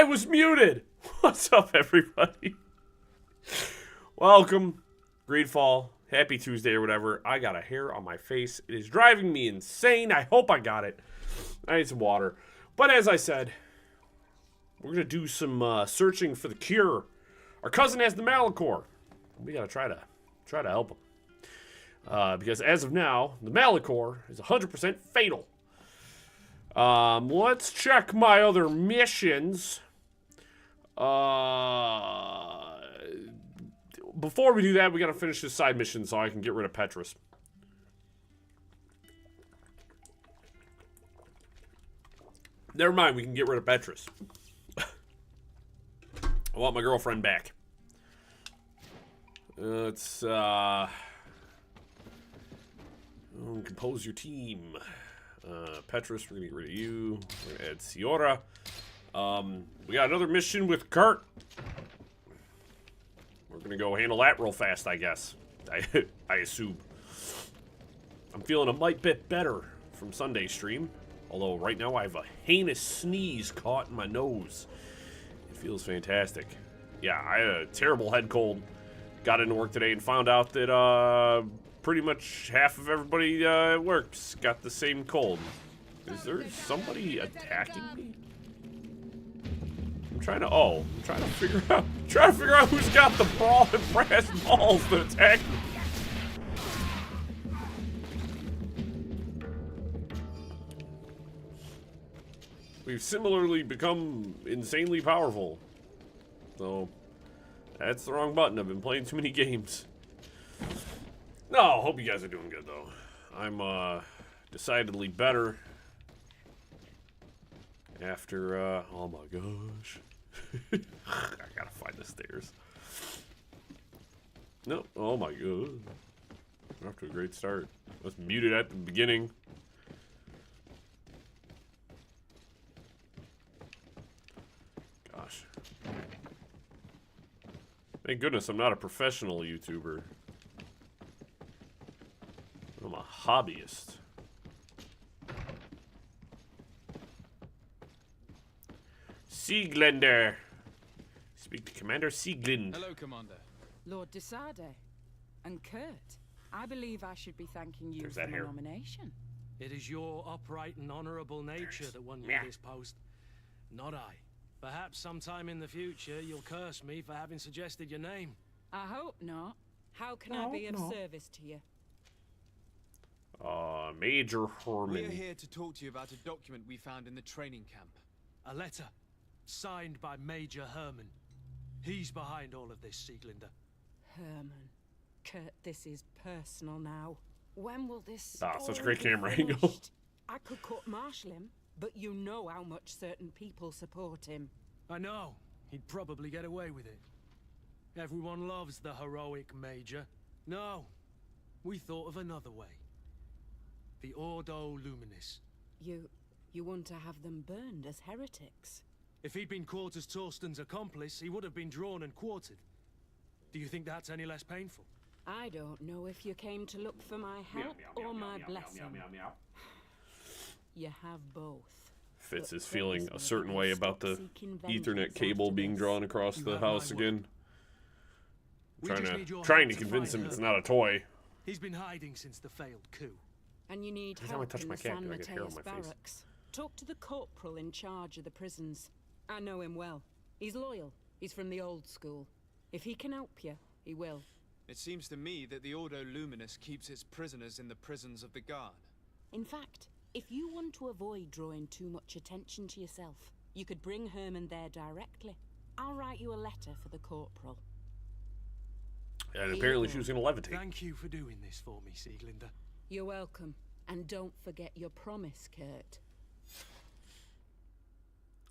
I was muted! What's up, everybody? Welcome. GreedFall. Happy Tuesday or whatever. I got a hair on my face. It is driving me insane. I hope I got it. I need some water. But as I said, we're going to do some searching for the cure. Our cousin has the Malachor. We got to try to help him. Because as of now, the Malachor is 100% fatal. Let's check my other missions. Before we do that, we gotta finish this side mission so I can get rid of Petrus. Never mind, we can get rid of Petrus. I want my girlfriend back. Let's, compose your team. Petrus, we're gonna get rid of you. We're gonna add Ciora. We got another mission with Kurt. We're gonna go handle that real fast, I guess. I assume. I'm feeling a mite bit better from Sunday's stream. Although right now I have a heinous sneeze caught in my nose. It feels fantastic. Yeah, I had a terrible head cold. Got into work today and found out that pretty much half of everybody at work's got the same cold. Is there somebody attacking me? I'm trying to figure out who's got the brass balls to attack me. We've similarly become insanely powerful. So, that's the wrong button. I've been playing too many games. No, hope you guys are doing good, though. I'm, decidedly better. After, oh my gosh. I gotta find the stairs. No, oh my god. We're off to a great start. I was muted at the beginning. Gosh. Thank goodness I'm not a professional YouTuber. I'm a hobbyist. Sieglender. Speak to Commander Sieglind. Hello, Commander. Lord Desade. And Kurt, I believe I should be thanking you for my nomination. It is your upright and honorable nature that won you this post, not I. Perhaps sometime in the future you'll curse me for having suggested your name. I hope not. How can I be of service to you? Major Herman. We're here to talk to you about a document we found in the training camp. A letter signed by Major Herman. He's behind all of this, Sieglinder. Herman. Kurt, this is personal now. When will this such a great camera angle. I could court-martial him, but you know how much certain people support him. I know. He'd probably get away with it. Everyone loves the heroic Major. No, we thought of another way. The Ordo Luminis. You want to have them burned as heretics? If he'd been caught as Torsten's accomplice, he would have been drawn and quartered. Do you think that's any less painful? I don't know if you came to look for my help or my blessing. You have both. Fitz is feeling a certain way about the Ethernet cable being drawn across the house again. Trying to convince him it's not a toy. He's been hiding since the failed coup. And you need help in the San Mateus barracks. Talk to the corporal in charge of the prisons. I know him well. He's loyal. He's from the old school. If he can help you, he will. It seems to me that the Ordo Luminis keeps its prisoners in the prisons of the guard. In fact, if you want to avoid drawing too much attention to yourself, you could bring Herman there directly. I'll write you a letter for the corporal. And apparently she was going to levitate. Thank you for doing this for me, Sieglinder. You're welcome. And don't forget your promise, Kurt.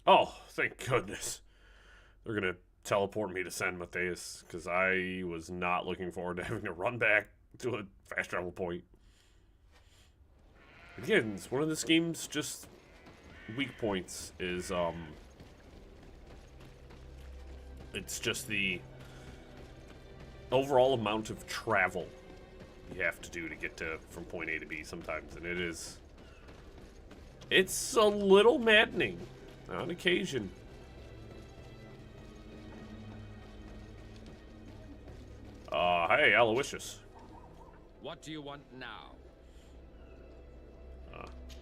Oh, thank goodness. They're going to teleport me to San Mateus, because I was not looking forward to having to run back to a fast travel point. Again, it's one of this game's just weak points is, it's just the overall amount of travel you have to do to get to from point A to B sometimes, and it's a little maddening on occasion. Aloysius. What do you want now?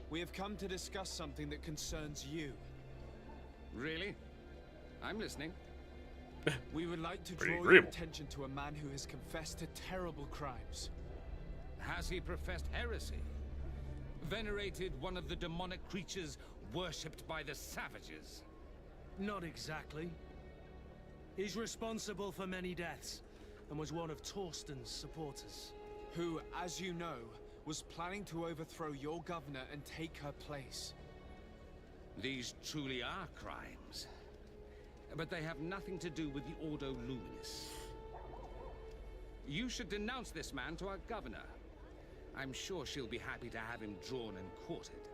We have come to discuss something that concerns you. Really? I'm listening. We would like to Pretty draw your agreeable. attention to a man who has confessed to terrible crimes. Has he professed heresy? Venerated one of the demonic creatures worshipped by the savages? Not exactly. He's responsible for many deaths, and was one of Torsten's supporters. Who, as you know, was planning to overthrow your governor and take her place. These truly are crimes. But they have nothing to do with the Ordo Luminis. You should denounce this man to our governor. I'm sure she'll be happy to have him drawn and quartered.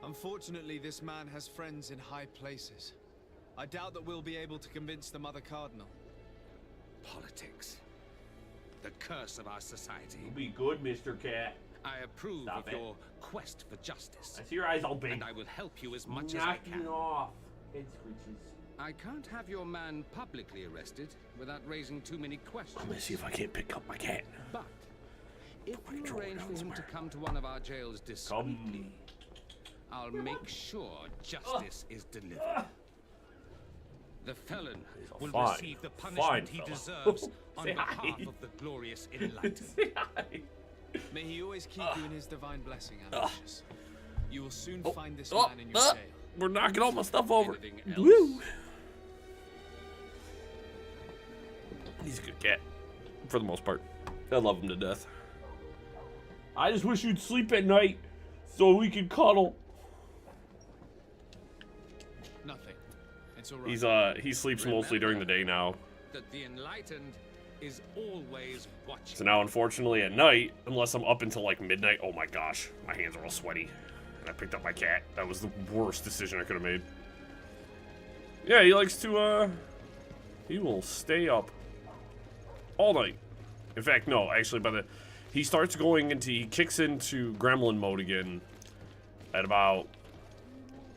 Unfortunately, this man has friends in high places. I doubt that we'll be able to convince the Mother Cardinal. Politics. The curse of our society. You'll be good, Mr. Cat. I approve Stop of it. your quest for justice. I see your eyes all big. And I will help you as much as I can. off. Head screeches. I can't have your man publicly arrested without raising too many questions. I'm gonna see if I can't pick up my cat. But if you control arrange for him elsewhere. to come to one of our jails discreetly, I'll make sure justice is delivered. The felon will fine, receive the punishment he fella. deserves on Say behalf hi. of the glorious enlightened. May he always keep you in his divine blessing, Aloysius. You will soon find this Oh, man in your jail. we're knocking all my stuff over. Anything else? Woo! He's a good cat, for the most part. I love him to death. I just wish you'd sleep at night so we could cuddle. Nothing. It's all right. He sleeps mostly during the day now. That the enlightened is always watching. So now, unfortunately, at night, unless I'm up until like midnight, oh my gosh, my hands are all sweaty. And I picked up my cat. That was the worst decision I could have made. Yeah, he likes to, he will stay up all night. In fact, no, actually, he starts going into, he kicks into gremlin mode again at about,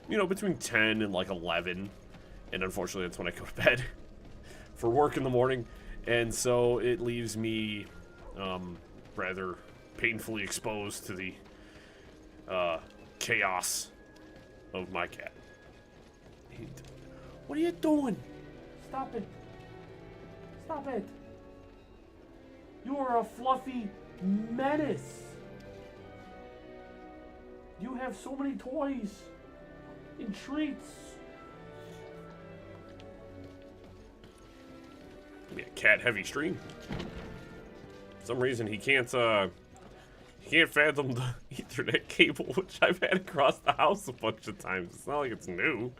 you know, between 10 and like 11. And unfortunately, that's when I go to bed for work in the morning. And so it leaves me rather painfully exposed to the chaos of my cat. What are you doing? Stop it. Stop it. You are a fluffy menace. You have so many toys and treats. Yeah, cat heavy stream. For some reason he can't fathom the Ethernet cable, which I've had across the house a bunch of times. It's not like it's new.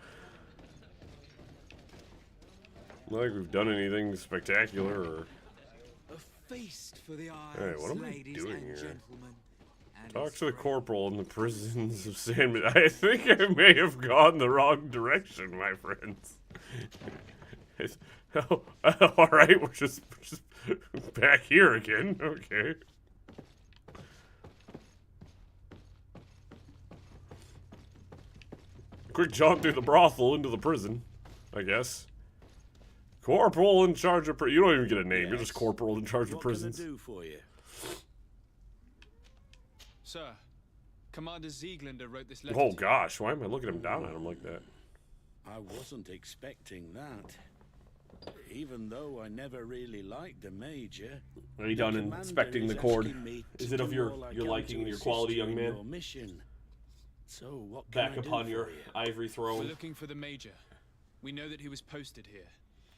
Not like we've done anything spectacular or. A feast for the eyes, Hey, what am I ladies doing and here? gentlemen. And Talk it's to the free. corporal in the prisons of San. I think I may have gone the wrong direction, my friends. Oh, all right, we're just back here again. Okay. Quick jaunt through the brothel into the prison, I guess. Corporal in charge of you don't even get a name. You're just corporal in charge of prisons. What can I do for you? Sir, Commander Zieglander wrote this letter. Oh to you. gosh, why am I looking him down at him like that? I wasn't expecting that. Even though I never really liked the Major. Are you done commander inspecting the is cord? asking me to Is it of do your all I your can liking to and your assist quality, you young in man? your mission. So what can Back I do upon for your you? ivory We're throne. looking for the Major. We know that he was posted here.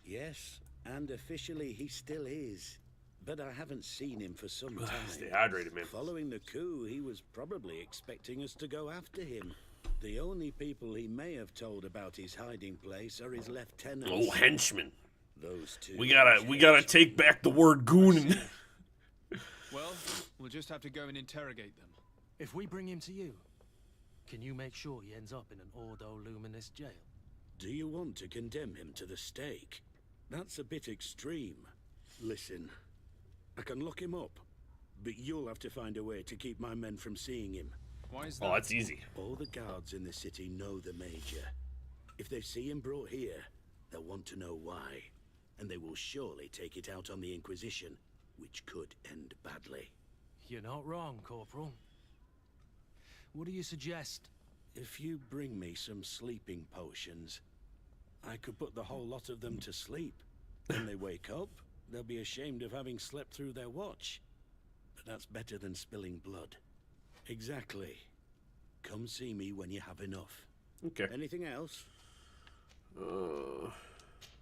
Yes, and officially he still is. But I haven't seen him for some time. Stay hydrated, man. Following the coup, he was probably expecting us to go after him. The only people he may have told about his hiding place are his lieutenants. Oh, henchman. Those two. We gotta take back the word goon. Well, we'll just have to go and interrogate them. If we bring him to you, can you make sure he ends up in an Ordo Luminis jail? Do you want to condemn him to the stake? That's a bit extreme. Listen, I can lock him up, but you'll have to find a way to keep my men from seeing him. Why is that? Oh, that's easy. All the guards in the city know the Major. If they see him brought here, they'll want to know why, and they will surely take it out on the Inquisition. which could end badly. You're not wrong, Corporal. What do you suggest? If you bring me some sleeping potions, I could put the whole lot of them to sleep. When they wake up, they'll be ashamed of having slept through their watch. But that's better than spilling blood. Exactly. Come see me when you have enough. Okay. Anything else?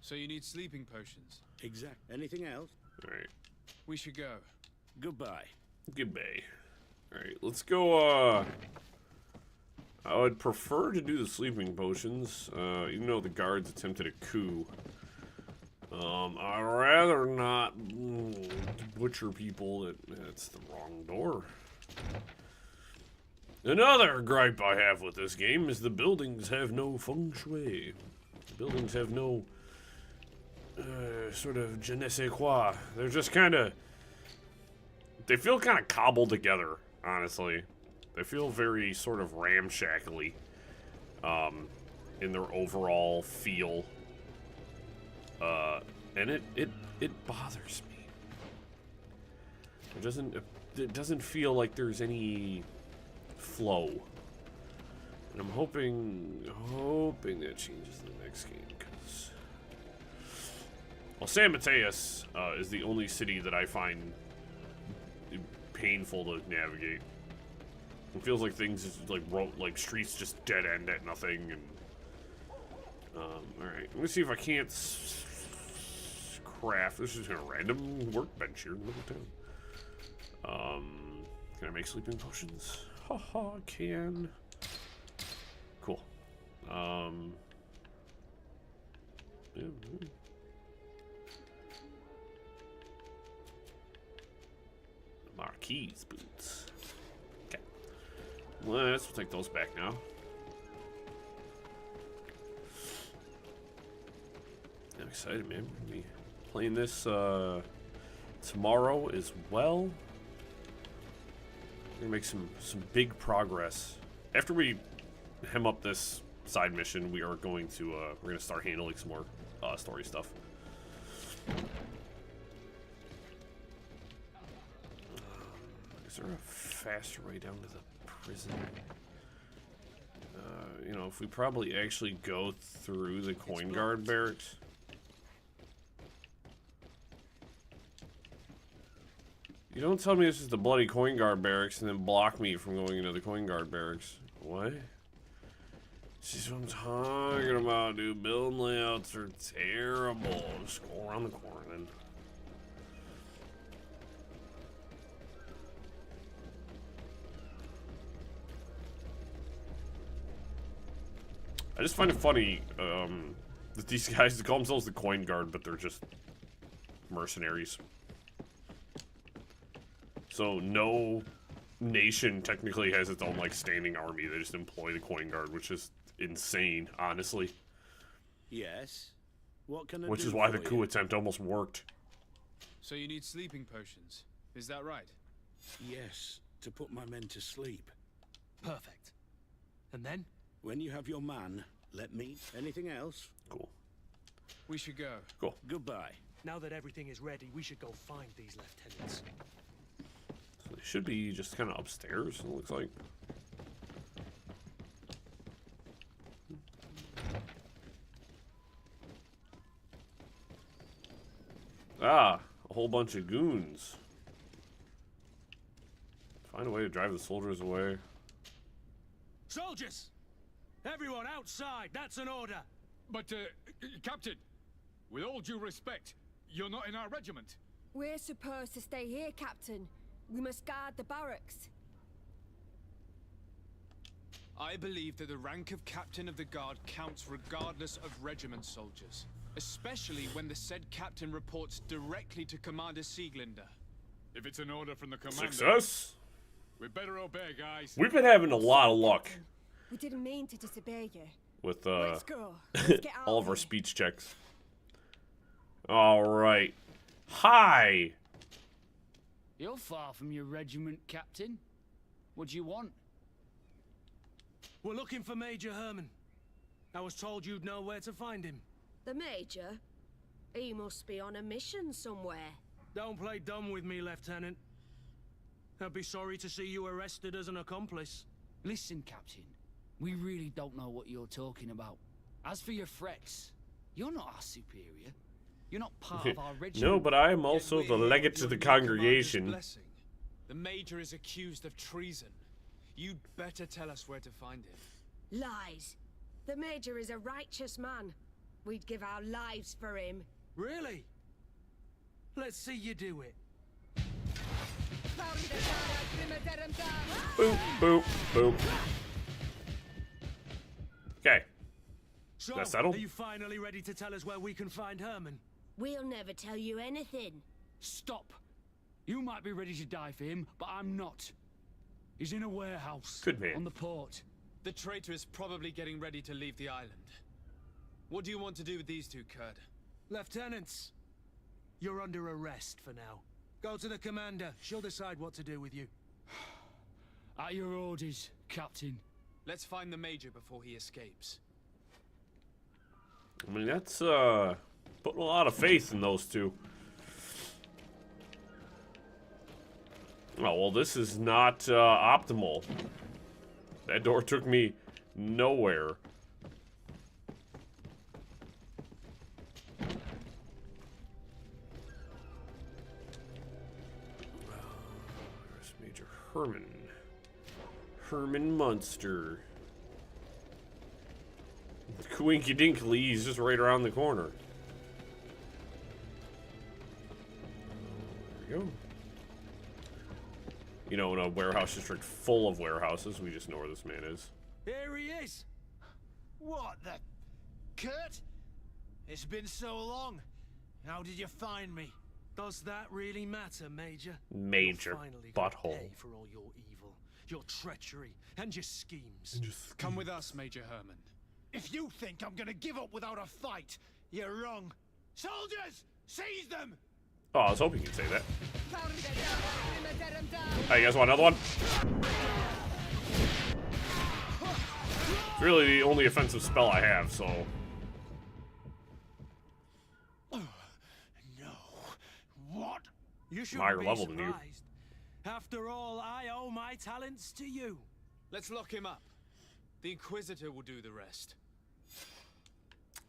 So you need sleeping potions. Anything else? Alright. We should go. Goodbye. Goodbye. Alright, let's go, I would prefer to do the sleeping potions, even though the guards attempted a coup. I'd rather not butcher people. That's the wrong door. Another gripe I have with this game is the buildings have no feng shui. The buildings have no sort of je ne sais quoi. They're just kind of... They feel kind of cobbled together, honestly. They feel very sort of ramshackly in their overall feel. And it bothers me. It doesn't feel like there's any flow. And I'm hoping that changes in the next game, because well, San Mateus is the only city that I find painful to navigate. It feels like things just like streets just dead end at nothing. And alright, let me see if I can't craft. This is a random workbench here in the middle of town. Can I make sleeping potions? Haha, can. Cool. Marquis boots. Okay. We'll take those back now. I'm excited, man. We're gonna be playing this tomorrow as well. We're gonna make some big progress. After we hem up this side mission, we are going to we're gonna start handling some more story stuff. Is there a faster way down to the prison? You know, if we probably actually go through the coin guard barracks. You don't tell me this is the bloody coin guard barracks and then block me from going into the coin guard barracks. What? This is what I'm talking about, dude. Building layouts are terrible. Just go around the corner then. I just find it funny that these guys call themselves the coin guard, but they're just mercenaries. So no nation technically has its own like standing army. They just employ the coin guard, which is insane, honestly. Yes. What can I Which do is why for the coup you? attempt almost worked. So you need sleeping potions. Is that right? Yes, to put my men to sleep. Perfect. And then? When you have your man, let me... Anything else? Cool. We should go. Cool. Goodbye. Now that everything is ready, we should go find these lieutenants. So they should be just kind of upstairs, it looks like. Ah, a whole bunch of goons. Find a way to drive the soldiers away. Soldiers! Everyone outside! That's an order! But, Captain, with all due respect, you're not in our regiment. We're supposed to stay here, Captain. We must guard the barracks. I believe that the rank of Captain of the Guard counts regardless of regiment soldiers. Especially when the said captain reports directly to Commander Sieglinder. If it's an order from the commander... Success! We better obey, guys. We've been having a lot of luck We didn't mean to disobey you. with Let's go. Let's get out all of of our here. speech checks. Alright. Hi! You're far from your regiment, Captain. What do you want? We're looking for Major Herman. I was told you'd know where to find him. The Major? He must be on a mission somewhere. Don't play dumb with me, Lieutenant. I'd be sorry to see you arrested as an accomplice. Listen, Captain. We really don't know what you're talking about. As for your threats, you're not our superior. You're not part of our regiment. No, but I am also the legate to the congregation. Blessing. The Major is accused of treason. You'd better tell us where to find him. Lies. The Major is a righteous man. We'd give our lives for him. Really? Let's see you do it. Boop, boop, boop. Okay. So, That's settled. are you finally ready to tell us where we can find Herman? We'll never tell you anything. Stop. You might be ready to die for him, but I'm not. He's in a warehouse. Good man. On the port. The traitor is probably getting ready to leave the island. What do you want to do with these two, Kurt? Lieutenants, you're under arrest for now. Go to the commander. She'll decide what to do with you. At your orders, Captain. Let's find the Major before he escapes. I mean, that's putting a lot of faith in those two. Oh, well, this is not optimal. That door took me nowhere. Where's Major Herman? Herman Munster. Quinky Dinkly, he's just right around the corner. There we go. You know, in a warehouse district full of warehouses, we just know where this man is. Here he is. What the... Kurt? It's been so long. How did you find me? Does that really matter, Major? Major You're finally gonna butthole. pay for all your evil, your treachery, and your schemes. Come with us, Major Herman. If you think I'm gonna give up without a fight, you're wrong. Soldiers, seize them! Oh, I was hoping you'd say that. Hey, you guys want another one? It's really the only offensive spell I have, so... No. What? You should Higher be level than you. surprised. After all, I owe my talents to you. Let's lock him up. The Inquisitor will do the rest.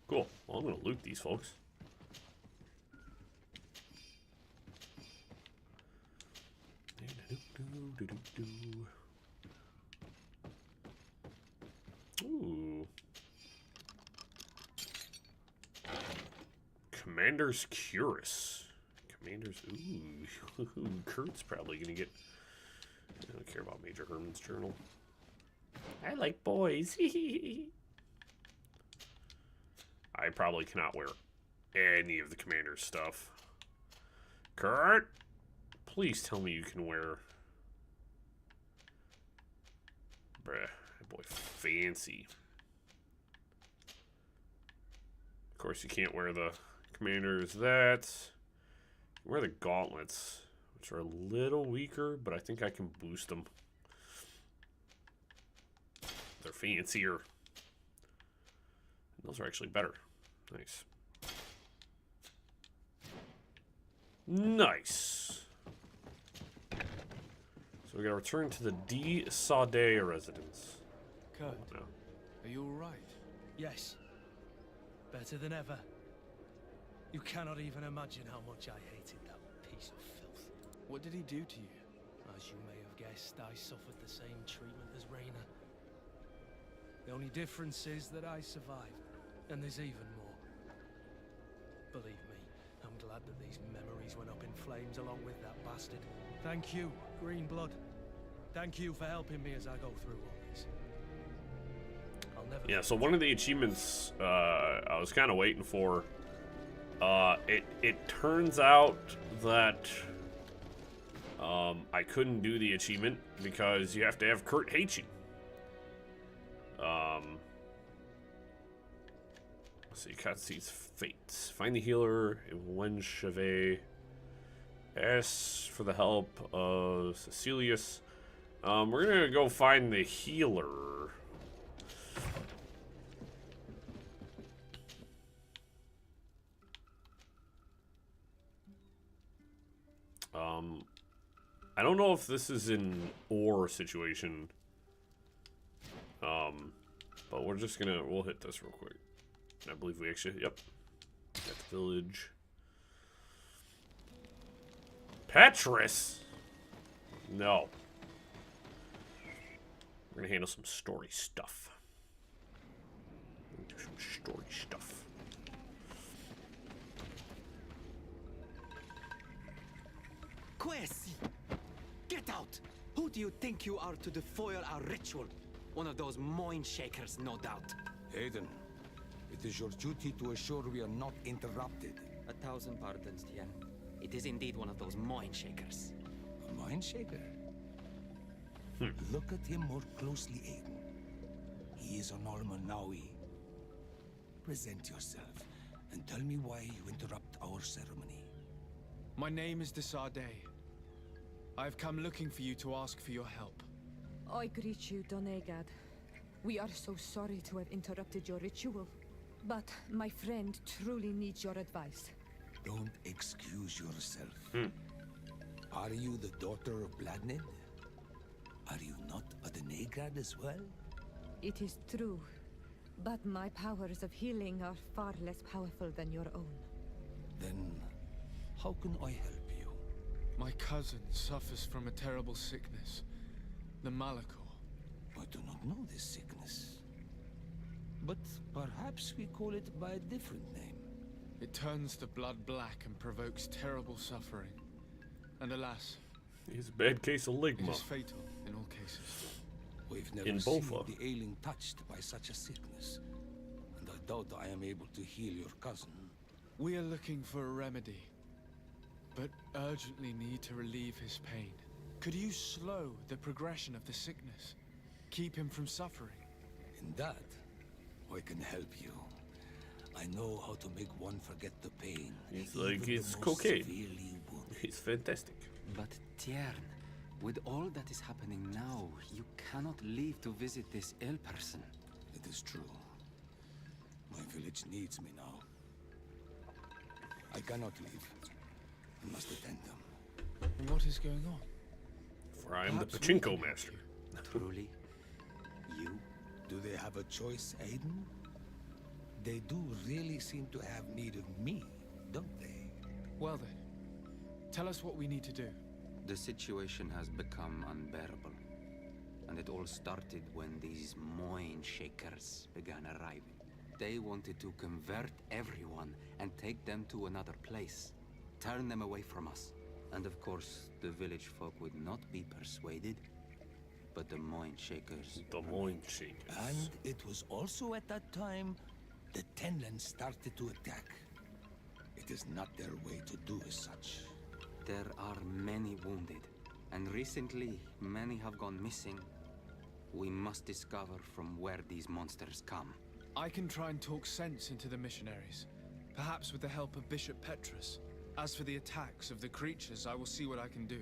Cool. Well, I'm gonna loot these folks. Ooh. Commander's Curus. Commander's... Ooh. Kurt's probably gonna get... I don't care about Major Herman's journal. I like boys. I probably cannot wear any of the commander's stuff. Kurt, please tell me you can wear... Bruh, that boy fancy. Of course, you can't wear the commander's that. You wear the gauntlets, which are a little weaker, but I think I can boost them. They're fancier. And those are actually better. Nice. Nice. So we gotta return to the D. Sade residence. Kurt, No. Are you alright? yes. Better than ever. You cannot even imagine how much I hated that piece of filth. What did he do to you? As you may have guessed, I suffered the same treatment as Raina. The only difference is that I survived, and there's even more. Believe me, I'm glad that these memories went up in flames along with that bastard. Thank you, Green Blood. Thank you for helping me as I go through all this. I'll never... Yeah, so one of the achievements I was kind of waiting for, it turns out that I couldn't do the achievement because you have to have Kurt hate you. Let's see, cutscenes, fates. Find the healer in Wencheve. Ask for the help of Cecilius. We're gonna go find the healer. I don't know if this is an ore situation. But we're just gonna, we'll hit this real quick. I believe we actually, yep. Got the village. Petrus? No. We're gonna handle some story stuff. Do some story stuff. Quesi! Get out! Who do you think you are to foil our ritual? One of those mind shakers, no doubt. Aiden, it is your duty to assure we are not interrupted. 1,000 pardons, Tien. It is indeed one of those mind shakers. A mind shaker? Look at him more closely, Aiden. He is an Almanawi. Present yourself and tell me why you interrupt our ceremony. My name is Desardet. I have come looking for you to ask for your help. I greet you, Donegad. We are so sorry to have interrupted your ritual. But my friend truly needs your advice. Don't excuse yourself. Are you the daughter of Bladnid? Are you not a Donegad as well? It is true. But my powers of healing are far less powerful than your own. Then, how can I help you? My cousin suffers from a terrible sickness. The Malachor. I do not know this sickness. But perhaps we call it by a different name. It turns the blood black and provokes terrible suffering. And alas, he's a bad case of ligma. It is fatal in all cases. We've never seen the ailing touched by such a sickness. And I doubt I am able to heal your cousin. We are looking for a remedy, but urgently need to relieve his pain. Could you slow the progression of the sickness? Keep him from suffering? In that, I can help you. I know how to make one forget the pain. He's like, it's cocaine. He's fantastic. But Tiern, with all that is happening now, you cannot leave to visit this ill person. It is true. My village needs me now. I cannot leave. I must attend them. And what is going on? For I am the pachinko master. Truly? You? Do they have a choice, Aiden? They do really seem to have need of me, don't they? Well then, tell us what we need to do. The situation has become unbearable. And it all started when these mind shakers began arriving. They wanted to convert everyone and take them to another place. Turn them away from us. And of course, the village folk would not be persuaded. But the mind shakers... The mind shakers. And it was also at that time the Tenland started to attack. It is not their way to do as such. There are many wounded. And recently, many have gone missing. We must discover from where these monsters come. I can try and talk sense into the missionaries. Perhaps with the help of Bishop Petrus. As for the attacks of the creatures, I will see what I can do.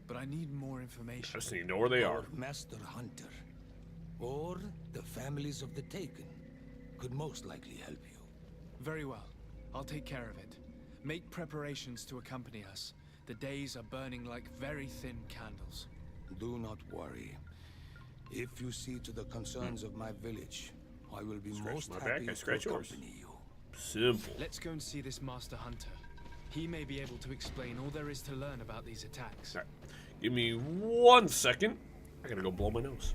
But I need more information. I just need to know where they are. Master Hunter, or the families of the Taken, could most likely help you. Very well. I'll take care of it. Make preparations to accompany us. The days are burning like very thin candles. Do not worry. If you see to the concerns of my village, I will be most happy to accompany you. Simple. Let's go and see this Master Hunter. He may be able to explain all there is to learn about these attacks. All right. Give me 1 second. I gotta go blow my nose.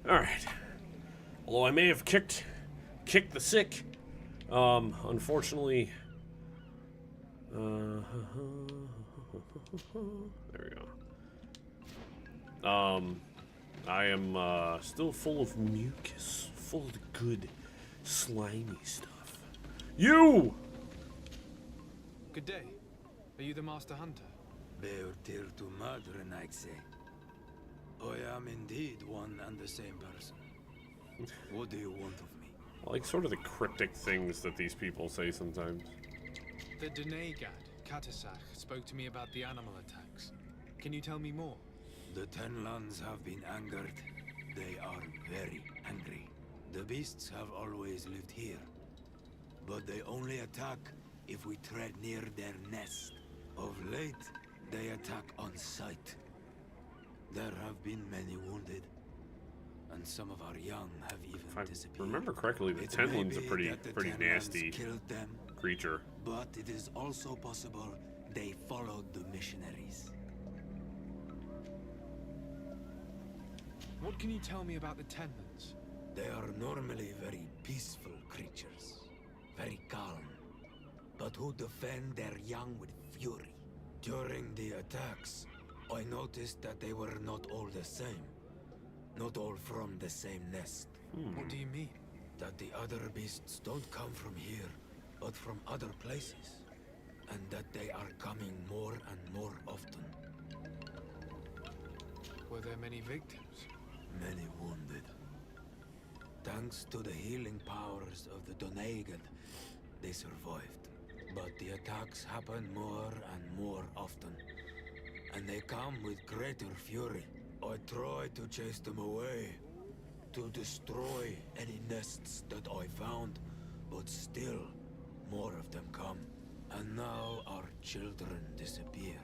Alright. Although I may have kicked the sick, unfortunately... there we go. I am still full of mucus, full of the good, slimy stuff. You! Good day. Are you the Master Hunter? Beortir to murder, I say. I am indeed one and the same person. What do you want of me? I like sort of the cryptic things that these people say sometimes. The Denegad, Katasach, spoke to me about the animal attacks. Can you tell me more? The Tenlands have been angered. They are very angry. The beasts have always lived here. But they only attack if we tread near their nest. Of late, they attack on sight. There have been many wounded, and some of our young have even disappeared. If I remember correctly, the Tenland's a pretty nasty creature. But it is also possible they followed the missionaries. What can you tell me about the Tenlands? They are normally very peaceful creatures, very calm, but who defend their young with fury. During the attacks, I noticed that they were not all the same. Not all from the same nest. What do you mean? That the other beasts don't come from here, but from other places. And that they are coming more and more often. Were there many victims? Many wounded. Thanks to the healing powers of the Donegad, they survived. But the attacks happen more and more often. And they come with greater fury. I try to chase them away, to destroy any nests that I found, but still, more of them come. And now our children disappear.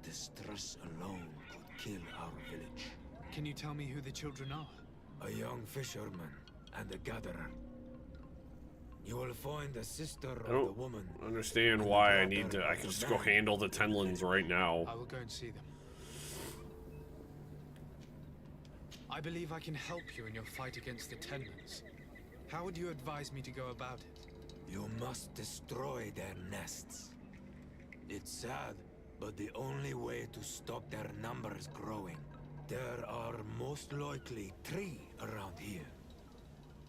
The stress alone could kill our village. Can you tell me who the children are? A young fisherman and a gatherer. You will find the sister of the woman. I don't understand why I need to. I can just go handle the Tenlands right now. I will go and see them. I believe I can help you in your fight against the Tenlands. How would you advise me to go about it? You must destroy their nests. It's sad, but the only way to stop their numbers growing. There are most likely 3 around here.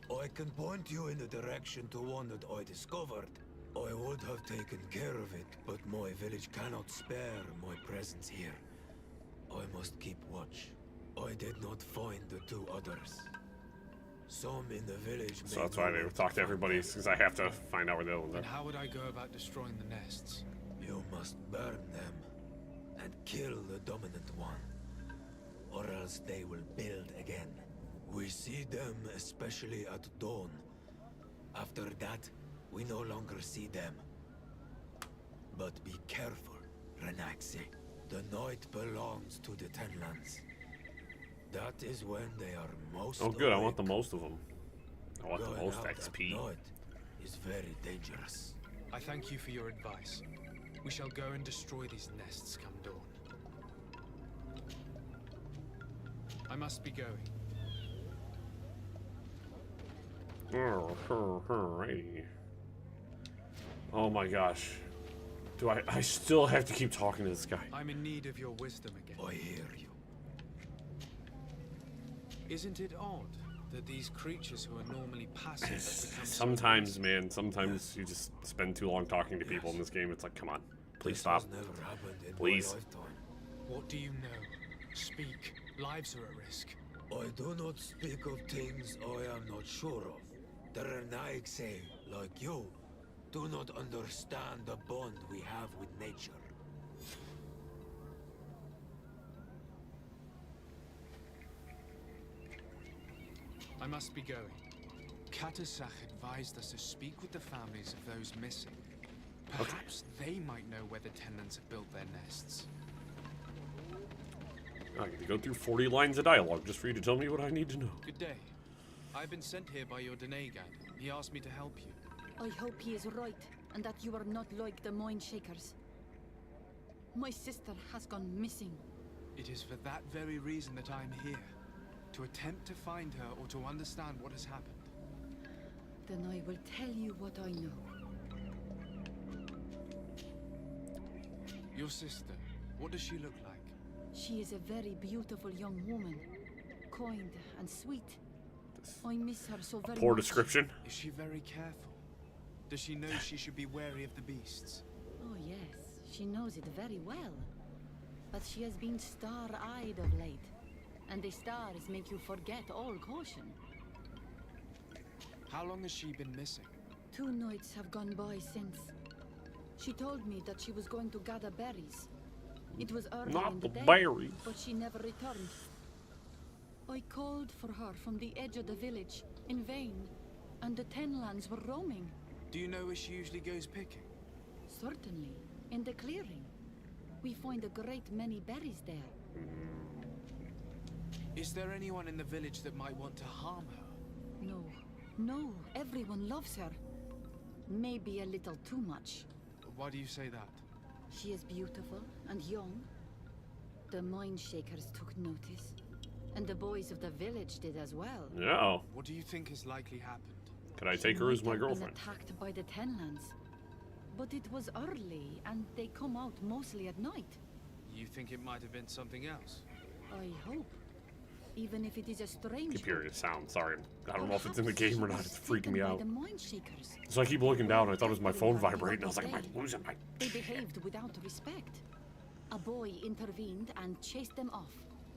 I can point you in the direction to one that I discovered. I would have taken care of it, but my village cannot spare my presence here. I must keep watch. I did not find the 2 others. Some in the village. So that's why I never talk to everybody, because I have to find out where the other ones are. And how would I go about destroying the nests? You must burn them and kill the dominant one, or else they will build again. We see them especially at dawn. After that, we no longer see them. But be careful, Renaxe. The night belongs to the Tenlands. That is when they are most Oh good, awake. I want the most of them. I want the most XP. Night is very dangerous. I thank you for your advice. We shall go and destroy these nests come dawn. I must be going. Alrighty. Oh my gosh. Do I still have to keep talking to this guy? I'm in need of your wisdom again. I hear you. Isn't it odd that these creatures who are normally passive have become Sometimes, so man, sometimes you just spend too long talking to people in this game. It's like, come on, please stop. Please. What do you know? Speak. Lives are at risk. I do not speak of things I am not sure of. The Renaigse, like you, do not understand the bond we have with nature. I must be going. Katasach advised us to speak with the families of those missing. Perhaps they might know where the Tenlands have built their nests. I get to go through 40 lines of dialogue just for you to tell me what I need to know. Good day. I've been sent here by your Denegad. He asked me to help you. I hope he is right, and that you are not like the Mind Shakers. My sister has gone missing. It is for that very reason that I'm here. To attempt to find her or to understand what has happened? Then I will tell you what I know. Your sister, what does she look like? She is a very beautiful young woman. Kind and sweet. I miss her so very Poor much. description. Is she very careful? Does she know she should be wary of the beasts? Oh yes, she knows it very well. But she has been star-eyed of late. And the stars make you forget all caution. How long has she been missing? 2 nights have gone by since. She told me that she was going to gather berries. It was early Not in the the day, berries. but she never returned. I called for her from the edge of the village, in vain, and the Tenlands were roaming. Do you know where she usually goes picking? Certainly, in the clearing. We find a great many berries there. Is there anyone in the village that might want to harm her? No, no, everyone loves her. Maybe a little too much. Why do you say that? She is beautiful and young. The mine shakers took notice. And the boys of the village did as well. Yeah. What do you think has likely happened? Can I take her as my girlfriend? Been attacked by the Tenlands. But it was early, and they come out mostly at night. You think it might have been something else? I hope. Even if it is a strange. Keep hearing the sound. Sorry. I don't know if it's in the game or not. It's freaking me out. The mine shakers. So I keep looking down. I thought it was my phone vibrating. I was like, am I losing my... They behaved without respect. A boy intervened and chased them off.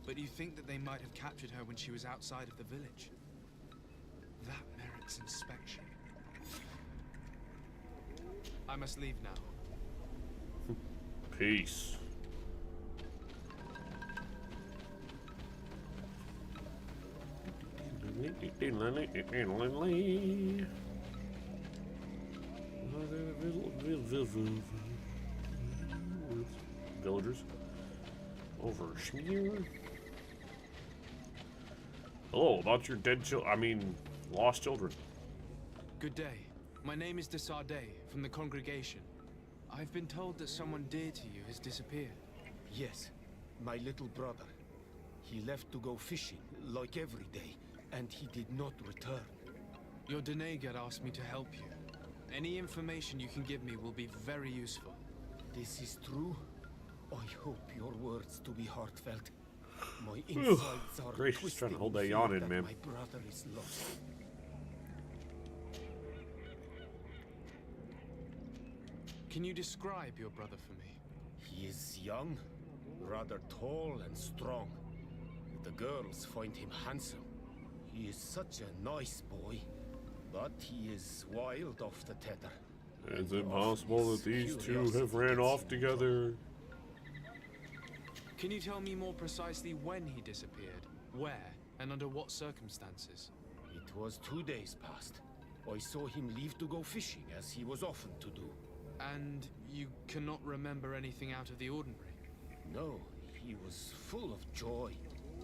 But you think that they might have captured her when she was outside of the village? That merits inspection. I must leave now. Peace. Villagers over here. Hello, about your dead lost children. Good day. My name is de Sardet, from the congregation. I've been told that someone dear to you has disappeared. Yes, my little brother. He left to go fishing, like every day, and he did not return. Your Denegat asked me to help you. Any information you can give me will be very useful. This is true. I hope your words to be heartfelt. My insides are Grace, just trying to hold that yawn in, man. My brother is lost. Can you describe your brother for me? He is young, rather tall and strong. The girls find him handsome. He is such a nice boy, but he is wild off the tether. It's impossible that these two have ran off together. Can you tell me more precisely when he disappeared, where, and under what circumstances? It was 2 days past. I saw him leave to go fishing, as he was often to do. And you cannot remember anything out of the ordinary? No, he was full of joy,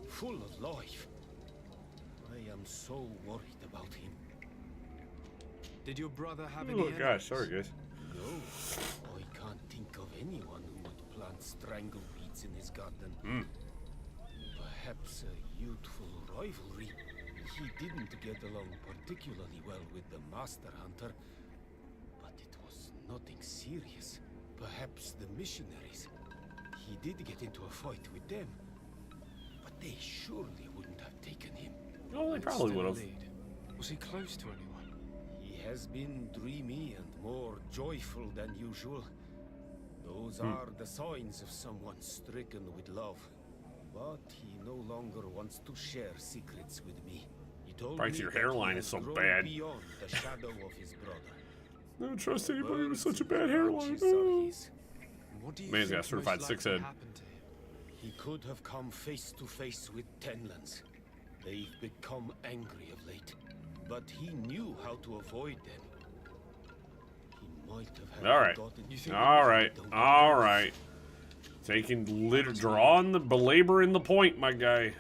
full of life. I am so worried about him. Did your brother have any enemies? Gosh, sorry guys. No, I can't think of anyone who would plant strangleweeds in his garden. Perhaps a youthful rivalry. He didn't get along particularly well with the Master Hunter, but it was nothing serious. Perhaps the missionaries. He did get into a fight with them, but they surely wouldn't have taken him. Oh, they probably would have. Was he close to anyone? He has been dreamy and more joyful than usual. Those are the signs of someone stricken with love. But he no longer wants to share secrets with me. He told me your that hairline he is so has grown bad. beyond the shadow of his brother. I don't trust anybody with such a Birds bad and hairline. branches are his. What do you Man's think got a certified most six likely head. happened to him? He could have come face to face with Tenlands. They've become angry of late, but he knew how to avoid them. He might have had All right, all right. Taking drawing the belaboring the point, my guy.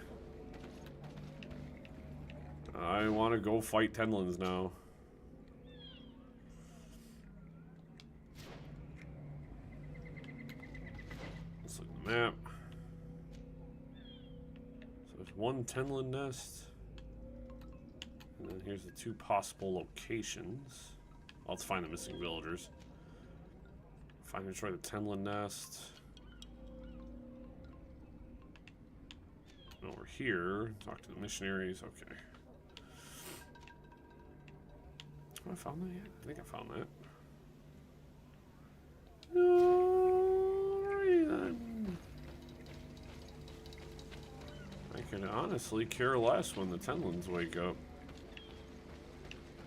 I want to go fight Tenlands now. Let's look at the map. So one Tenlin nest. And then here's the 2 possible locations. Well, let's find the missing villagers. Find and destroy the Tenlin nest. And over here, talk to the missionaries. Okay. Have I found that yet? I think I found that. Alright then. I can honestly care less when the Tenlins wake up.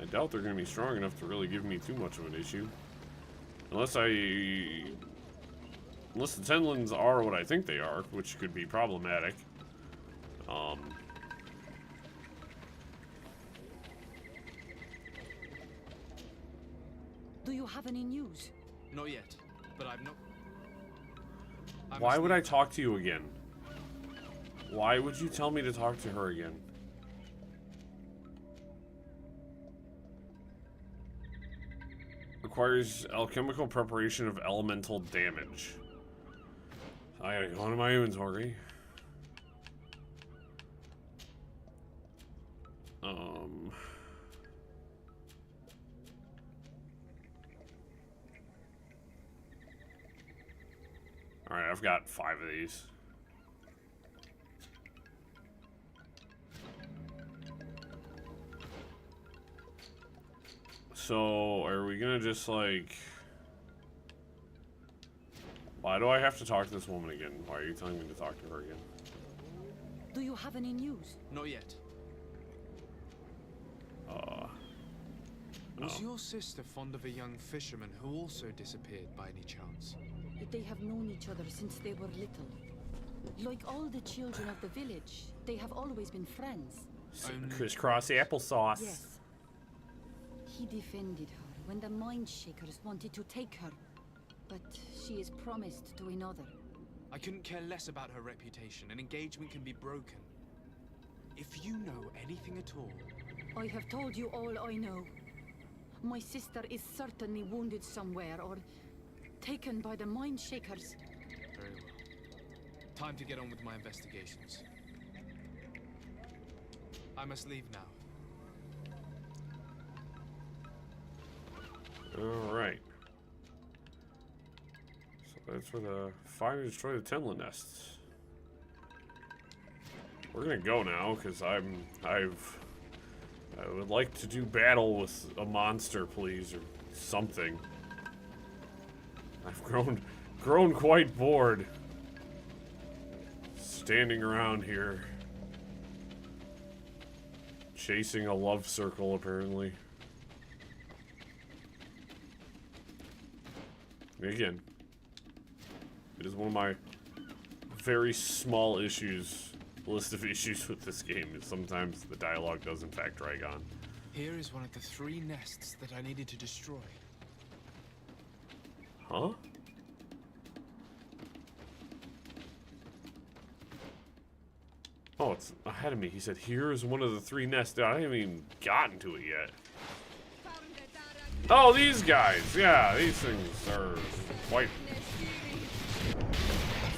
I doubt they're going to be strong enough to really give me too much of an issue. Unless the Tenlins are what I think they are, which could be problematic. Do you have any news? Not yet, but I'm not... Why would I talk to you again? Why would you tell me to talk to her again? Requires alchemical preparation of elemental damage. I gotta go into my inventory. Alright, I've got 5 of these. So, are we gonna just, like... Why do I have to talk to this woman again? Why are you telling me to talk to her again? Do you have any news? Not yet. Was your sister fond of a young fisherman who also disappeared by any chance? They have known each other since they were little. Like all the children of the village, they have always been friends. Crisscross applesauce. Yes. He defended her when the Mind Shakers wanted to take her, but she is promised to another. I couldn't care less about her reputation. An engagement can be broken. If you know anything at all... I have told you all I know. My sister is certainly wounded somewhere, or taken by the Mind Shakers. Very well. Time to get on with my investigations. I must leave now. Alright. So that's for the find and destroy the Tenlin nests. We're gonna go now, because I would like to do battle with a monster, please, or something. I've grown quite bored standing around here chasing a love circle, apparently. Again, it is one of my very small list of issues with this game, is sometimes the dialogue does in fact drag on. Here is one of the 3 nests that I needed to destroy. Huh? Oh, it's ahead of me. He said, here is one of the 3 nests. I haven't even gotten to it yet. Oh, these guys! Yeah, these things are quite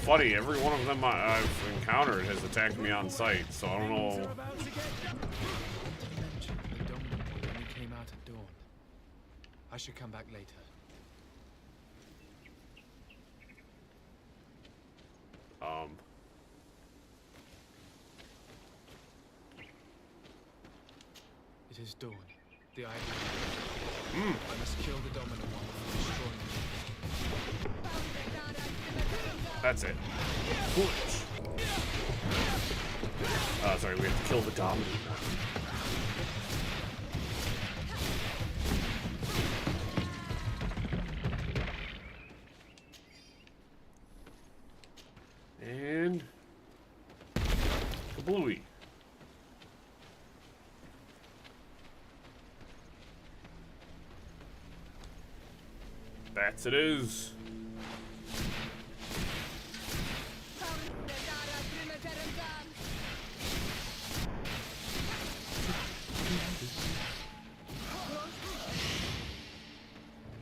funny. Every one of them I've encountered has attacked me on sight, so I don't know. The dominant only came out at dawn. I should come back later. It is dawn. The idea. I must kill the dominant one before destroying it. That's it. Foolish. Sorry, we have to kill the dominant one. And kablooey. That's it is.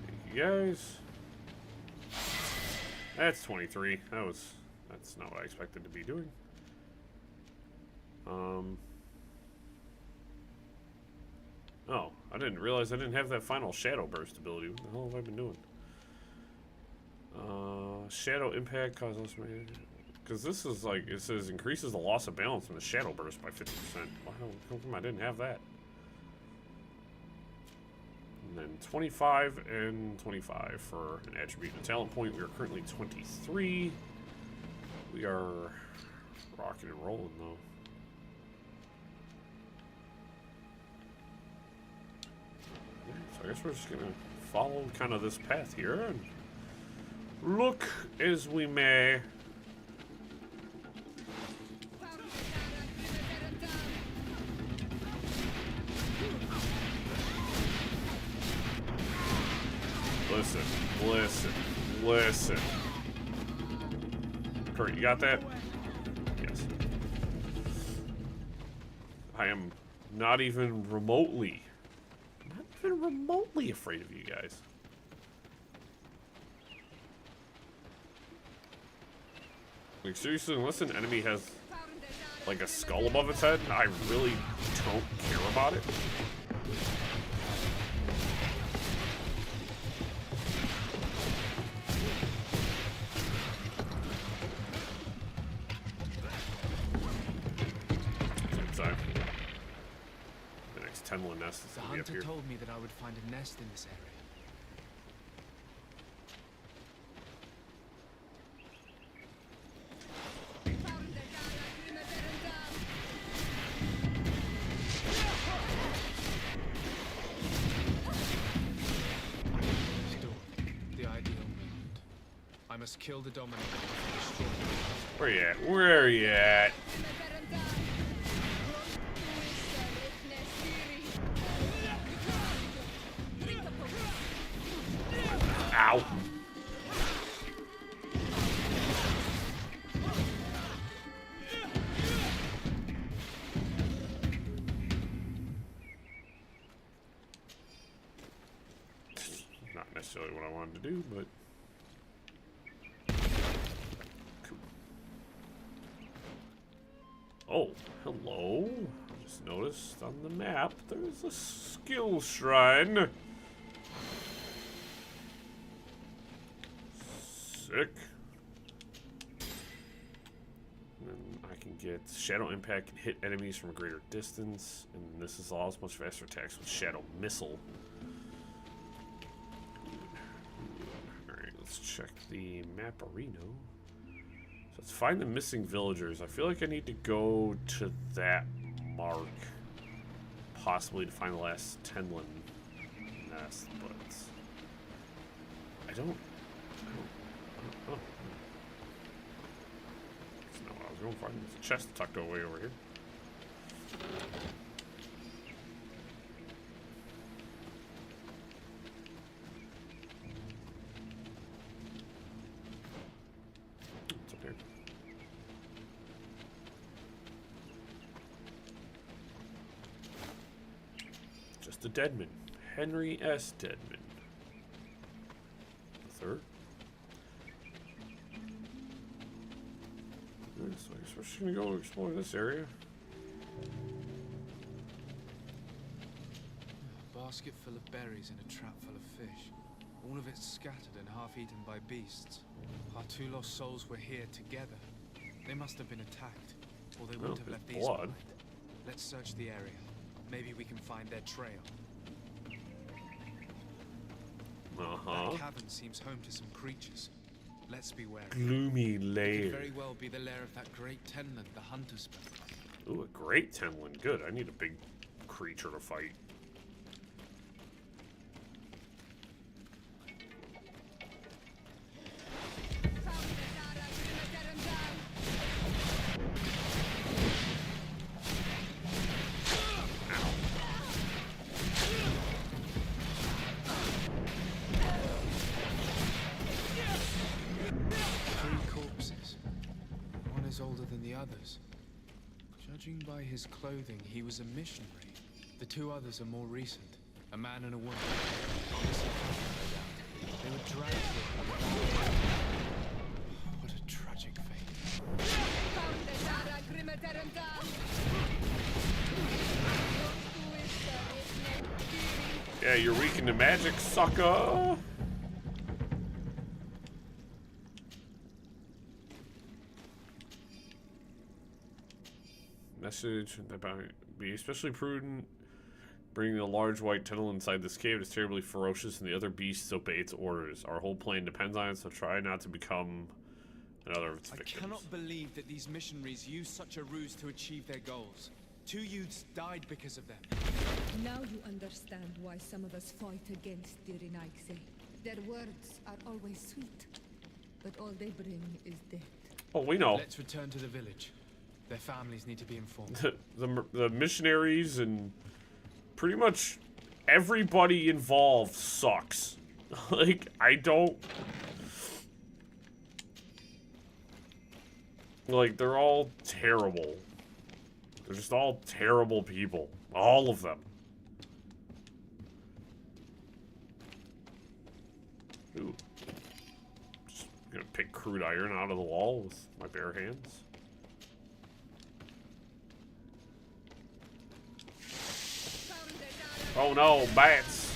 Thank you guys. That's 23. That's not what I expected to be doing. Oh, I didn't realize I didn't have that final shadow burst ability. What the hell have I been doing? Shadow impact causes me... Because this is like, it says increases the loss of balance in the shadow burst by 50%. Wow, how come I didn't have that? And then 25 and 25 for an attribute and a talent point. We are currently 23. We are rocking and rolling though. So I guess we're just gonna follow kind of this path here and look as we may. Listen, listen, listen. Kurt, you got that? Yes. I am not even remotely afraid of you guys. Like, seriously, unless an enemy has like a skull above its head, I really don't care about it. Nest is the gonna be up hunter here. told me that I would find a nest in this area. Still, the ideal moment. I must kill the dominator and destroy him. Where you at? Where you at? Ow. Not necessarily what I wanted to do, but cool. Oh, hello. Just noticed on the map there's a skill shrine. Sick. And then I can get Shadow Impact and hit enemies from a greater distance. And this is allows much faster attacks with Shadow Missile. Alright, let's check the Map-arino. So let's find the missing villagers. I feel like I need to go to that mark. Possibly to find the last Tenlin nest, but I don't. Oh. That's not what I was going for. There's a chest tucked away over here. What's up here? Just a Deadman. Henry S. Deadman. The third. So I guess we're just gonna go explore this area. A basket full of berries and a trap full of fish. All of it scattered and half-eaten by beasts. Our two lost souls were here together. They must have been attacked, or they wouldn't have left these behind. Let's search the area. Maybe we can find their trail. That cavern seems home to some creatures. Let's be wary. Gloomy lair. It could very well be the lair of that great Tenlin the hunter spoke of. Ooh, a great Tenlin. Good. I need a big creature to fight. Judging by his clothing, he was a missionary. The two others are more recent. A man and a woman. They were dragged here. What a tragic fate. Yeah, you're weak into magic, sucker. Message about be especially prudent. Bringing a large white tunnel inside this cave is terribly ferocious, and the other beasts obey its orders. Our whole plan depends on it, so try not to become another of its victims. I cannot believe that these missionaries used such a ruse to achieve their goals. 2 youths died because of them. Now you understand why some of us fight against the Renaigse. Their words are always sweet, but all they bring is death. Oh, we know. Let's return to the village. Their families need to be informed. The missionaries and pretty much everybody involved sucks. Like, I don't... Like, they're all terrible. They're just all terrible people. All of them. Ooh. Just gonna pick crude iron out of the wall with my bare hands. Oh no, bats.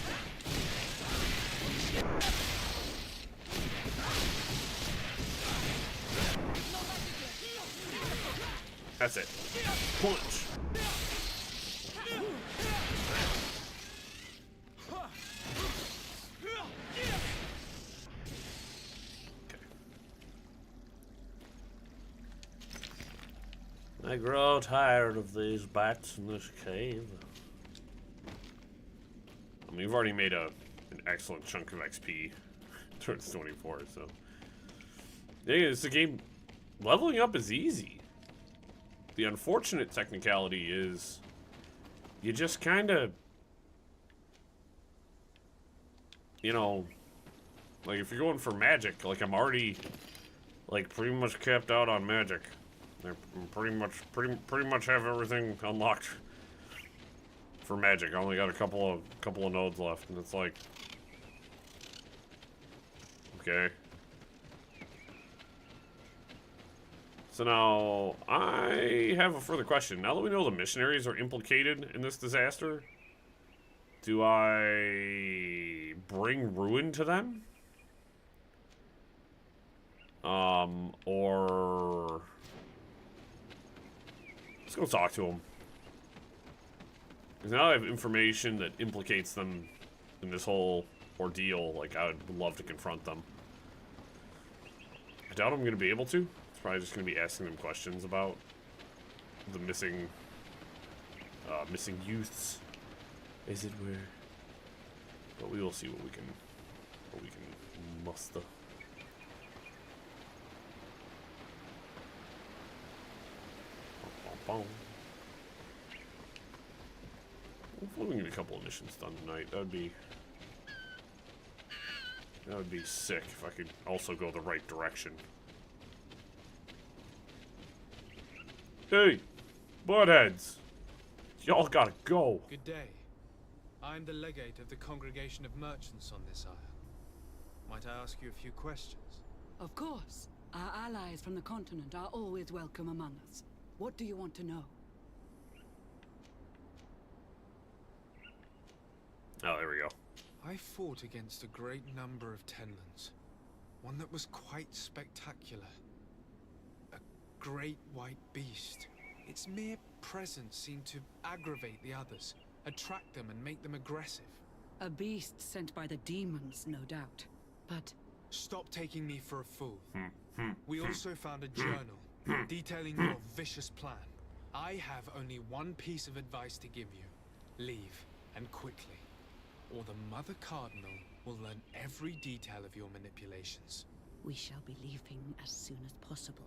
That's it. Punch. I grow tired of these bats in this cave. I mean, we've already made an excellent chunk of XP towards 24, so. Yeah, it's a game. Leveling up is easy. The unfortunate technicality is you just kind of, you know, like if you're going for magic, like I'm already, like pretty much capped out on magic. I pretty much have everything unlocked for magic. I only got a couple of nodes left, and it's like, okay. So now, I have a further question. Now that we know the missionaries are implicated in this disaster, do I bring ruin to them? Or... Let's go talk to them. Because now I have information that implicates them in this whole ordeal. Like, I would love to confront them. I doubt I'm going to be able to. Probably just going to be asking them questions about the missing youths, as it were. But we will see what we can muster. Hopefully we can get a couple of missions done tonight. That would be sick if I could also go the right direction. Hey, buttheads. Y'all gotta go. Good day. I'm the legate of the Congregation of Merchants on this isle. Might I ask you a few questions? Of course. Our allies from the continent are always welcome among us. What do you want to know? Oh, there we go. I fought against a great number of Tenlands. One that was quite spectacular. Great white beast. Its mere presence seemed to aggravate the others, attract them and make them aggressive. A beast sent by the demons, no doubt. But... Stop taking me for a fool. We also found a journal detailing your vicious plan. I have only one piece of advice to give you. Leave, and quickly. Or the Mother Cardinal will learn every detail of your manipulations. We shall be leaving as soon as possible.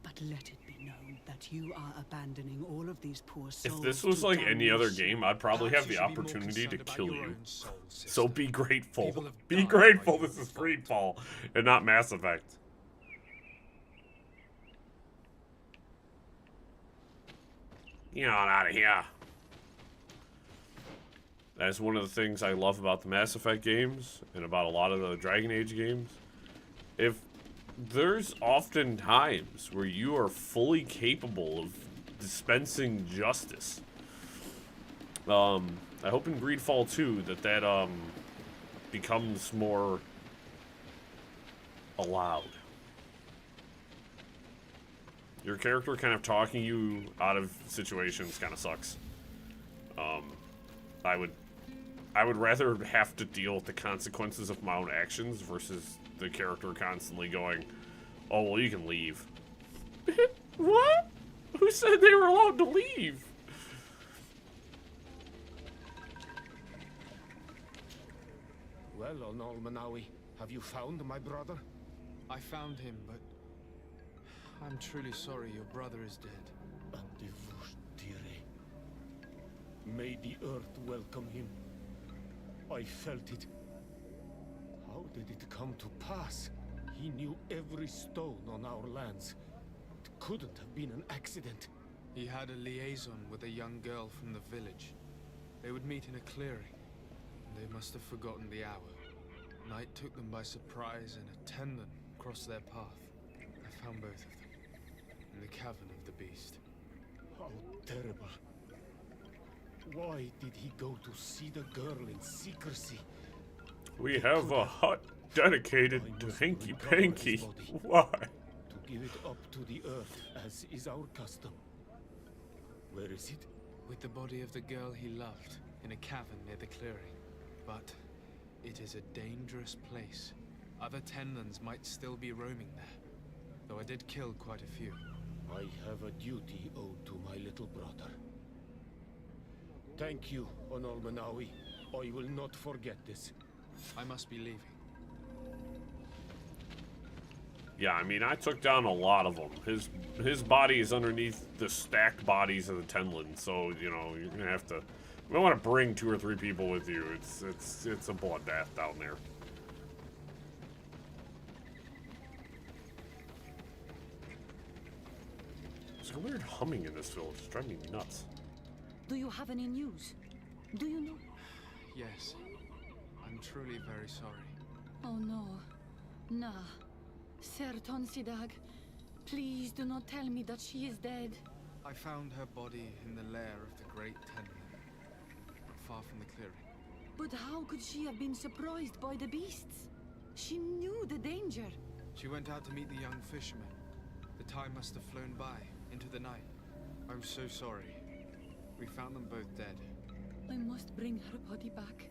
But let it be known that you are abandoning all of these poor souls. If this was like any other game, I'd probably have the opportunity to kill you. So be grateful. Be grateful this is GreedFall and not Mass Effect. Get on out of here. That's one of the things I love about the Mass Effect games and about a lot of the Dragon Age games. There's often times where you are fully capable of dispensing justice. I hope in GreedFall 2 that becomes more allowed. Your character kind of talking you out of situations kind of sucks. I would rather have to deal with the consequences of my own actions versus the character constantly going, "Oh, well, you can leave." What? Who said they were allowed to leave? Well, Onol Manawi, have you found my brother? I found him, but I'm truly sorry your brother is dead. May the earth welcome him. I felt it. How did it come to pass? He knew every stone on our lands. It couldn't have been an accident. He had a liaison with a young girl from the village. They would meet in a clearing. They must have forgotten the hour. Night took them by surprise, and a tendon crossed their path. I found both of them in the cavern of the beast. How terrible. Why did he go to see the girl in secrecy? We have a hut dedicated to Hanky Panky. Why? To give it up to the earth, as is our custom. Where is it? With the body of the girl he loved, in a cavern near the clearing. But it is a dangerous place. Other Tenlans might still be roaming there, though I did kill quite a few. I have a duty owed to my little brother. Thank you, Onol Manawi. I will not forget this. I must be leaving. Yeah, I mean, I took down a lot of them. His body is underneath the stacked bodies of the Tenlin, so, you know, you're gonna have to... You don't want to bring 2 or 3 people with you. It's a bloodbath down there. There's a weird humming in this village. It's driving me nuts. Do you have any news? Do you know? Yes. I'm truly very sorry. Oh no. Nah. Ser Tonsidag, please do not tell me that she is dead. I found her body in the lair of the great Tenlin, not far from the clearing. But how could she have been surprised by the beasts? She knew the danger. She went out to meet the young fisherman. The time must have flown by, into the night. I'm so sorry. We found them both dead. I must bring her body back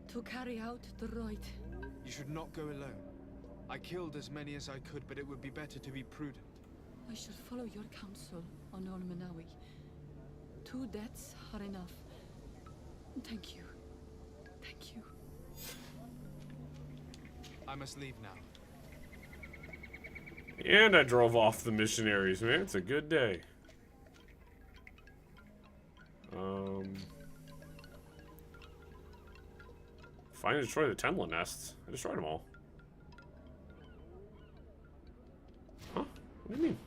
to carry out the rite. You should not go alone. I killed as many as I could, but it would be better to be prudent. I shall follow your counsel, Onol Manawi. 2 deaths are enough. Thank you. Thank you. I must leave now. And I drove off the missionaries, man. It's a good day. Find and destroy the Tenlin nests. I destroyed them all. Huh? What do you mean?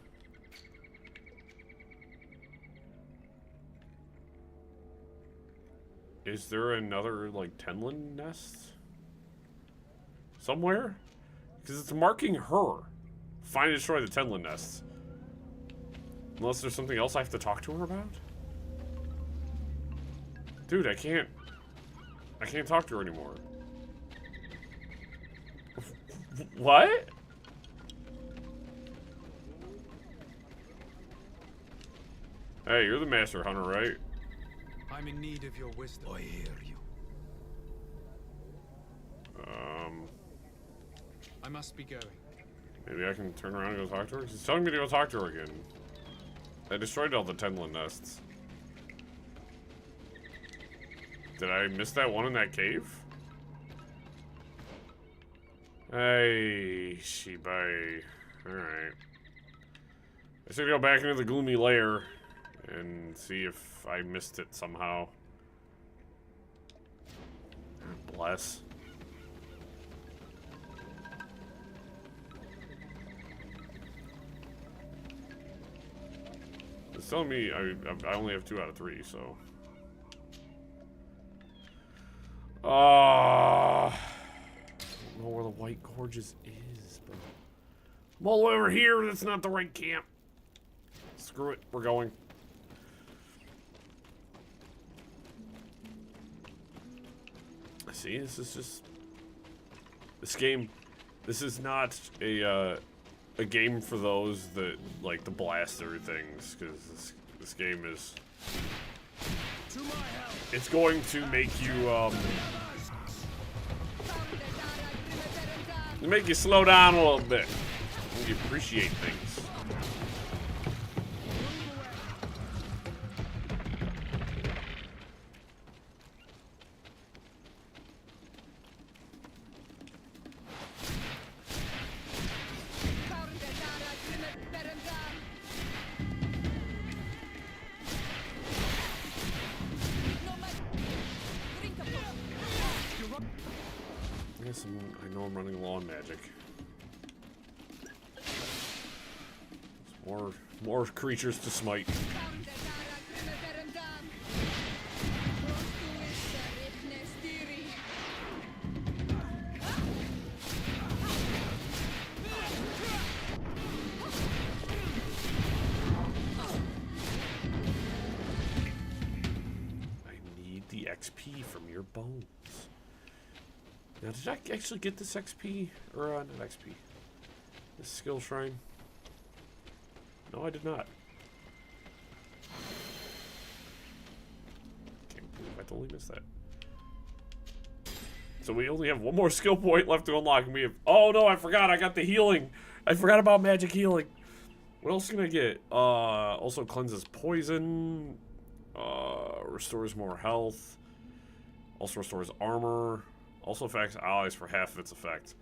Is there another, like, Tenlin nest? Somewhere? Because it's marking her. Find and destroy the Tenlin nests. Unless there's something else I have to talk to her about? Dude, I can't talk to her anymore. What? Hey, you're the master hunter, right? I'm in need of your wisdom. I hear you. I must be going. Maybe I can turn around and go talk to her? She's telling me to go talk to her again. I destroyed all the Tenlin nests. Did I miss that one in that cave? Hey, Shibai. Alright. I should go back into the gloomy lair and see if I missed it somehow. God bless. It's telling me I only have 2 out of 3, so. I don't know where the White Gorges is, but I'm all the way over here. That's not the right camp. Screw it. We're going. See, this is just this game. This is not a game for those that like the blaster things, because this game is. It's going to make you make you slow down a little bit. You appreciate things. I know I'm running low on magic. There's more creatures to smite. I need the XP from your bones. Now, did I actually get this XP? Or, not XP. This skill shrine? No, I did not. Can't believe I totally missed that. So we only have one more skill point left to unlock, and we have... Oh, no, I forgot. I got the healing. I forgot about magic healing. What else can I get? Also cleanses poison. Restores more health. Also restores armor. Also affects allies for half of its effect.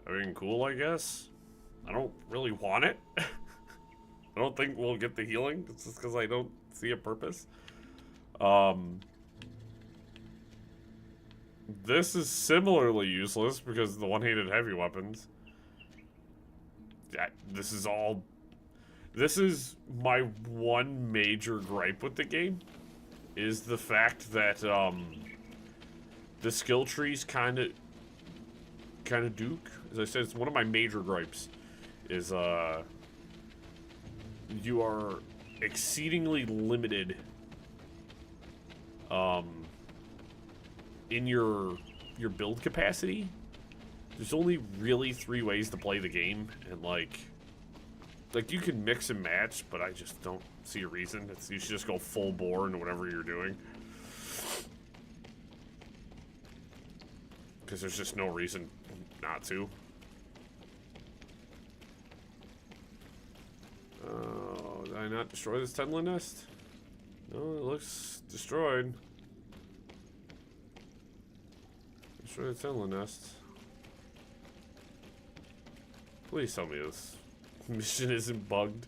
I mean, cool, I guess. I don't really want it. I don't think we'll get the healing. It's just because I don't see a purpose. This is similarly useless because of the one-handed heavy weapons. Yeah, this is all... This is my one major gripe with the game. Is the fact that, the skill trees kind of duke. As I said, it's one of my major gripes. Is you are exceedingly limited in your build capacity. There's only really 3 ways to play the game, and like you can mix and match, but I just don't see a reason. You should just go full bore into whatever you're doing. Because there's just no reason not to. Did I not destroy this Tenlin nest? No, it looks destroyed. Destroy the Tenlin nest. Please tell me this mission isn't bugged.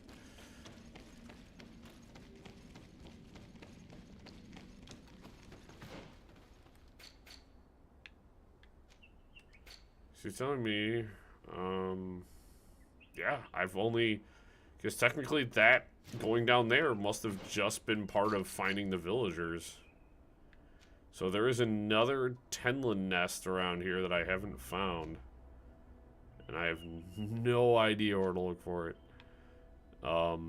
She's telling me, yeah, I've only, because technically that going down there must have just been part of finding the villagers. So there is another Tenlin nest around here that I haven't found. And I have no idea where to look for it. Well,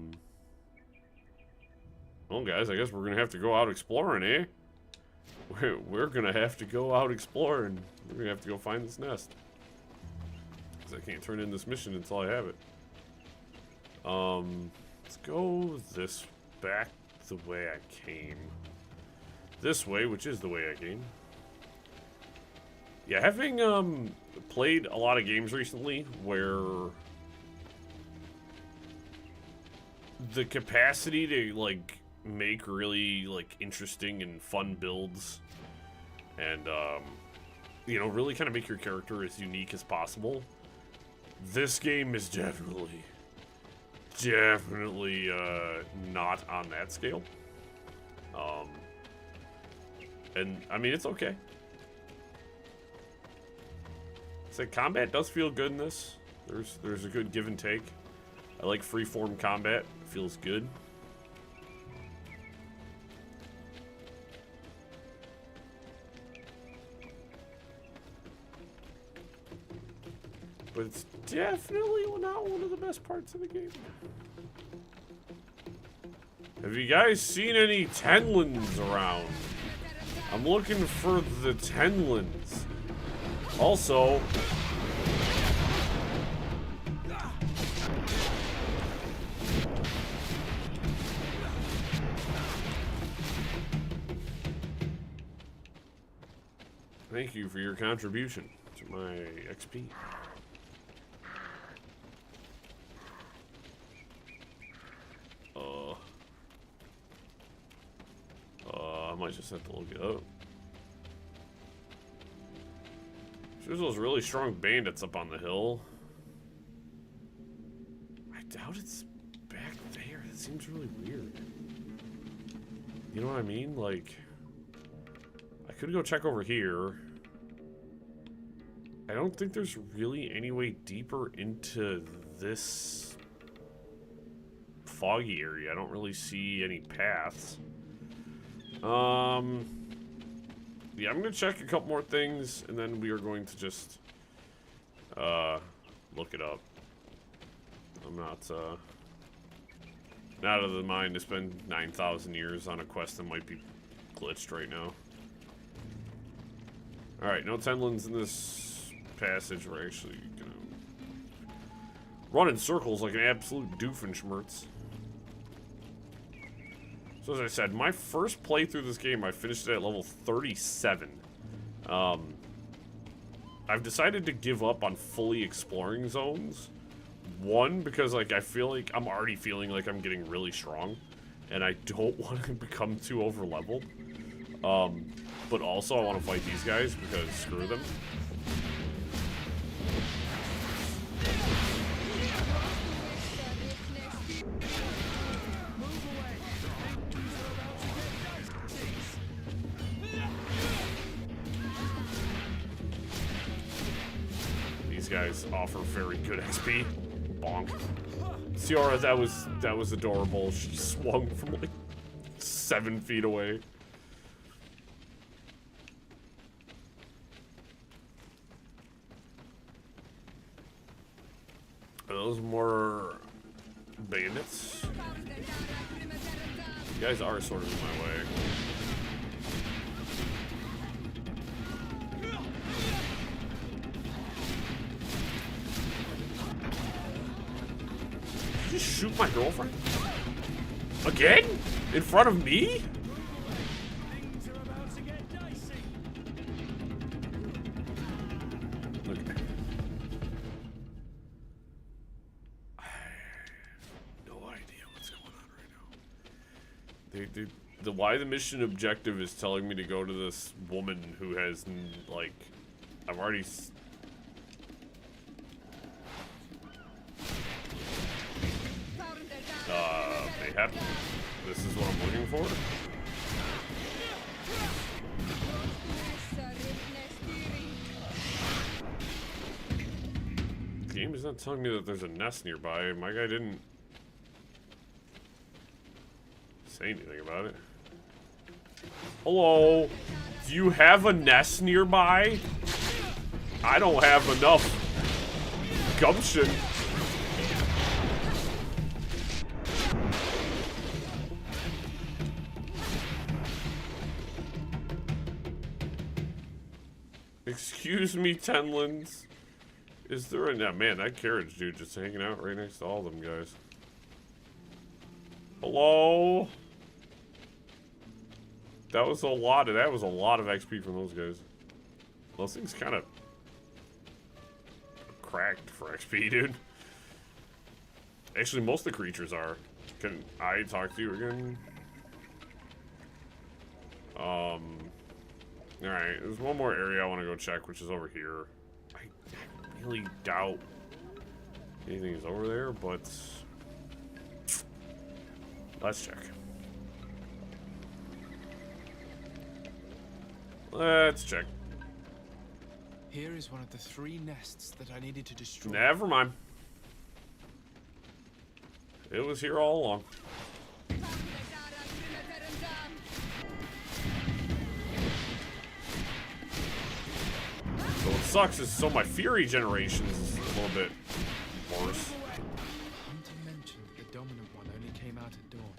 guys, I guess we're going to have to go out exploring, eh? We're going to have to go out exploring. We're going to have to go find this nest. I can't turn in this mission until I have it. Let's go this back the way I came. This way, which is the way I came. Yeah, having played a lot of games recently where the capacity to like make really like interesting and fun builds and you know, really kind of make your character as unique as possible. This game is definitely not on that scale. And I mean, it's okay. So combat does feel good in this. There's a good give and take. I like freeform combat. It feels good. But it's definitely not one of the best parts of the game. Have you guys seen any Tenlins around? I'm looking for the Tenlins. Also... Thank you for your contribution to my XP. I might just have to look it up. There's those really strong bandits up on the hill. I doubt it's back there. That seems really weird. You know what I mean? Like, I could go check over here. I don't think there's really any way deeper into this foggy area. I don't really see any paths. Yeah, I'm gonna check a couple more things, and then we are going to just look it up. I'm not of the mind to spend 9,000 years on a quest that might be glitched right now. Alright, no Tenlins in this passage. We're actually gonna run in circles like an absolute doofenshmirtz. So as I said, my first playthrough this game, I finished it at level 37. I've decided to give up on fully exploring zones. One, because like I feel like I'm already feeling like I'm getting really strong, and I don't want to become too over leveled. But also I want to fight these guys because screw them. Guys offer very good XP. Bonk. Ciara, that was adorable. She swung from like 7 feet away. Are those more bandits? You guys are sort of in my way. Just shoot my girlfriend? Again? In front of me? Okay. I have no idea what's going on right now. Why the mission objective is telling me to go to this woman who has, like, I've already... Mayhap. This is what I'm looking for. The game is not telling me that there's a nest nearby. My guy didn't say anything about it. Hello? Do you have a nest nearby? I don't have enough gumption. Excuse me, Tenlins. Is there a... Now, man, that carriage dude just hanging out right next to all them guys. Hello? That was a lot of XP from those guys. Those things kind of cracked for XP, dude. Actually, most of the creatures are. Can I talk to you again? Alright, there's one more area I want to go check, which is over here. I really doubt anything is over there, but let's check. Let's check. Here is one of the 3 nests that I needed to destroy. Never mind. It was here all along. So what sucks is my fury generations is a little bit worse. Hunter mentioned the dominant one only came out at dawn.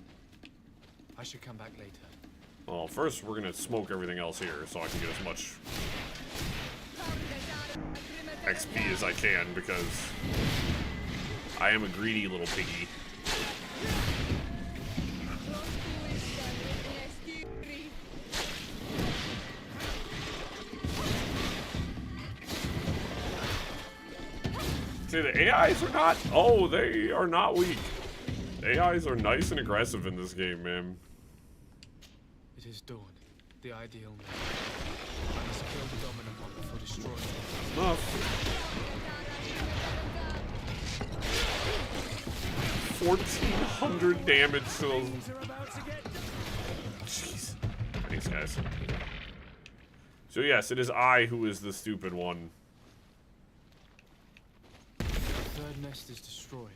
I should come back later. Well, first we're gonna smoke everything else here so I can get as much XP as I can, because I am a greedy little piggy. See, the AIs are not... Oh, they are not weak. AIs are nice and aggressive in this game, man. It is dawn, the ideal man. I must kill the dominant one before destroying it. Enough. 1,400 damage to those... Jeez. Thanks, guys. So yes, it is I who is the stupid one. The third nest is destroyed.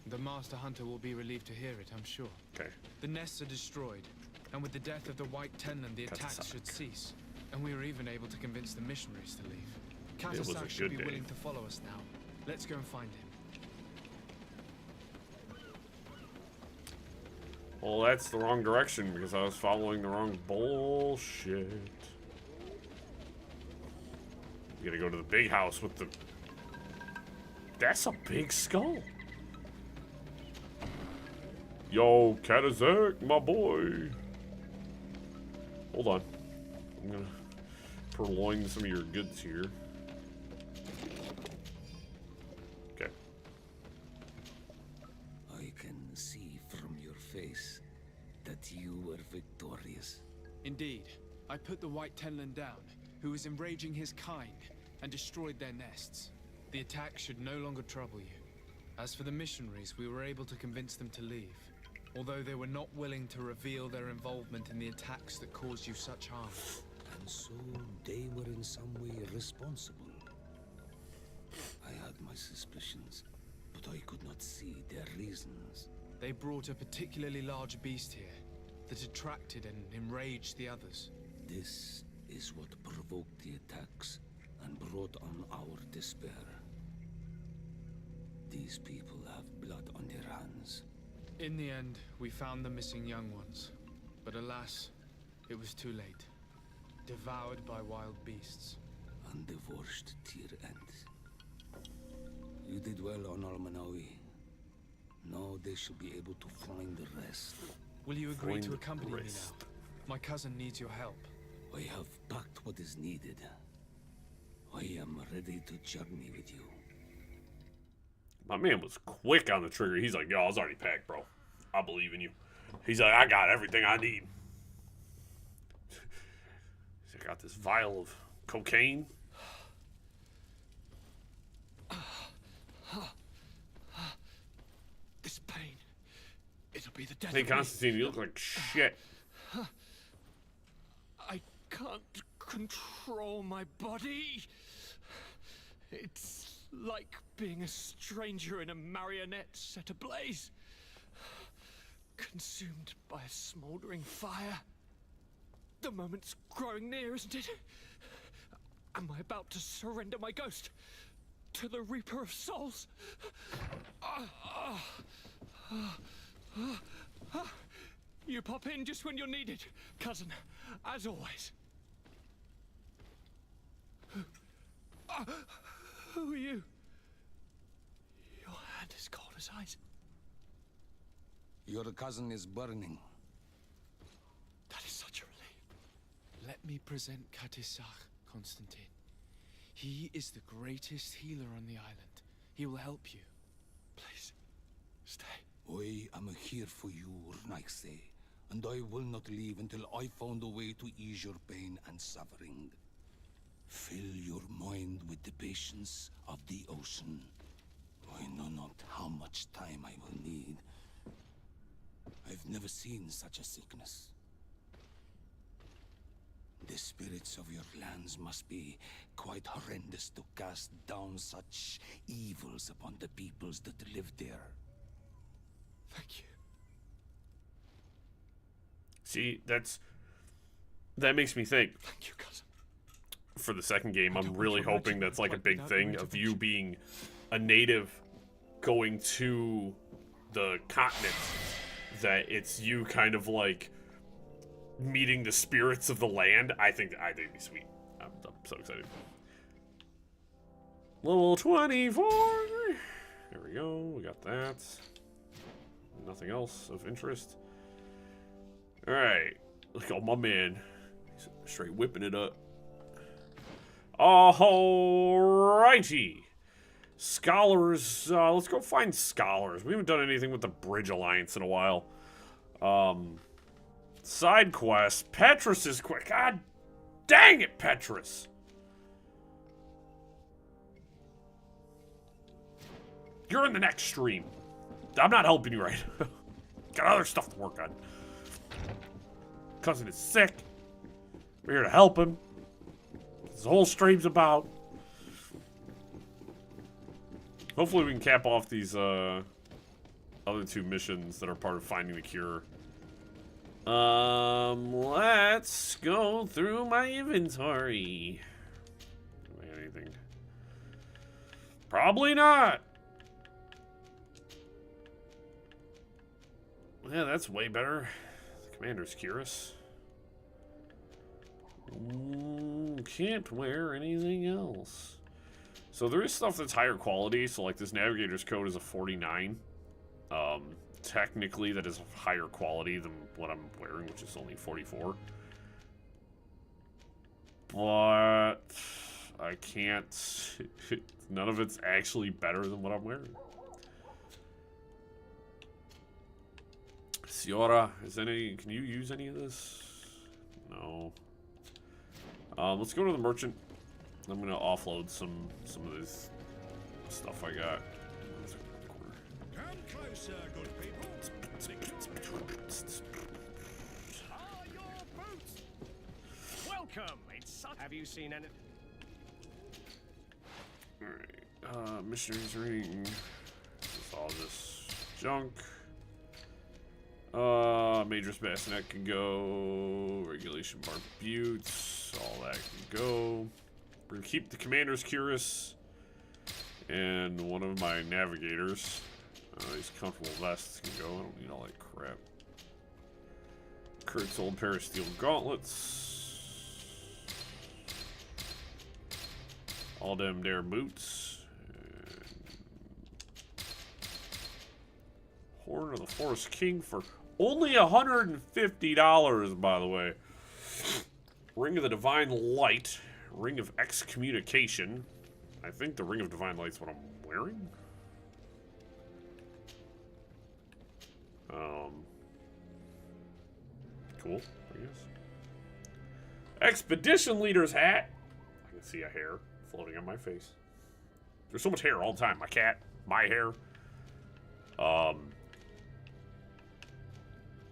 The Master Hunter will be relieved to hear it, I'm sure. Okay. The nests are destroyed, and with the death of the White Tenland, the attacks should cease. And we were even able to convince the missionaries to leave. Katasak should be willing to follow us now. Let's go and find him. Well, that's the wrong direction because I was following the wrong bullshit. We gotta go to the big house with the... That's a big skull. Yo, Katazak, my boy. Hold on. I'm gonna purloin some of your goods here. Okay. I can see from your face that you were victorious. Indeed. I put the White Tenland down, who was enraging his kind, and destroyed their nests. The attack should no longer trouble you. As for the missionaries, we were able to convince them to leave, although they were not willing to reveal their involvement in the attacks that caused you such harm. And so they were in some way responsible. I had my suspicions, but I could not see their reasons. They brought a particularly large beast here that attracted and enraged the others. This is what provoked the attacks and brought on our despair. These people have blood on their hands. In the end, we found the missing young ones. But alas, it was too late. Devoured by wild beasts. Undivorced tier ends. You did well on Almanawi. Now they should be able to find the rest. Will you agree to accompany me now? My cousin needs your help. I have packed what is needed. I am ready to journey with you. My man was quick on the trigger. He's like, yo, I was already packed, bro. I believe in you. He's like, I got everything I need. I got this vial of cocaine. This pain, it'll be the death Hey, of me. Constantine, you look like shit. I can't control my body. It's like being a stranger in a marionette set ablaze. Consumed by a smoldering fire. The moment's growing near, isn't it? Am I about to surrender my ghost to the Reaper of Souls? You pop in just when you're needed, cousin, as always. Who are you? Your hand is cold as ice. Your cousin is burning. That is such a relief. Let me present Katisak, Constantine. He is the greatest healer on the island. He will help you. Please, stay. I am here for you, Naikse, and I will not leave until I found a way to ease your pain and suffering. Fill your mind with the patience of the ocean. I know not how much time I will need. I've never seen such a sickness. The spirits of your lands must be quite horrendous to cast down such evils upon the peoples that live there. Thank you. See, that makes me think. Thank you, cousin. For the second game, I'm really hoping that's like a big thing of you being a native going to the continent. That it's you kind of like meeting the spirits of the land. I think it'd be sweet. I'm so excited. Level 24. There we go. We got that. Nothing else of interest. All right. Look at my man. He's straight whipping it up. Alrighty. Scholars. Let's go find scholars. We haven't done anything with the Bridge Alliance in a while. Side quest. Petrus is quick. God dang it, Petrus. You're in the next stream. I'm not helping you right. Got other stuff to work on. Cousin is sick. We're here to help him. This whole stream's about. Hopefully we can cap off these other 2 missions that are part of finding the cure. Let's go through my inventory. Do I have anything? Probably not. Yeah, that's way better. The commander's curious. Can't wear anything else. So there is stuff that's higher quality. So like this navigator's code is a 49. Technically that is higher quality than what I'm wearing, which is only 44. But I can't. None of it's actually better than what I'm wearing. Ciora, can you use any of this? No. Let's go to the merchant. I'm gonna offload some of this stuff I got. Come closer, good people. Are your boots? Welcome. Have you seen any? Alright. Missionaries ring. All this junk. Major's bassinet can go. Regulation barbutes. All that can go. We're gonna keep the commander's cuirass and one of my navigators. These comfortable vests can go. I don't need all that crap. Kurt's old pair of steel gauntlets. All them there boots. Horn of the Forest King for only $150, by the way. Ring of the Divine Light. Ring of Excommunication. I think the Ring of Divine Light's what I'm wearing. Cool, I guess. Expedition Leader's hat. I can see a hair floating on my face. There's so much hair all the time. My cat, my hair.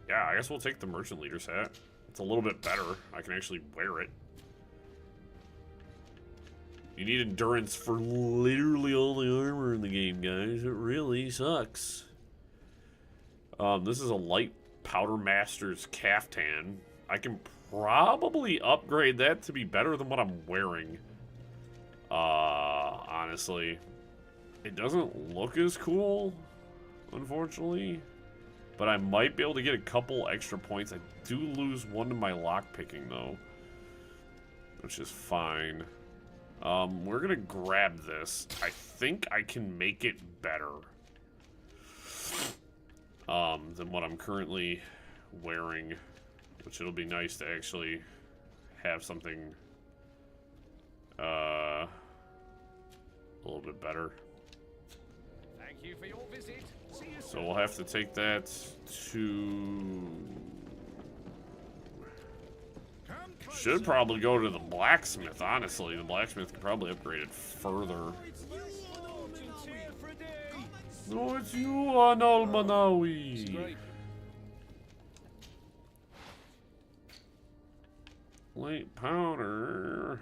Yeah, I guess we'll take the Merchant Leader's hat. It's a little bit better. I can actually wear it. You need endurance for literally all the armor in the game, guys. It really sucks. This is a light Powder Master's caftan. I can probably upgrade that to be better than what I'm wearing. Honestly. It doesn't look as cool, unfortunately. But I might be able to get a couple extra points. I do lose one to my lockpicking, though. Which is fine. We're gonna grab this. I think I can make it better than what I'm currently wearing, which it'll be nice to actually have something a little bit better. Thank you for your visit. See you soon. So we'll have to take that to... Should probably go to the blacksmith, honestly. The blacksmith could probably upgrade it further. No, it's you, Anal Manawi. Light powder.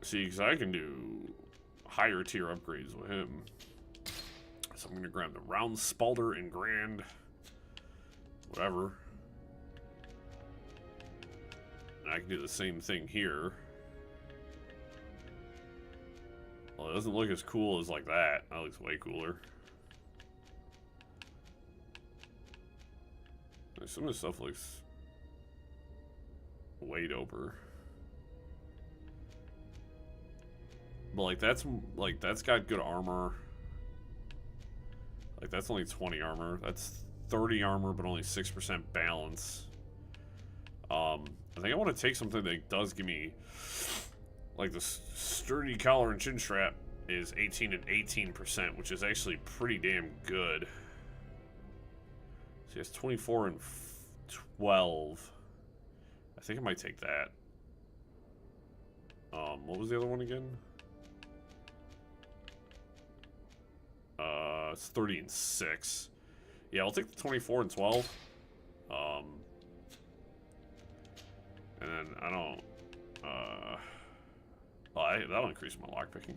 See, because I can do higher tier upgrades with him. So I'm going to grab the round spalder and grand. Whatever. And I can do the same thing here. Well, it doesn't look as cool as like that. That looks way cooler. some of this stuff looks way doper. But like that's got good armor. Like that's only 20 armor. That's 30 armor, but only 6% balance. I think I want to take something that does give me, like the sturdy collar and chin strap is 18 and 18%, which is actually pretty damn good. So he has 24 and 12. I think I might take that. What was the other one again? It's 30 and 6. Yeah, I'll take the 24 and 12. And then I don't. Well, that'll increase my lockpicking.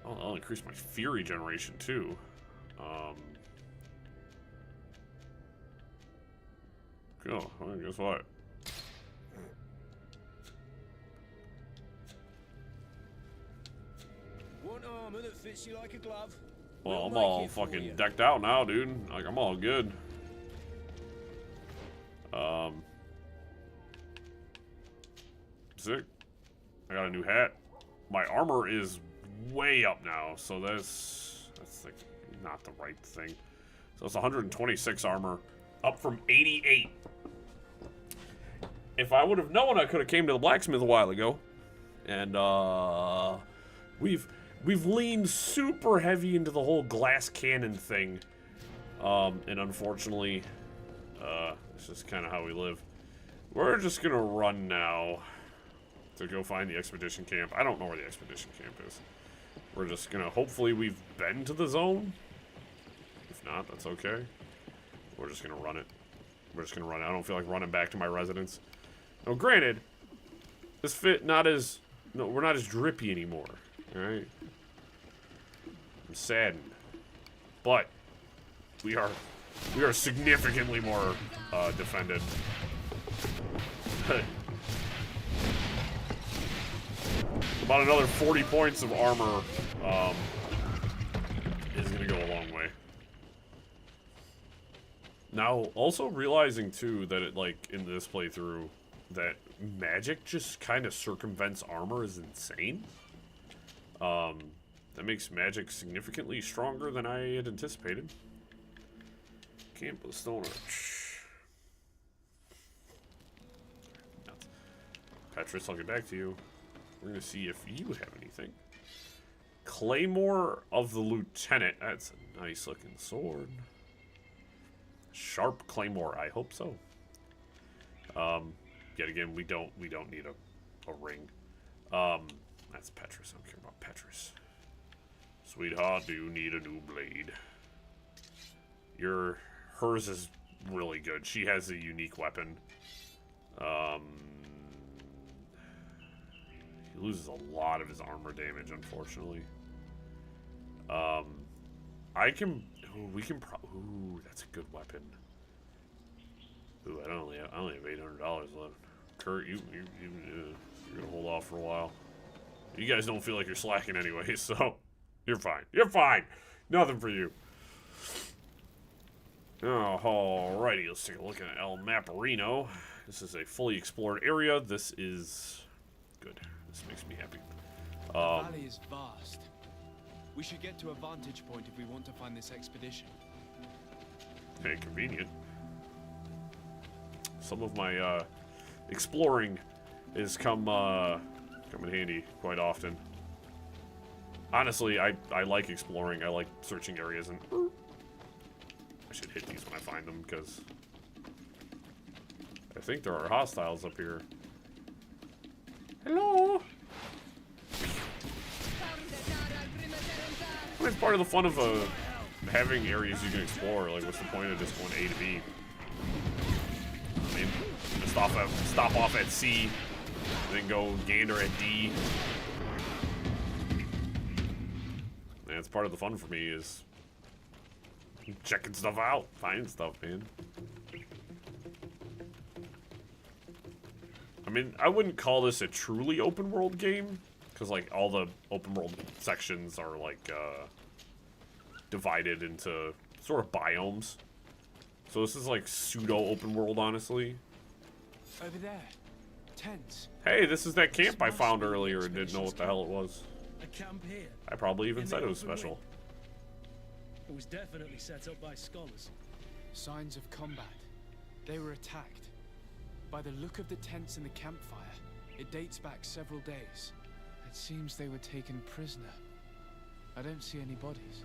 Oh, that'll increase my fury generation too. Cool. Well, guess what? Want armor that fits you like a glove? Well, I'm all fucking decked out now, dude. Like, I'm all good. Sick. I got a new hat. My armor is way up now, so that's like not the right thing. So it's 126 armor, up from 88. If I would have known, I could have came to the blacksmith a while ago. And we've leaned super heavy into the whole glass cannon thing. And unfortunately, it's just kind of how we live. We're just gonna run now to go find the expedition camp. I don't know where the expedition camp is. We're just gonna, hopefully we've been to the zone. If not, that's okay. We're just gonna run it. We're just gonna run it. I don't feel like running back to my residence. Now, granted, this fit not as, no, we're not as drippy anymore. Alright? I'm saddened. But we are significantly more defended. About another 40 points of armor is gonna go a long way. Now, also realizing too that it, like, in this playthrough, that magic just kind of circumvents armor is insane. That makes magic significantly stronger than I had anticipated. Camp of Stone Arch. Petrus, I'll get back to you. We're gonna see if you have anything. Claymore of the Lieutenant. That's a nice looking sword. Sharp Claymore. I hope so. Yet again, we don't need a ring. That's Petrus. I don't care about Petrus. Sweetheart, do you need a new blade? Hers is really good. She has a unique weapon. He loses a lot of his armor damage, unfortunately. Ooh, that's a good weapon. Ooh, I only have $800 left. Kurt, you're gonna hold off for a while. You guys don't feel like you're slacking anyway, so you're fine. You're fine. Nothing for you. Oh, alrighty, let's take a look at El Maparino. This is a fully explored area. This is good. This makes me happy. The valley is vast. We should get to a vantage point if we want to find this expedition. Hey, convenient. Some of my exploring has come in handy quite often. Honestly, I like exploring. I like searching areas, and I should hit these when I find them, because I think there are hostiles up here. Hello? I mean, it's part of the fun of having areas you can explore. Like, what's the point of just going A to B? I mean, just stop off at C, then go gander at D. And it's part of the fun for me, is checking stuff out, finding stuff, man. I mean, I wouldn't call this a truly open world game, because like all the open world sections are like divided into sort of biomes. So this is like pseudo open world, honestly. Over there. Tents. Hey, this is that camp I found earlier and didn't know what the hell it was. A camp here. I probably even said it was special. It was definitely set up by scholars. Signs of combat. They were attacked. By the look of the tents and the campfire, it dates back several days. It seems they were taken prisoner. I don't see any bodies.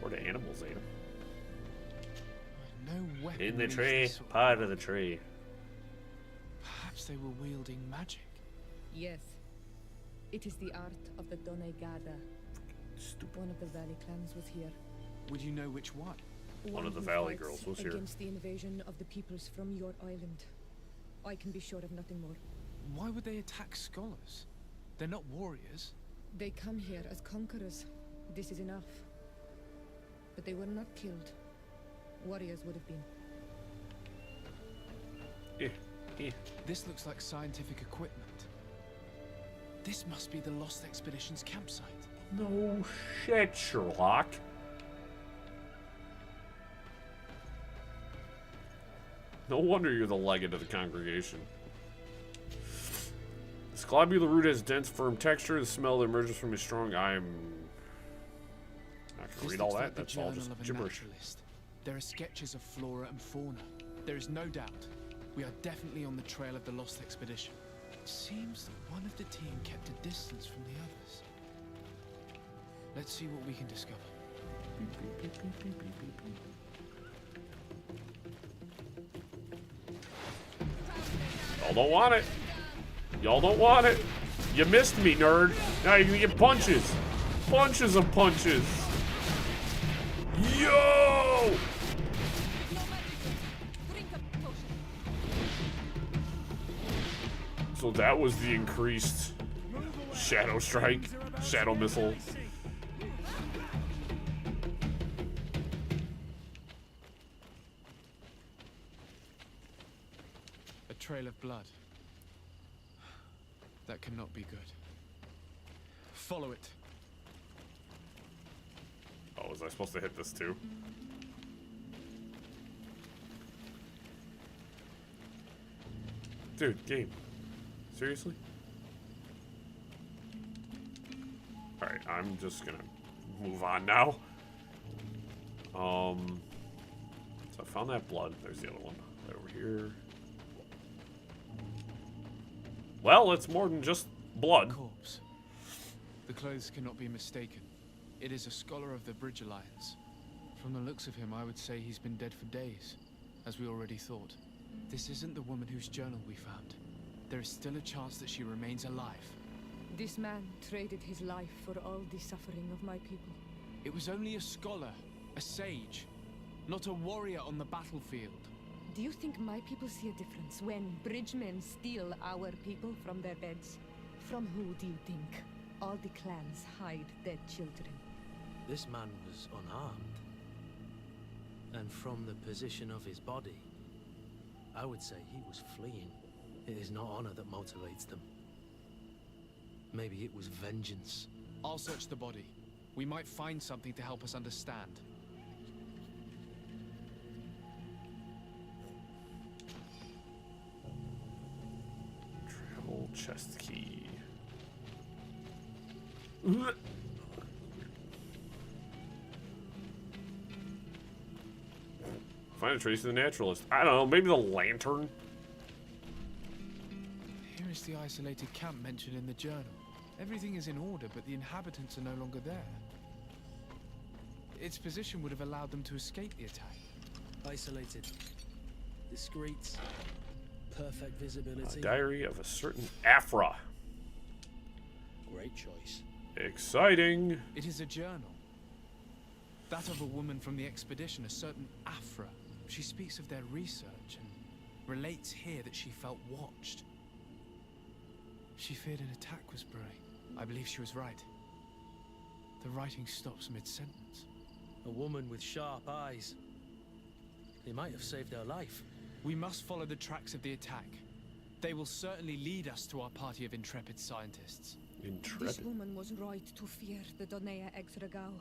Or the animals ate them. No weapon. In the tree, part of the tree. Perhaps they were wielding magic. Yes. It is the art of the Donegada. One of the Valley clans was here. Would you know which one? One of the who Valley fights girls was here. Against the invasion of the peoples from your island. I can be sure of nothing more. Why would they attack scholars? They're not warriors. They come here as conquerors. This is enough. But they were not killed. Warriors would have been. This looks like scientific equipment. This must be the Lost Expedition's campsite. No shit, Sherlock. No wonder you're the legate of the congregation. This globular root has dense, firm texture. The smell that emerges from is strong. I'm not gonna read all that. That's all just gibberish. There are sketches of flora and fauna. There is no doubt. We are definitely on the trail of the Lost Expedition. It seems that one of the team kept a distance from the others. Let's see what we can discover. Y'all don't want it. Y'all don't want it. You missed me, nerd. Now you're gonna get punches. Bunches of punches. Yo! So that was the increased Shadow Strike, Shadow Missile. A trail of blood. That cannot be good. Follow it. Oh, was I supposed to hit this too? Dude, game. Seriously? Alright, I'm just gonna move on now. So I found that blood. There's the other one. Right over here. Well, it's more than just blood. Corpse. The clothes cannot be mistaken. It is a scholar of the Bridge Alliance. From the looks of him, I would say he's been dead for days, as we already thought. This isn't the woman whose journal we found. There is still a chance that she remains alive. This man traded his life for all the suffering of my people. It was only a scholar, a sage, not a warrior on the battlefield. Do you think my people see a difference when bridgemen steal our people from their beds? From who do you think all the clans hide their children? This man was unarmed. And from the position of his body, I would say he was fleeing. It is not honor that motivates them. Maybe it was vengeance. I'll search the body. We might find something to help us understand. Travel chest key. Find a trace of the naturalist. I don't know, maybe the lantern? Here is the isolated camp mentioned in the journal. Everything is in order, but the inhabitants are no longer there. Its position would have allowed them to escape the attack. Isolated. Discreet. Perfect visibility. A diary of a certain Afra. Great choice. Exciting. It is a journal. That of a woman from the expedition, a certain Afra. She speaks of their research and relates here that she felt watched. She feared an attack was brewing. I believe she was right. The writing stops mid-sentence. A woman with sharp eyes. They might have saved her life. We must follow the tracks of the attack. They will certainly lead us to our party of intrepid scientists. This woman was right to fear the Donea Exregao.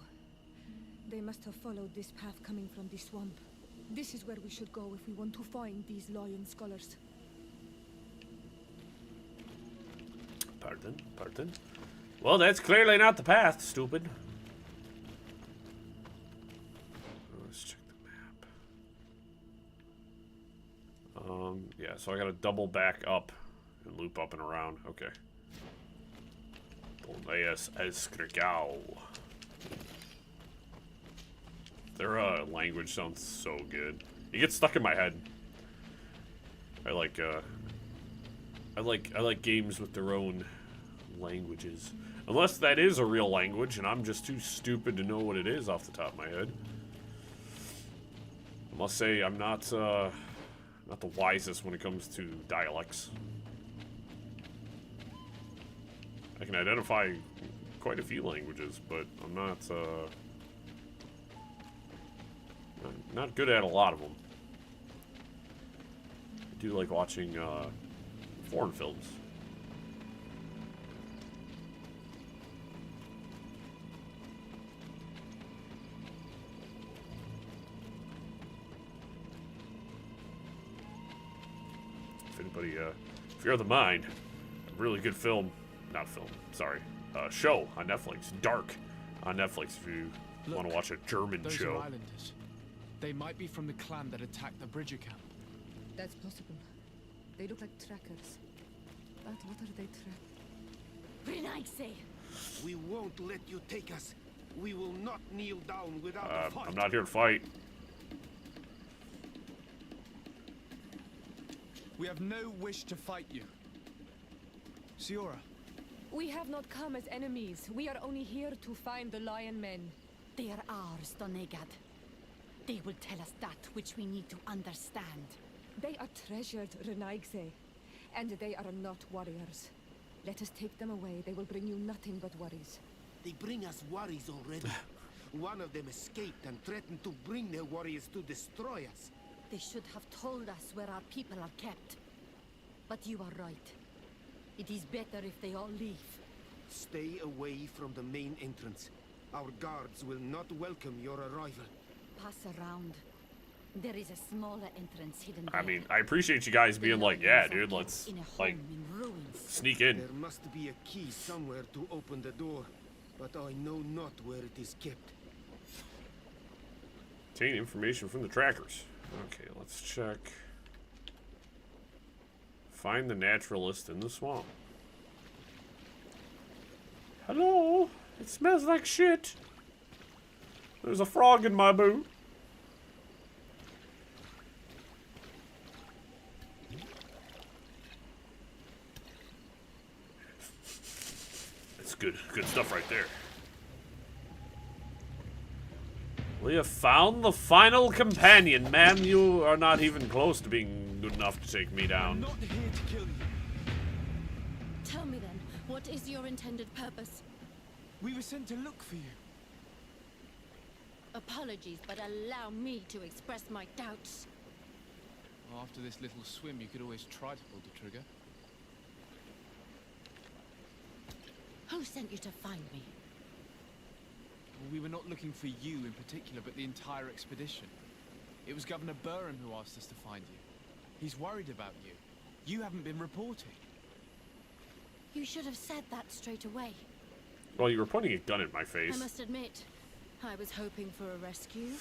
They must have followed this path coming from the swamp. This is where we should go if we want to find these lion scholars. Pardon, pardon. Well, that's clearly not the path, stupid. Let's check the map. Yeah, so I gotta double back up and loop up and around. Okay. Donde Escrigal. Their language sounds so good. It gets stuck in my head. I like games with their own languages. Unless that is a real language and I'm just too stupid to know what it is off the top of my head. I must say I'm not the wisest when it comes to dialects. I can identify quite a few languages, but I'm not good at a lot of them. I do like watching foreign films. If anybody, if you're of the mind, a really good film, not film, sorry, show on Netflix, Dark on Netflix if you want to watch a German those show. Are islanders. They might be from the clan that attacked the Bridger camp. That's possible. They look like trackers. But what are they Renaigse! We won't let you take us. We will not kneel down without a fight. I'm not here to fight. We have no wish to fight you. Siora. We have not come as enemies. We are only here to find the lion men. They are ours, Donegad. They will tell us that which we need to understand. They are treasured, Renaigse. And they are not warriors. Let us take them away. They will bring you nothing but worries. They bring us worries already. One of them escaped and threatened to bring their warriors to destroy us. They should have told us where our people are kept. But you are right. It is better if they all leave. Stay away from the main entrance. Our guards will not welcome your arrival. Pass around. There is a smaller entrance hidden there. I mean, I appreciate you guys being like, yeah, dude, let's, like, sneak in. There must be a key somewhere to open the door, but I know not where it is kept. Obtain information from the trackers. Okay, let's check. Find the naturalist in the swamp. Hello? It smells like shit. There's a frog in my boot. That's good stuff right there. We have found the final companion. Ma'am, you are not even close to being good enough to take me down. I'm not here to kill you. Tell me then, what is your intended purpose? We were sent to look for you. Apologies, but allow me to express my doubts. Well, after this little swim, you could always try to pull the trigger. Who sent you to find me? Well, we were not looking for you in particular, but the entire expedition. It was Governor Burham who asked us to find you. He's worried about you. You haven't been reporting. You should have said that straight away. Well, you were pointing a gun at my face. I must admit, I was hoping for a rescue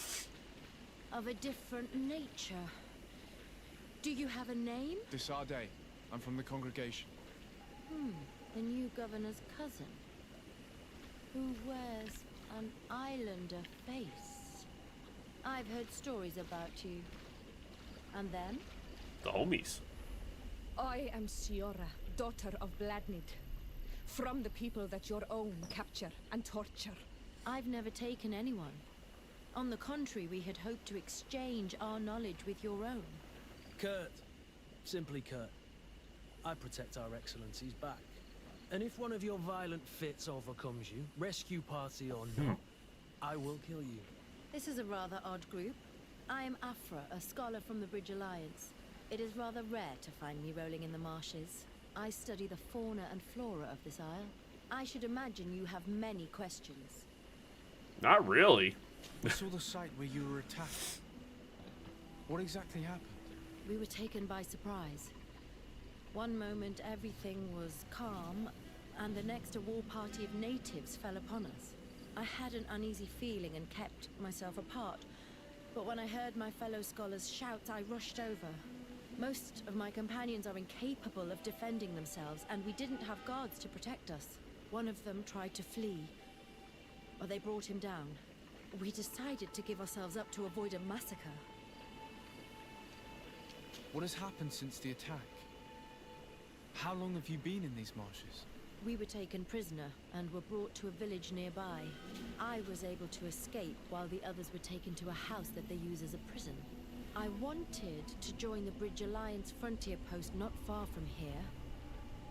of a different nature. Do you have a name? Desarde. I'm from the congregation. The new governor's cousin, who wears an islander face. I've heard stories about you. And then? The homies. I am Siora, daughter of Bladnid. From the people that your own capture and torture. I've never taken anyone. On the contrary, we had hoped to exchange our knowledge with your own. Kurt. Simply Kurt. I protect our excellency's back. And if one of your violent fits overcomes you, rescue party or not, I will kill you. This is a rather odd group. I am Afra, a scholar from the Bridge Alliance. It is rather rare to find me rolling in the marshes. I study the fauna and flora of this isle. I should imagine you have many questions. Not really. We saw the site where you were attacked. What exactly happened? We were taken by surprise. One moment everything was calm, and the next a war party of natives fell upon us. I had an uneasy feeling and kept myself apart, but when I heard my fellow scholars shout, I rushed over. Most of my companions are incapable of defending themselves, and we didn't have guards to protect us. One of them tried to flee, or they brought him down. We decided to give ourselves up to avoid a massacre. What has happened since the attack? How long have you been in these marshes? We were taken prisoner and were brought to a village nearby. I was able to escape while the others were taken to a house that they use as a prison. I wanted to join the Bridge Alliance frontier post not far from here,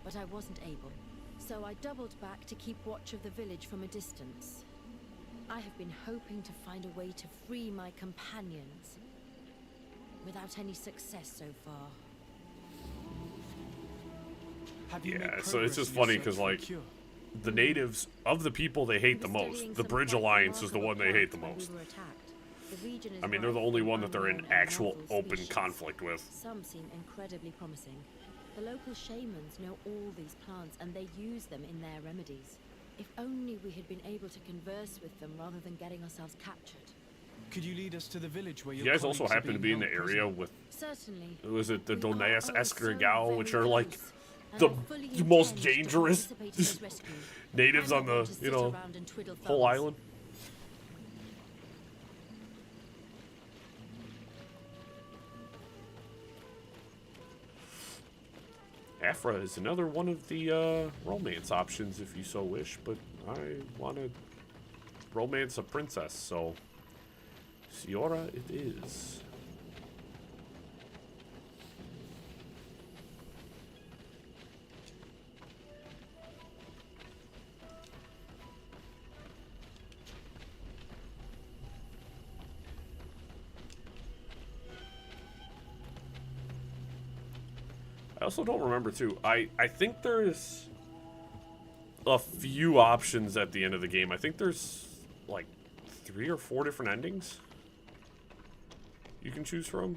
but I wasn't able. So I doubled back to keep watch of the village from a distance. I have been hoping to find a way to free my companions, without any success so far. Yeah, so it's just funny because, like, the natives, of the people they hate the most, the Bridge Alliance is the one they hate the most. I mean, they're the only one that they're in actual open conflict with. Some seem incredibly promising. The local shamans know all these plants and they use them in their remedies. If only we had been able to converse with them rather than getting ourselves captured. Could you lead us to the village where you guys also happen to be in the area with, was it the Doneas Escargal, which are like the most dangerous natives on the, you know, whole island? Afra is another one of the romance options if you so wish, but I want to romance a princess, so Ciora it is. I also don't remember, too. I think there's a few options at the end of the game. I think there's, like, 3 or 4 different endings you can choose from.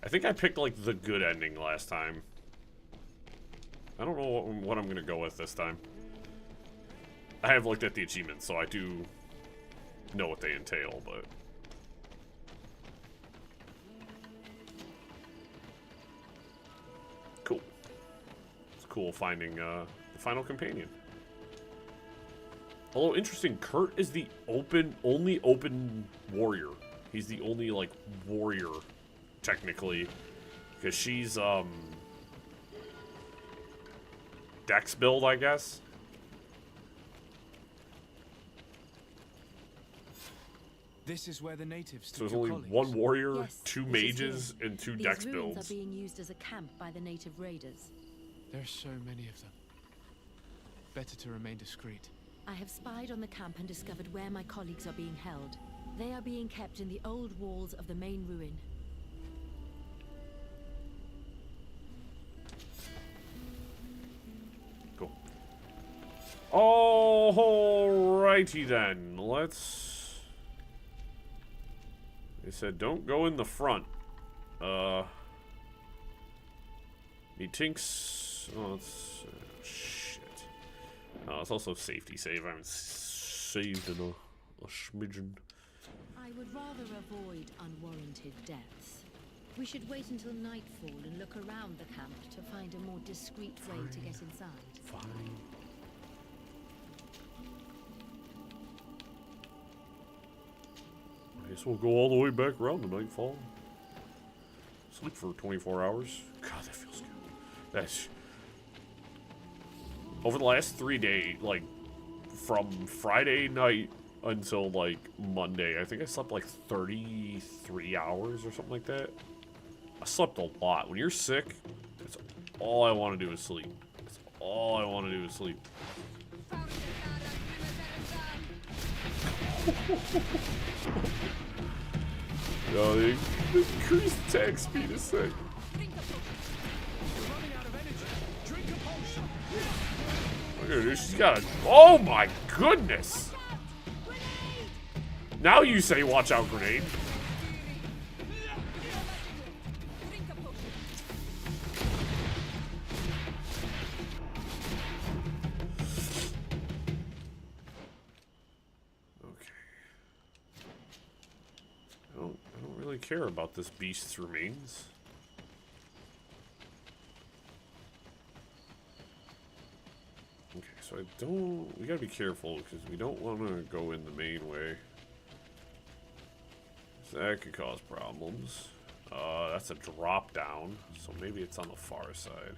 I think I picked, like, the good ending last time. I don't know what I'm going to go with this time. I have looked at the achievements, so I do know what they entail, but... Cool. It's cool finding the final companion. Although interesting, Kurt is the only open warrior. He's the only like warrior, technically, because she's Dex build, I guess. This is where the natives. So there's only one warrior, 2 mages, and 2 Dex builds. These ruins are being used as a camp by the native raiders. There are so many of them. Better to remain discreet. I have spied on the camp and discovered where my colleagues are being held. They are being kept in the old walls of the main ruin. Cool. Alrighty then. Let's... They said don't go in the front. Methinks... Oh, it's... shit. Oh, it's also safety save. I haven't saved in a smidgen. I would rather avoid unwarranted deaths. We should wait until nightfall and look around the camp to find a more discreet way to get inside. Fine. I guess we'll go all the way back around to nightfall. Sleep for 24 hours. God, that feels good. That's... Over the last 3 days, like, from Friday night until, like, Monday, I think I slept, like, 33 hours or something like that. I slept a lot. When you're sick, that's all I want to do is sleep. That's all I want to do is sleep. No, the increased attack speed is sick. Look at her, she's got a... Oh my goodness! Now you say watch out, grenade. I don't really care about this beast's remains. Okay, so we gotta be careful because we don't want to go in the main way. So that could cause problems. That's a drop down, so maybe it's on the far side.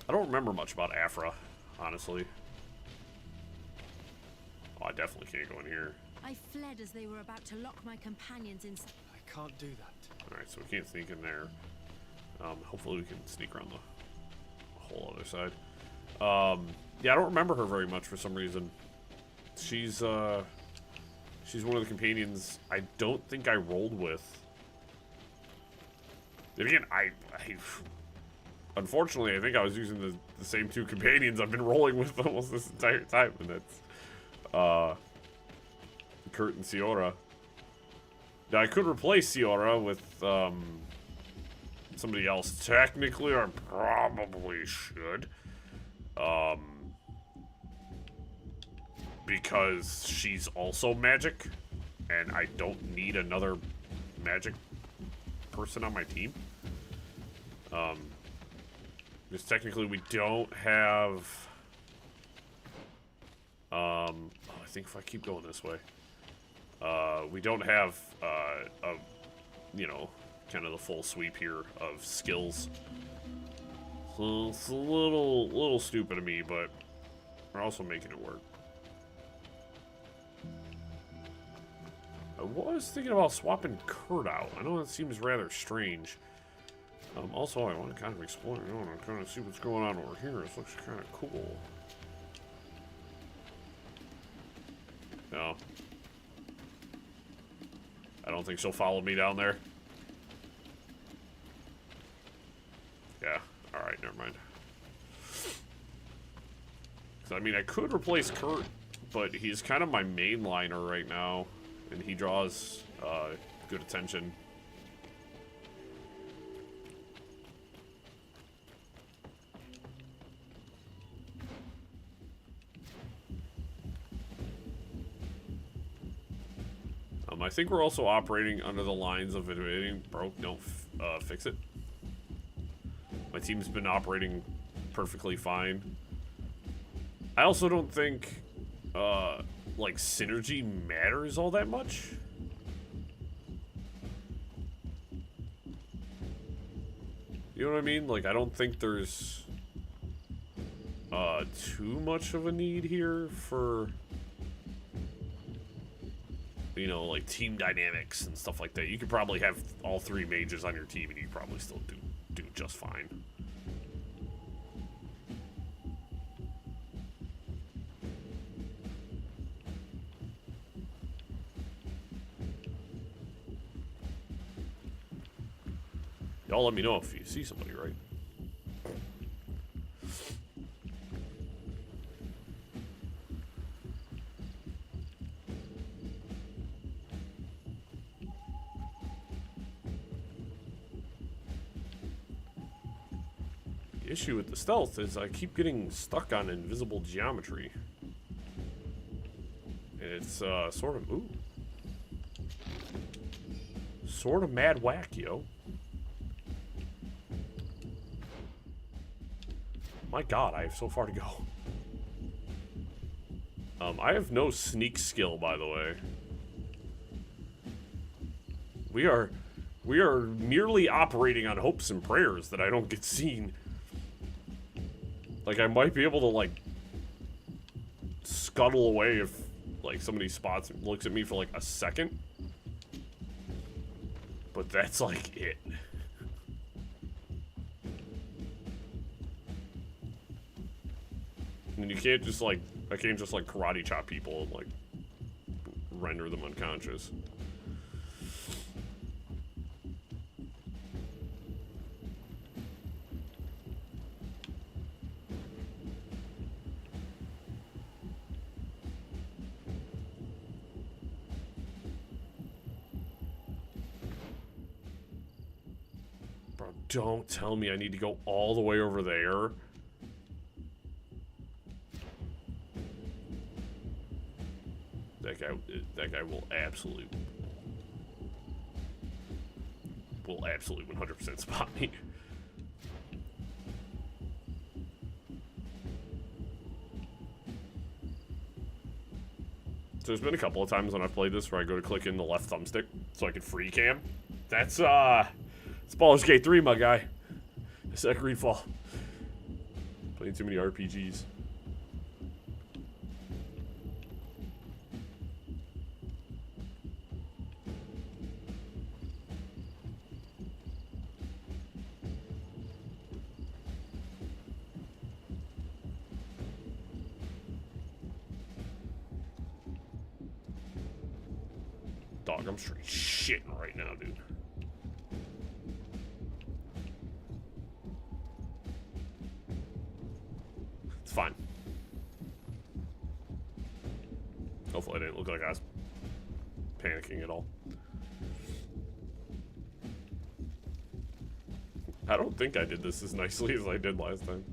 I don't remember much about Afra, honestly. Oh, I definitely can't go in here. I fled as they were about to lock my companions inside. I can't do that. Alright, so we can't sneak in there. Hopefully we can sneak around the whole other side. Yeah, I don't remember her very much for some reason. She's one of the companions I don't think I rolled with. Then again, unfortunately, I think I was using the same two companions I've been rolling with almost this entire time, and that's Kurt and Ciora. Now, I could replace Ciora with somebody else. Technically, I probably should. Because she's also magic, and I don't need another magic person on my team. Because technically we don't have... I think if I keep going this way, we don't have, you know, kind of the full sweep here of skills. So it's a little stupid of me, but we're also making it work. I was thinking about swapping Kurt out. I know that seems rather strange. Also, I want to kind of explore, you know, and kind of see what's going on over here. This looks kind of cool. No. I don't think she'll follow me down there. Yeah. Alright, never mind. So, I mean, I could replace Kurt, but he's kind of my mainliner right now. And he draws good attention. I think we're also operating under the lines of if anything broke, don't fix it. My team's been operating perfectly fine. I also don't think like synergy matters all that much. You know what I mean? Like, I don't think there's too much of a need here for, you know, like team dynamics and stuff like that. You could probably have all three mages on your team and you probably still do just fine. Y'all let me know if you see somebody, right? The issue with the stealth is I keep getting stuck on invisible geometry. And it's sort of, ooh. Sort of mad whack, yo. My god, I have so far to go. I have no sneak skill, by the way. We are merely operating on hopes and prayers that I don't get seen. Like, I might be able to, like, scuttle away if, like, somebody spots and looks at me for, like, a second. But that's, like, it. And you can't just, like, I can't just, like, karate chop people and, like, render them unconscious. Bro, don't tell me I need to go all the way over there. That guy will absolutely 100% spot me. So there's been a couple of times when I've played this where I go to click in the left thumbstick so I can free cam. It's Baldur's Gate 3, my guy. It's that GreedFall. Playing too many RPGs. Dog, I'm straight shitting right now, dude. It's fine. Hopefully I didn't look like I was panicking at all. I don't think I did this as nicely as I did last time.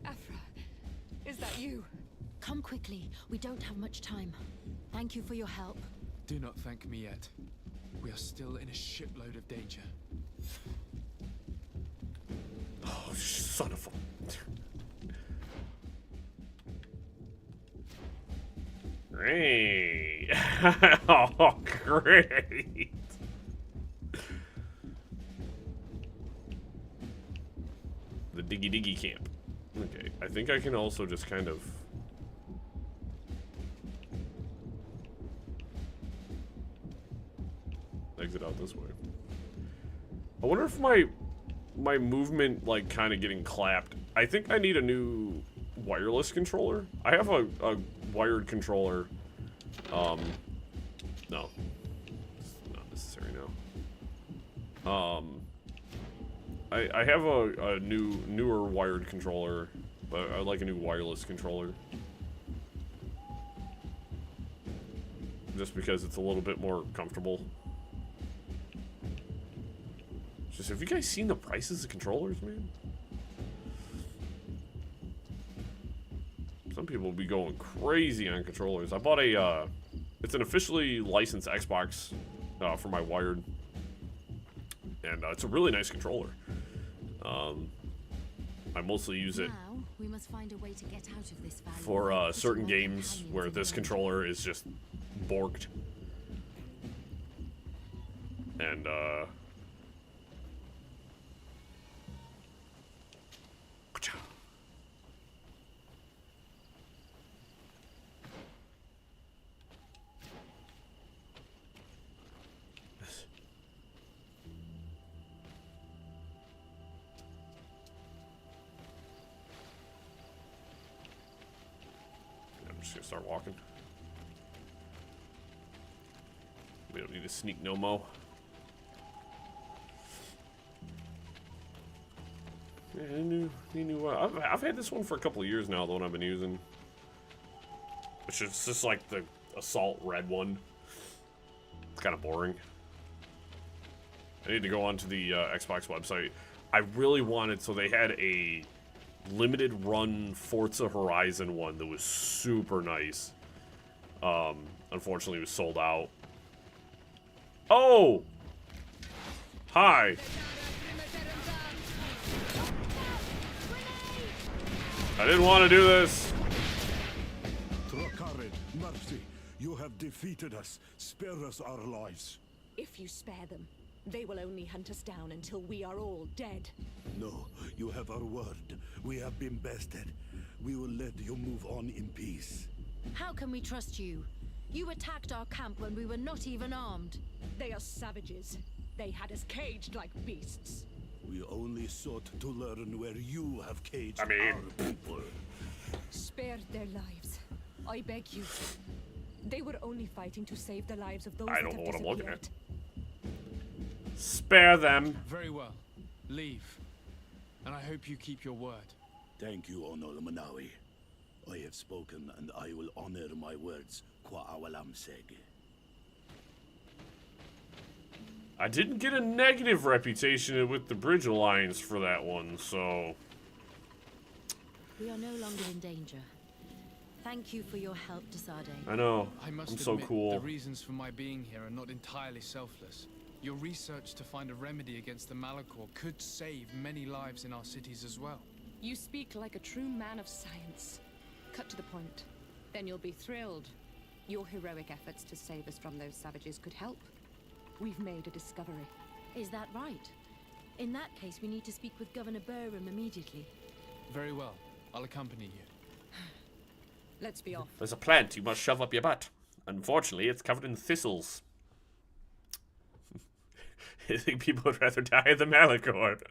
Afra, is that you? Come quickly. We don't have much time. Thank you for your help. Do not thank me yet. We are still in a shitload of danger. Oh, son of a... Great. Oh, great. The diggy camp. Okay, I think I can also just kind of... exit out this way. I wonder if my movement, like, kind of getting clapped. I think I need a new wireless controller. I have a wired controller. No. It's not necessary now. I have a newer wired controller, but I like a new wireless controller. Just because it's a little bit more comfortable. Just, have you guys seen the prices of controllers, man? Some people will be going crazy on controllers. I bought a, it's an officially licensed Xbox for my wired. And it's a really nice controller. I mostly use it we must find a way to get out of this valley for certain games where this controller is just borked. And, I'm just gonna start walking. We don't need to sneak no mo. Yeah, I've had this one for a couple of years now, the one I've been using. Which is just like the Assault Red one. It's kind of boring. I need to go onto the Xbox website. I really wanted, so they had a limited run Forza Horizon one that was super nice. Unfortunately, it was sold out. Oh! Hi! I didn't want to do this. Trakarid, mercy, you have defeated us. Spare us our lives. If you spare them, they will only hunt us down until we are all dead. No, you have our word. We have been bested. We will let you move on in peace. How can we trust you? You attacked our camp when we were not even armed. They are savages. They had us caged like beasts. We only sought to learn where you have caged our people. Spare their lives. I beg you. They were only fighting to save the lives of those I that don't have know what I'm looking at. disappeared. Spare them. Very well. Leave. And I hope you keep your word. Thank you, Onol Manawi. I have spoken, and I will honor my words. Qua awalam seg. I didn't get a negative reputation with the Bridge Alliance for that one, so... We are no longer in danger. Thank you for your help, Desade. I know. I must I'm so admit, cool. The reasons for my being here are not entirely selfless. Your research to find a remedy against the Malachor could save many lives in our cities as well. You speak like a true man of science. Cut to the point. Then you'll be thrilled. Your heroic efforts to save us from those savages could help. We've made a discovery. Is that right? In that case, we need to speak with Governor Burham immediately. Very well. I'll accompany you. Let's be off. There's a plant you must shove up your butt. Unfortunately, it's covered in thistles. I think people would rather die than Malachor.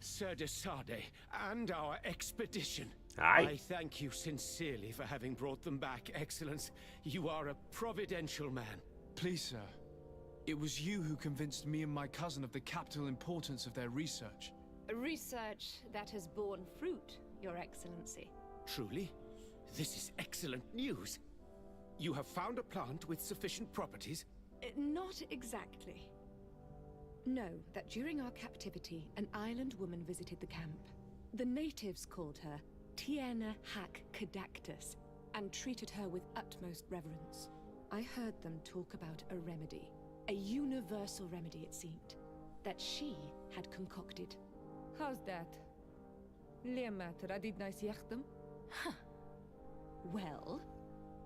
Sir Desade, and our expedition. Aye. I thank you sincerely for having brought them back, Excellence. You are a providential man. Please, sir. It was you who convinced me and my cousin of the capital importance of their research. Research that has borne fruit, Your Excellency. Truly? This is excellent news. You have found a plant with sufficient properties? Not exactly. Know that during our captivity, an island woman visited the camp. The natives called her Tierna Hac Cadactus and treated her with utmost reverence. I heard them talk about a remedy, a universal remedy it seemed, that she had concocted. How's that? Huh. Well,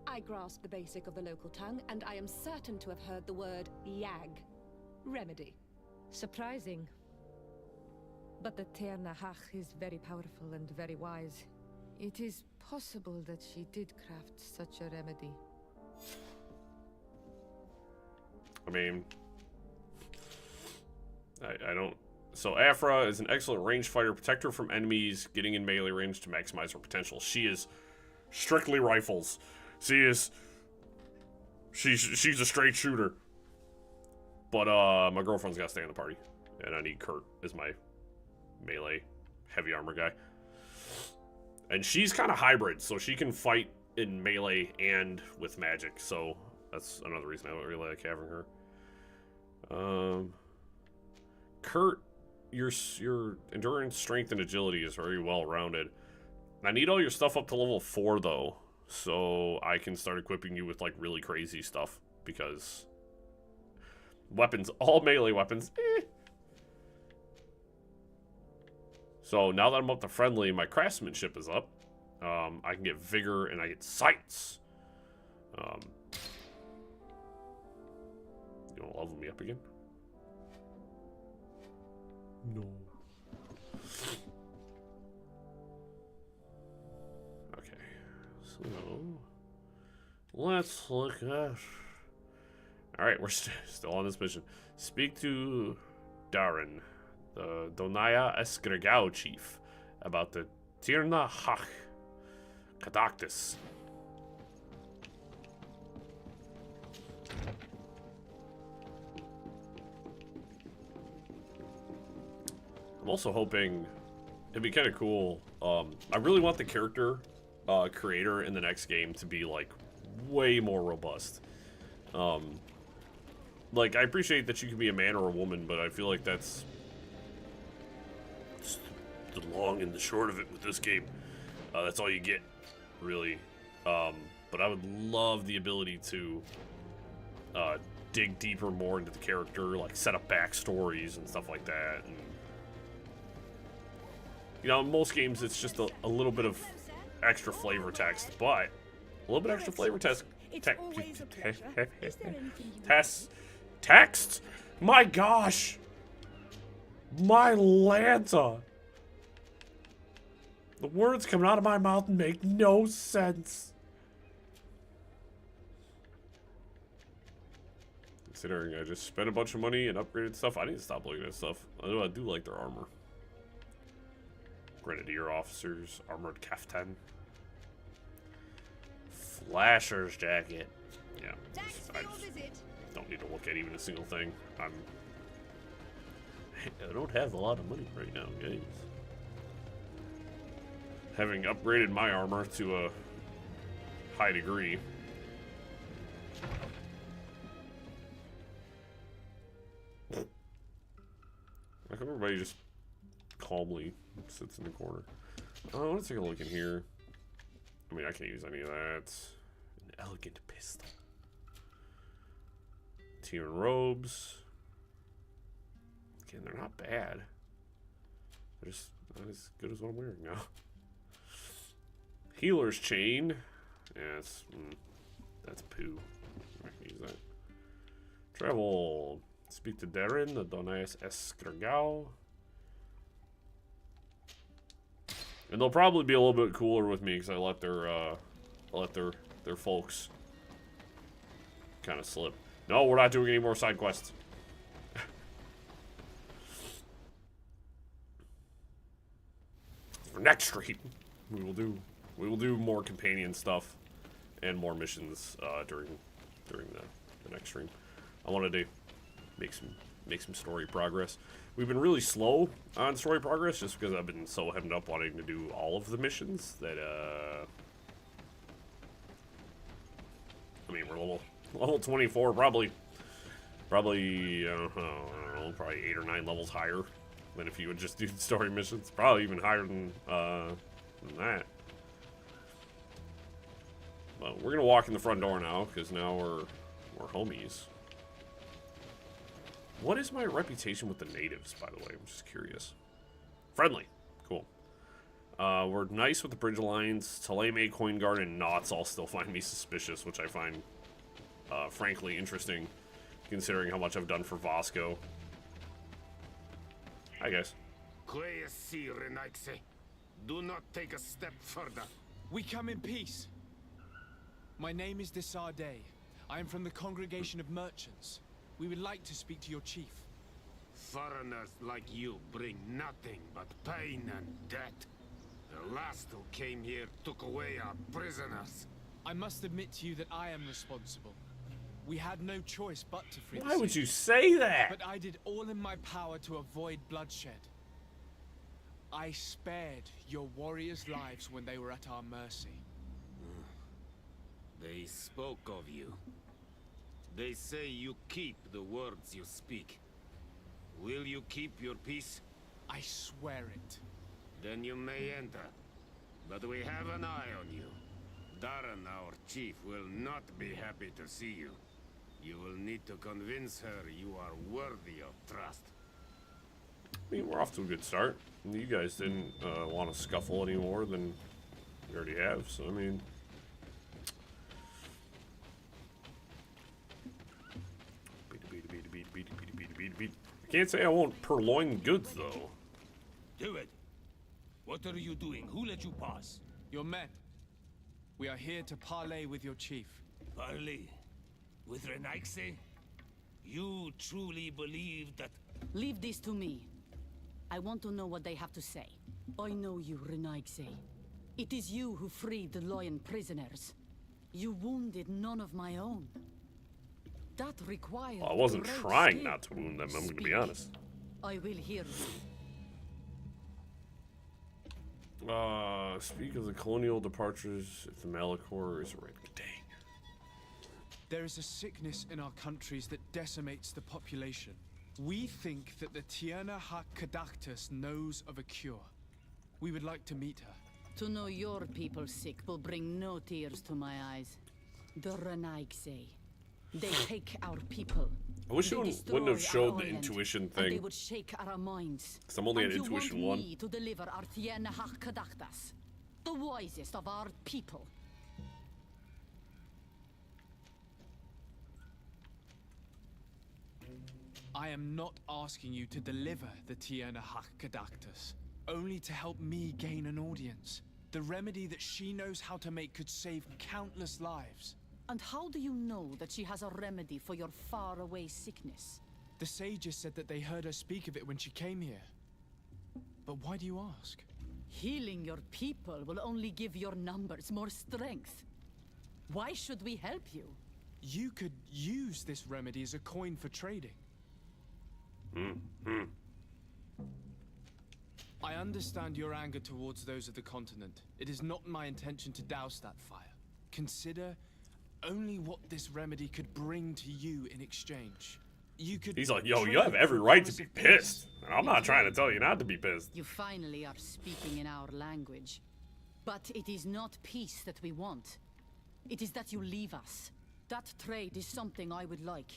I grasp the basic of the local tongue, and I am certain to have heard the word yag, remedy. Surprising. But the Tierna Hac is very powerful and very wise. It is possible that she did craft such a remedy. I mean, I don't... So Afra is an excellent range fighter, protect her from enemies, getting in melee range to maximize her potential. She is strictly rifles. She's a straight shooter. But my girlfriend's got to stay in the party, and I need Kurt as my melee heavy armor guy. And she's kind of hybrid, so she can fight in melee and with magic. So that's another reason I don't really like having her. Kurt, your endurance, strength, and agility is very well rounded. I need all your stuff up to level 4 though, so I can start equipping you with like really crazy stuff, because weapons, all melee weapons. So now that I'm up to friendly, my craftsmanship is up. I can get vigor and I get sights. You want to level me up again? No. Okay, so let's look at. All right, we're still on this mission. Speak to Darren, the Donaya Esgregao chief, about the Tierna Hac Cadactus. I'm also hoping it'd be kind of cool. I really want the character creator in the next game to be like way more robust. Like, I appreciate that you can be a man or a woman, but I feel like that's the long and the short of it with this game. That's all you get, really. But I would love the ability to dig deeper more into the character, like set up backstories and stuff like that. And, you know, in most games it's just a little bit of extra flavor text, but a little bit extra flavor text. Text? My gosh! My Lanta! The words coming out of my mouth make no sense. Considering I just spent a bunch of money and upgraded stuff, I need to stop looking at stuff. Although I do like their armor. Grenadier officers, armored kaftan. Flasher's jacket. Yeah. I don't need to look at even a single thing. I don't have a lot of money right now, guys. Having upgraded my armor to a high degree. Everybody just calmly sits in the corner. Oh, let's take a look in here. I mean, I can't use any of that. An elegant pistol. Tier robes. Again, they're not bad. They're just not as good as what I'm wearing now. Healer's chain. Yeah, that's poo. I can use that. Travel. Speak to Darren, the Donais Escargao. And they'll probably be a little bit cooler with me because I let their folks kind of slip. No, we're not doing any more side quests. For next stream, we will do more companion stuff and more missions during the next stream. I wanted to make some story progress. We've been really slow on story progress just because I've been so headed up wanting to do all of the missions that I mean, we're level 24, probably I don't know, probably 8 or 9 levels higher than if you would just do story missions. Probably even higher than that. But we're gonna walk in the front door now because now we're homies. What is my reputation with the natives, by the way? I'm just curious. Friendly. Cool. We're nice with the Bridge Alliance. Taleme, Coinguard, and Knots all still find me suspicious, which I find, frankly, interesting, considering how much I've done for Vasco. Hi, guys. Do not take a step further. We come in peace. My name is Desardet. I am from the Congregation of Merchants. We would like to speak to your chief. Foreigners like you bring nothing but pain and debt. The last who came here took away our prisoners. I must admit to you that I am responsible. We had no choice but to free the Why would city. you say that? But I did all in my power to avoid bloodshed. I spared your warriors' lives when they were at our mercy. They spoke of you. They say you keep the words you speak. Will you keep your peace? I swear it. Then you may enter. But we have an eye on you. Darren, our chief, will not be happy to see you. You will need to convince her you are worthy of trust. I mean, we're off to a good start. You guys didn't want to scuffle any more than we already have, so I mean... I can't say I won't purloin goods, though. Do it. What are you doing? Who let you pass? Your men. We are here to parley with your chief. Parley? With Renaigse? You truly believe that... Leave this to me. I want to know what they have to say. I know you, Renaigse. It is you who freed the Loyan prisoners. You wounded none of my own. That required... Well, I wasn't great trying skill. not to wound them, I'm going to be Speak. honest. I will hear you. Speak of the colonial departures if the Malachor is right. Dang. There is a sickness in our countries that decimates the population. We think that the Tierna Hak Kadactus knows of a cure. We would like to meet her. To know your people sick will bring no tears to my eyes. The Renaigse. They take our people. I wish you wouldn't have showed the island, intuition and they thing. would shake our minds. Because I'm only at And intuition you want 1. me to deliver our Tierna Hak Kadactas, the wisest of our people. I am not asking you to deliver the Tierna Hak Kadactus, only to help me gain an audience. The remedy that she knows how to make could save countless lives. And how do you know that she has a remedy for your faraway sickness? The sages said that they heard her speak of it when she came here. But why do you ask? Healing your people will only give your numbers more strength. Why should we help you? You could use this remedy as a coin for trading. I understand your anger towards those of the continent. It is not my intention to douse that fire. Consider only what this remedy could bring to you in exchange. You could. He's like, yo, you have every right to be pissed. And I'm not trying to tell you not to be pissed. You finally are speaking in our language. But it is not peace that we want. It is that you leave us. That trade is something I would like.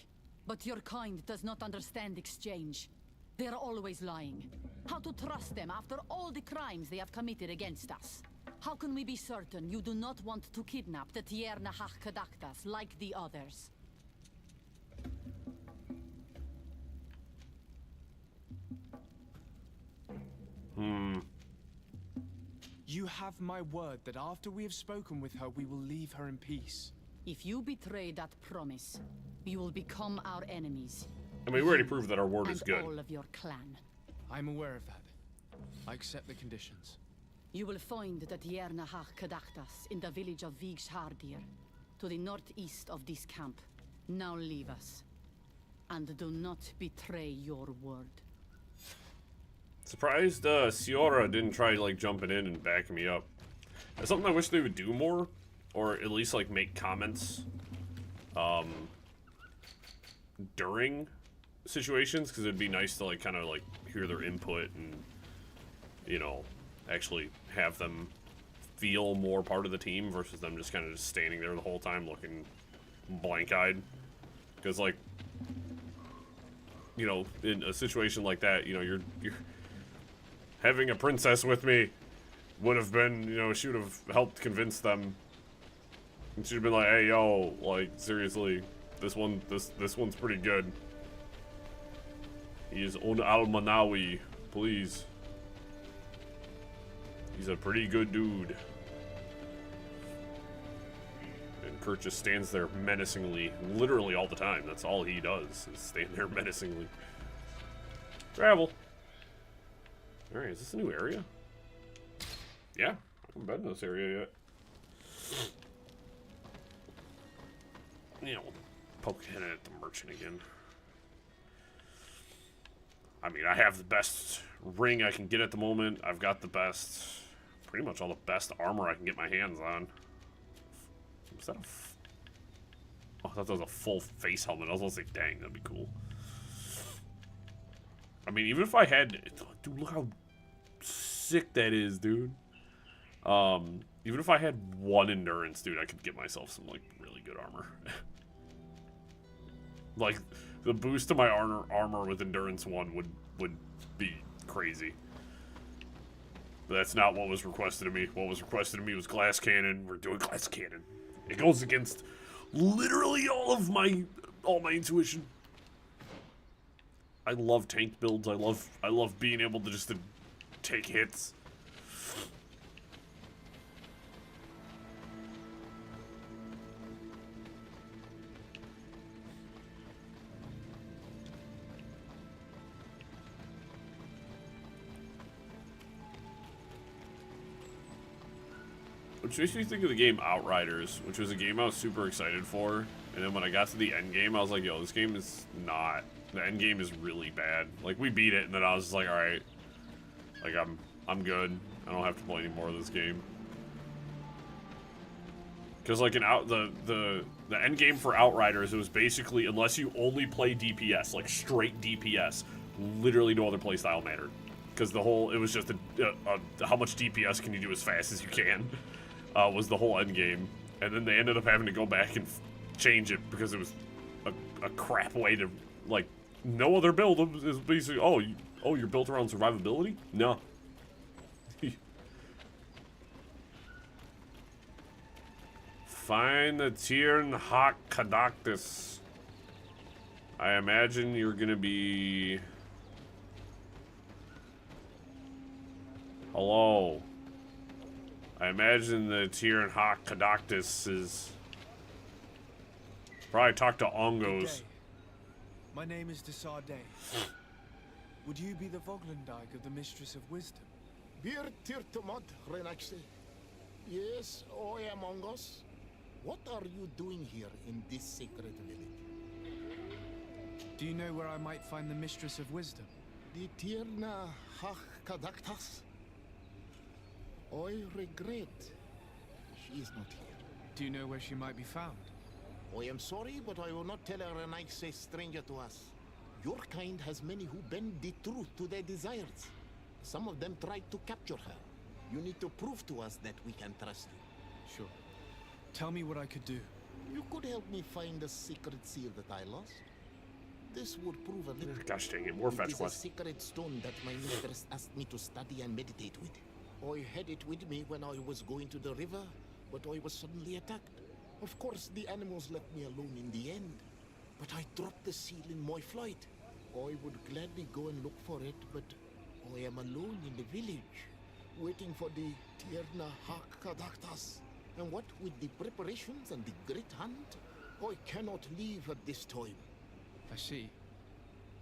But your kind does not understand exchange. They are always lying. How to trust them after all the crimes they have committed against us? How can we be certain you do not want to kidnap the Tierna Kadaktas like the others? You have my word that after we have spoken with her, we will leave her in peace. If you betray that promise, you will become our enemies. I mean, we already proved that our word is good. All of your clan. I'm aware of that. I accept the conditions. You will find the Tierna Kadaktas in the village of Vigshardir, to the northeast of this camp. Now leave us. And do not betray your word. Surprised Ciora didn't try like jumping in and backing me up. That's something I wish they would do more, or at least like make comments during situations, because it'd be nice to like kind of like hear their input and, you know, actually have them feel more part of the team versus them just kind of just standing there the whole time looking blank-eyed. Because like, you know, in a situation like that, you know, you're having a princess with me would have been, you know, she would have helped convince them. And she'd have been like, hey, yo, like, seriously, this one's pretty good. He is Un Al-Manawi, please. He's a pretty good dude. And Kurt just stands there menacingly, literally all the time. That's all he does, is stand there menacingly. Travel. Alright, is this a new area? Yeah, I haven't been to this area yet. You know, poking at the merchant again. I mean, I have the best ring I can get at the moment. I've got the best, pretty much all the best armor I can get my hands on. Was that oh, I thought that was a full face helmet. I was gonna say, dang, that'd be cool. I mean, even if I had, dude, look how sick that is, dude. Even if I had 1 endurance, dude, I could get myself some like really good armor. Like the boost to my armor with endurance 1 would be crazy. But that's not what was requested of me. What was requested of me was glass cannon. We're doing glass cannon. It goes against literally all my intuition. I love tank builds. I love being able to just take hits. Which makes me think of the game Outriders, which was a game I was super excited for. And then when I got to the end game, I was like, yo, this game is not... The end game is really bad. Like, we beat it, and then I was just like, alright. Like, I'm good. I don't have to play any more of this game. Because, like, the end game for Outriders, it was basically, unless you only play DPS, like, straight DPS, literally no other playstyle mattered. Because it was just how much DPS can you do as fast as you can, was the whole end game. And then they ended up having to go back and change it because it was a crap way to, like, no other build is basically, oh, you're built around survivability? No. Find the Tierna Kadaktas. I imagine you're gonna be... Hello. I imagine the Tierna Kadaktas is... Probably talk to Ongos. My name is Desardet. Would you be the Voglendike of the Mistress of Wisdom? Bir Tirtumod, Renaxi. Yes, I am Ongos. What are you doing here in this sacred village? Do you know where I might find the Mistress of Wisdom? The Tierna Kadaktas? I regret. She is not here. Do you know where she might be found? I am sorry, but I will not tell her a nice stranger to us. Your kind has many who bend the truth to their desires. Some of them tried to capture her. You need to prove to us that we can trust you. Sure. Tell me what I could do. You could help me find the secret seal that I lost. This would prove a little. Gosh dang it, more fetch It is a quest. secret stone that my mistress asked me to study and meditate with. I had it with me when I was going to the river, but I was suddenly attacked. Of course, the animals left me alone in the end. But I dropped the seal in my flight. I would gladly go and look for it, but I am alone in the village, waiting for the Tierna Hakadaktas. And what with the preparations and the great hunt, I cannot leave at this time. I see.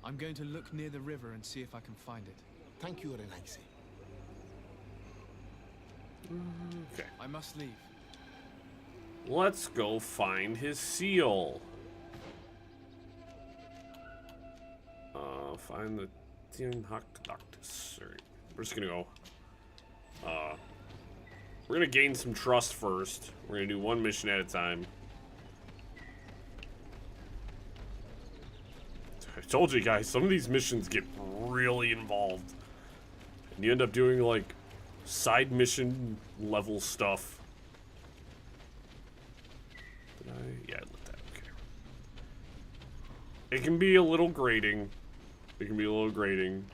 I'm going to look near the river and see if I can find it. Thank you, Renaise. Okay. I must leave. Let's go find his seal. Find the Hakadaktas. Alright. We're just gonna go. We're gonna gain some trust first. We're gonna do one mission at a time. I told you guys, some of these missions get really involved. And you end up doing like side mission level stuff. Did I? Yeah, I lit that. Okay. It can be a little grating. It can be a little grating.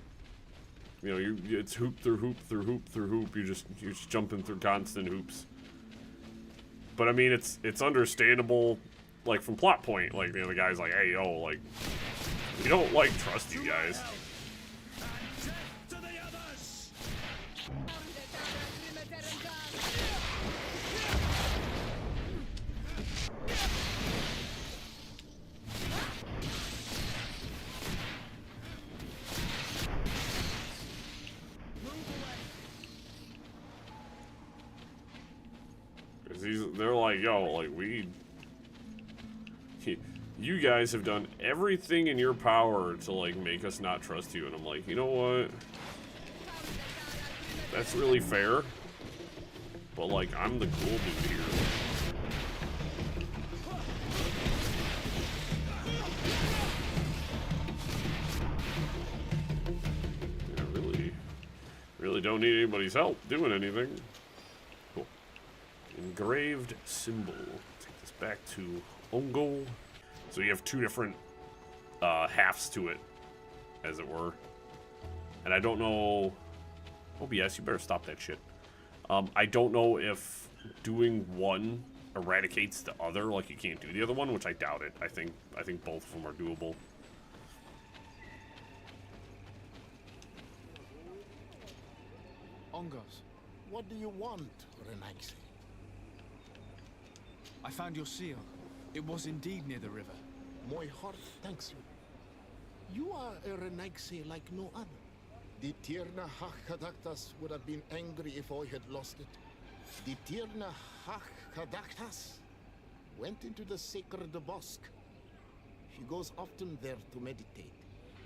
You know, it's hoop through hoop through hoop through hoop. You're just jumping through constant hoops. But I mean, it's understandable, like from plot point. Like, you know, the guy's like, hey, yo, like, we don't like trust you guys. They're like, yo, like, you guys have done everything in your power to, like, make us not trust you. And I'm like, you know what? That's really fair. But, like, I'm the cool dude here. Yeah, really don't need anybody's help doing anything. Engraved symbol. Take this back to Ongo. So you have two different halves to it, as it were. And I don't know. Oh, BS, you better stop that shit. I don't know if doing one eradicates the other, like you can't do the other one, which I doubt it. I think both of them are doable. Ongos. What do you want, Renaise? I found your seal. It was indeed near the river. My heart thanks you. You are a Renaise like no other. The Tierna Hakadaktas would have been angry if I had lost it. The Tierna Hakadaktas went into the sacred bosque. She goes often there to meditate.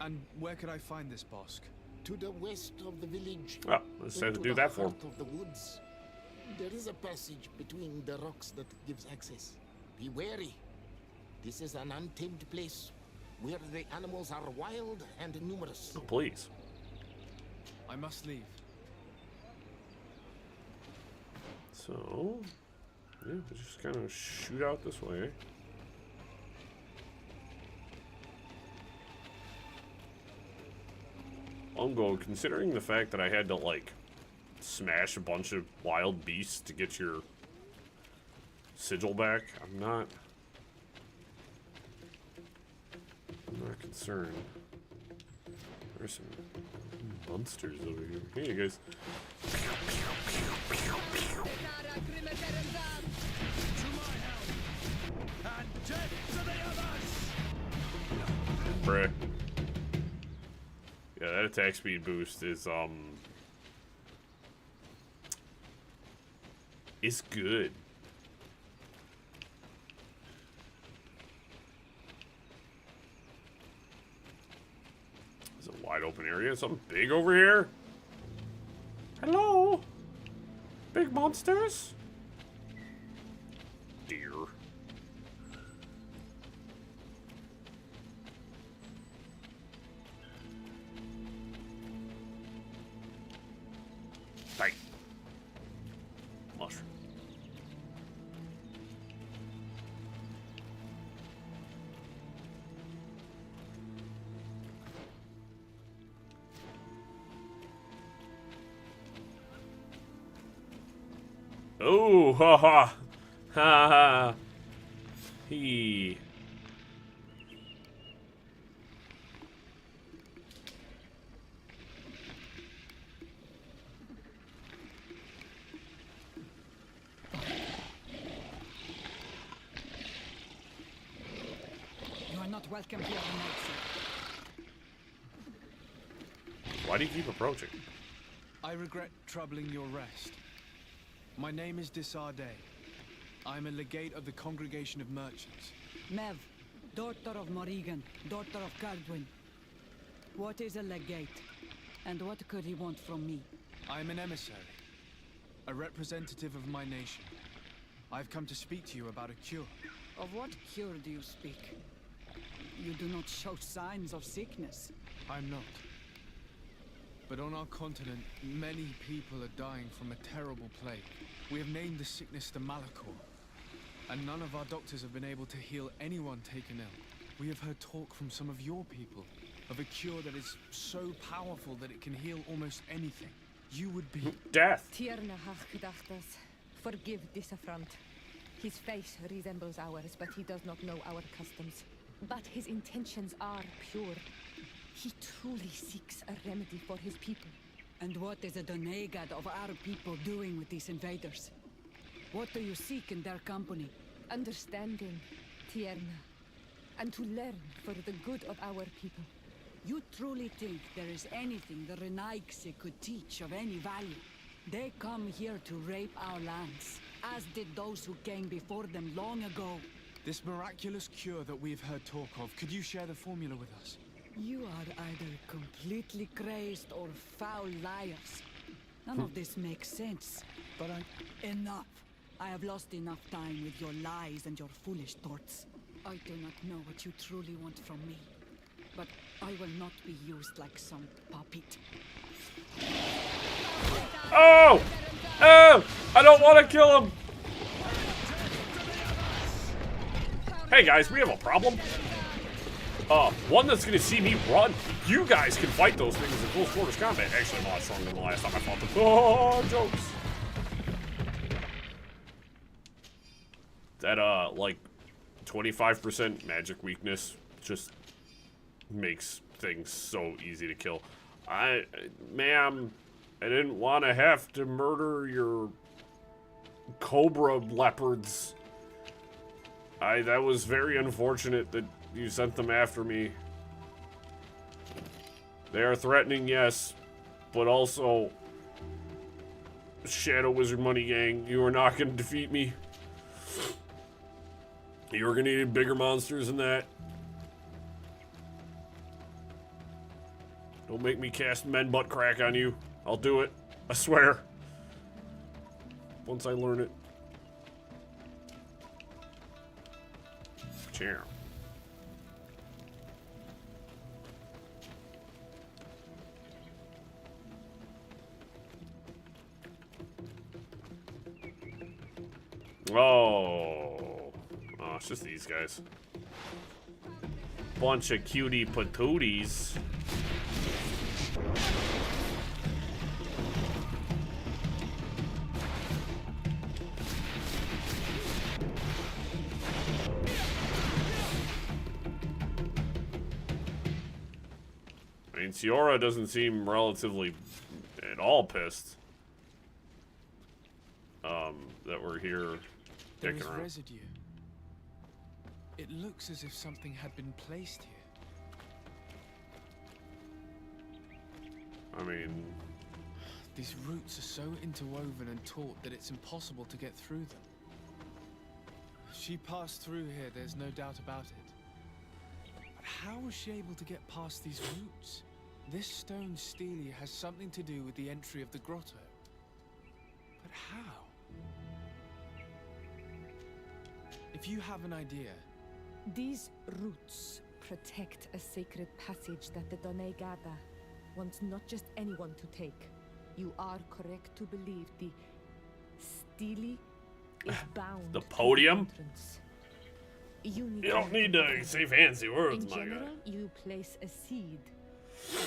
And where could I find this bosque? To the west of the village. Well, let's have to do that for him. Of the woods. There is a passage between the rocks that gives access. Be wary. This is an untamed place where the animals are wild and numerous. Oh, please. I must leave. So, yeah, we just kind of shoot out this way. Ongo, considering the fact that I had to, like, smash a bunch of wild beasts to get your sigil back, I'm not concerned. There's some monsters over here. Hey, you guys. Bruh. Yeah, that attack speed boost is good. It's a wide open area. Something big over here. Hello? Big monsters? Deer. Bang. Mushroom. Oh, ha ha. Ha ha. He. You are not welcome here tonight, sir. Why do you keep approaching? I regret troubling your rest. My name is Desardet. I am a legate of the Congregation of Merchants. Mev, daughter of Morrigan, daughter of Cardwin. What is a legate? And what could he want from me? I am an emissary, a representative of my nation. I've come to speak to you about a cure. Of what cure do you speak? You do not show signs of sickness. I'm not. But on our continent, many people are dying from a terrible plague. We have named the sickness the Malachor, and none of our doctors have been able to heal anyone taken ill. We have heard talk from some of your people of a cure that is so powerful that it can heal almost anything. You would be... Death! Tierna Hachgedachtas, forgive this affront. His face resembles ours, but he does not know our customs. But his intentions are pure. He truly seeks a remedy for his people. And what is a Donegad of our people doing with these invaders? What do you seek in their company? Understanding, Tierna, and to learn for the good of our people. You truly think there is anything the Renaigse could teach of any value? They come here to rape our lands, as did those who came before them long ago. This miraculous cure that we've heard talk of, could you share the formula with us? You are either completely crazed or foul liars. None of this makes sense. But Enough! I have lost enough time with your lies and your foolish thoughts. I do not know what you truly want from me, but I will not be used like some puppet. Oh! Oh! I don't want to kill him! Hey guys, we have a problem. One that's gonna see me run. You guys can fight those things in close quarters combat. Actually, I'm a lot stronger than the last time I fought them. Oh, jokes. That, like, 25% magic weakness just makes things so easy to kill. Ma'am, I didn't want to have to murder your cobra leopards. That was very unfortunate that you sent them after me. They are threatening, yes, but also Shadow Wizard Money Gang, you are not going to defeat me. You are going to need bigger monsters than that. Don't make me cast men butt crack on you. I'll do it. I swear. Once I learn it. Chair. Oh, it's just these guys. Bunch of cutie patooties. I mean, Ciora doesn't seem relatively at all pissed. That we're here. There is residue. It looks as if something had been placed here. I mean... These roots are so interwoven and taut that it's impossible to get through them. She passed through here, there's no doubt about it. But how was she able to get past these roots? This stone stele has something to do with the entry of the grotto. But how? If you have an idea... These roots protect a sacred passage that the Donegada wants not just anyone to take, You are correct to believe the Steely is bound The to podium? entrance. You don't need to say fancy words, In my general, guy. you place a seed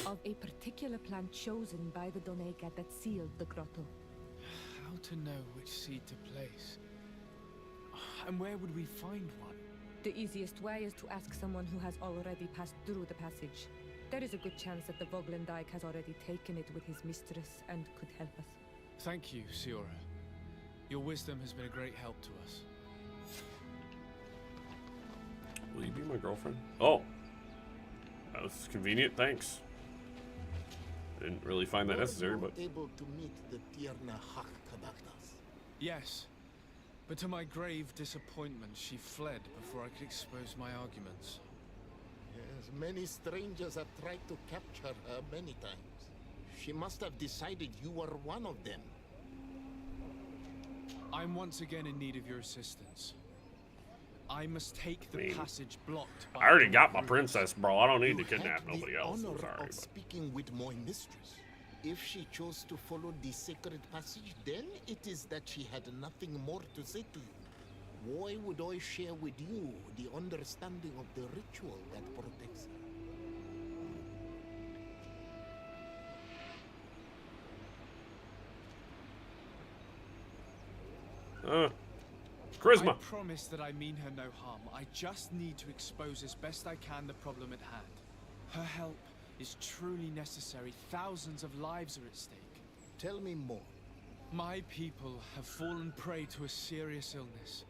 of a particular plant chosen by the Donega that sealed the grotto. How to know which seed to place? And where would we find one? The easiest way is to ask someone who has already passed through the passage. There is a good chance that the Voglendike has already taken it with his mistress and could help us. Thank you, Siora. Your wisdom has been a great help to us. Will you be my girlfriend? Oh. That was convenient, thanks. I didn't really find that necessary, but... able to meet the Tierna Hak Kadaktas? Yes. But to my grave disappointment, she fled before I could expose my arguments. Yes, many strangers have tried to capture her many times. She must have decided you were one of them. I'm once again in need of your assistance. I must take the passage blocked by... I already got my princess, bro. I don't need to kidnap nobody else. Honor I'm sorry, of but... speaking with my mistress. If she chose to follow the sacred passage, then it is that she had nothing more to say to you. Why would I share with you the understanding of the ritual that protects her? Charisma. I promise that I mean her no harm. I just need to expose as best I can the problem at hand. Her help is truly necessary. Thousands of lives are at stake. Tell me more. My people have fallen prey to a serious illness,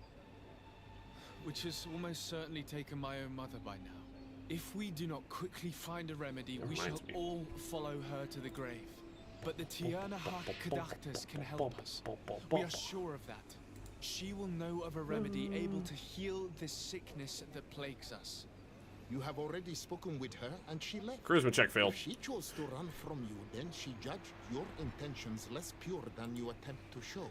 which has almost certainly taken my own mother by now. If we do not quickly find a remedy, we shall all follow her to the grave. But the Tierna Hak Kadaktas can help us. We are sure of that. She will know of a remedy able to heal this sickness that plagues us. You have already spoken with her and she left. Charisma check failed. If she chose to run from you, then she judged your intentions less pure than you attempt to show.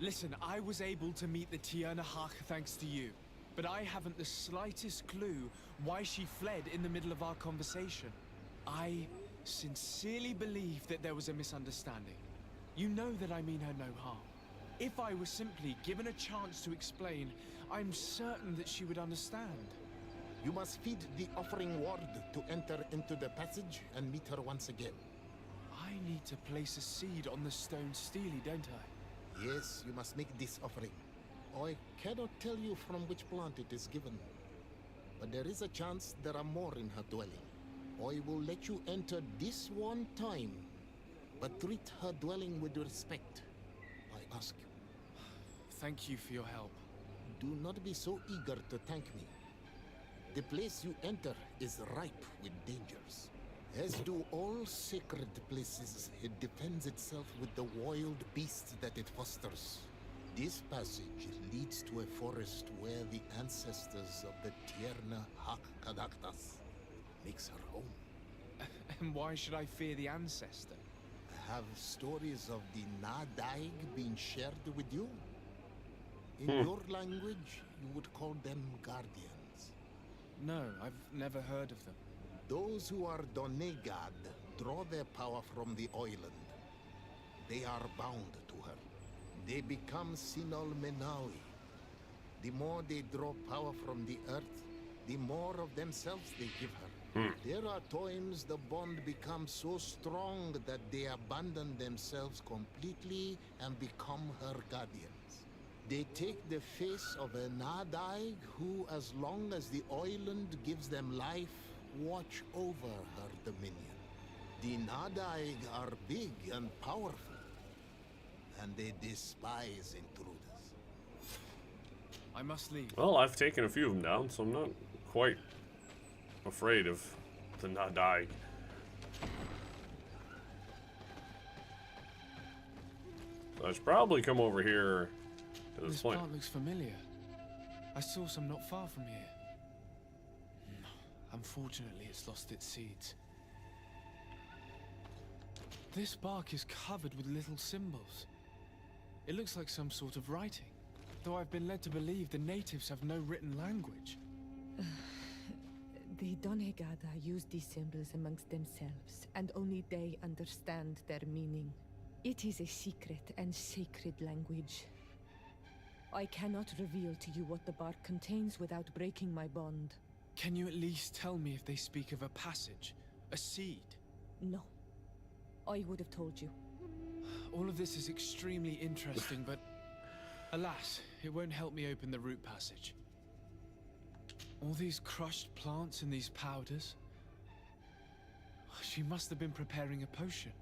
Listen, I was able to meet the Tierna Hak thanks to you, but I haven't the slightest clue why she fled in the middle of our conversation. I sincerely believe that there was a misunderstanding. You know that I mean her no harm. If I were simply given a chance to explain, I'm certain that she would understand. You must feed the offering ward to enter into the passage and meet her once again. I need to place a seed on the stone Steely, don't I? Yes, you must make this offering. I cannot tell you from which plant it is given, but there is a chance there are more in her dwelling. I will let you enter this one time, but treat her dwelling with respect, I ask you. Thank you for your help. Do not be so eager to thank me. The place you enter is ripe with dangers. As do all sacred places, it defends itself with the wild beasts that it fosters. This passage leads to a forest where the ancestors of the Tierna Hak Kadaktas makes her home. And why should I fear the ancestor? Have stories of the Nadaig been shared with you? In your language, you would call them guardians. No, I've never heard of them. Those who are Donegad draw their power from the island. They are bound to her. They become Sinol Menawi. The more they draw power from the earth, the more of themselves they give her. There are times the bond becomes so strong that they abandon themselves completely and become her guardians. They take the face of a Nadaig who, as long as the island gives them life, watch over her dominion. The Nadaig are big and powerful, and they despise intruders. I must leave. Well, I've taken a few of them down, so I'm not quite afraid of the Nadaig. So I should probably come over here to this plant. Plant looks familiar. I saw some not far from here. Unfortunately, it's lost its seeds. This bark is covered with little symbols. It looks like some sort of writing, though I've been led to believe the natives have no written language. The Donegada use these symbols amongst themselves, and only they understand their meaning. It is a secret and sacred language. I cannot reveal to you what the bark contains without breaking my bond. Can you at least tell me if they speak of a passage? A seed? No. I would have told you. All of this is extremely interesting, but alas, it won't help me open the root passage. All these crushed plants and these powders. She must have been preparing a potion.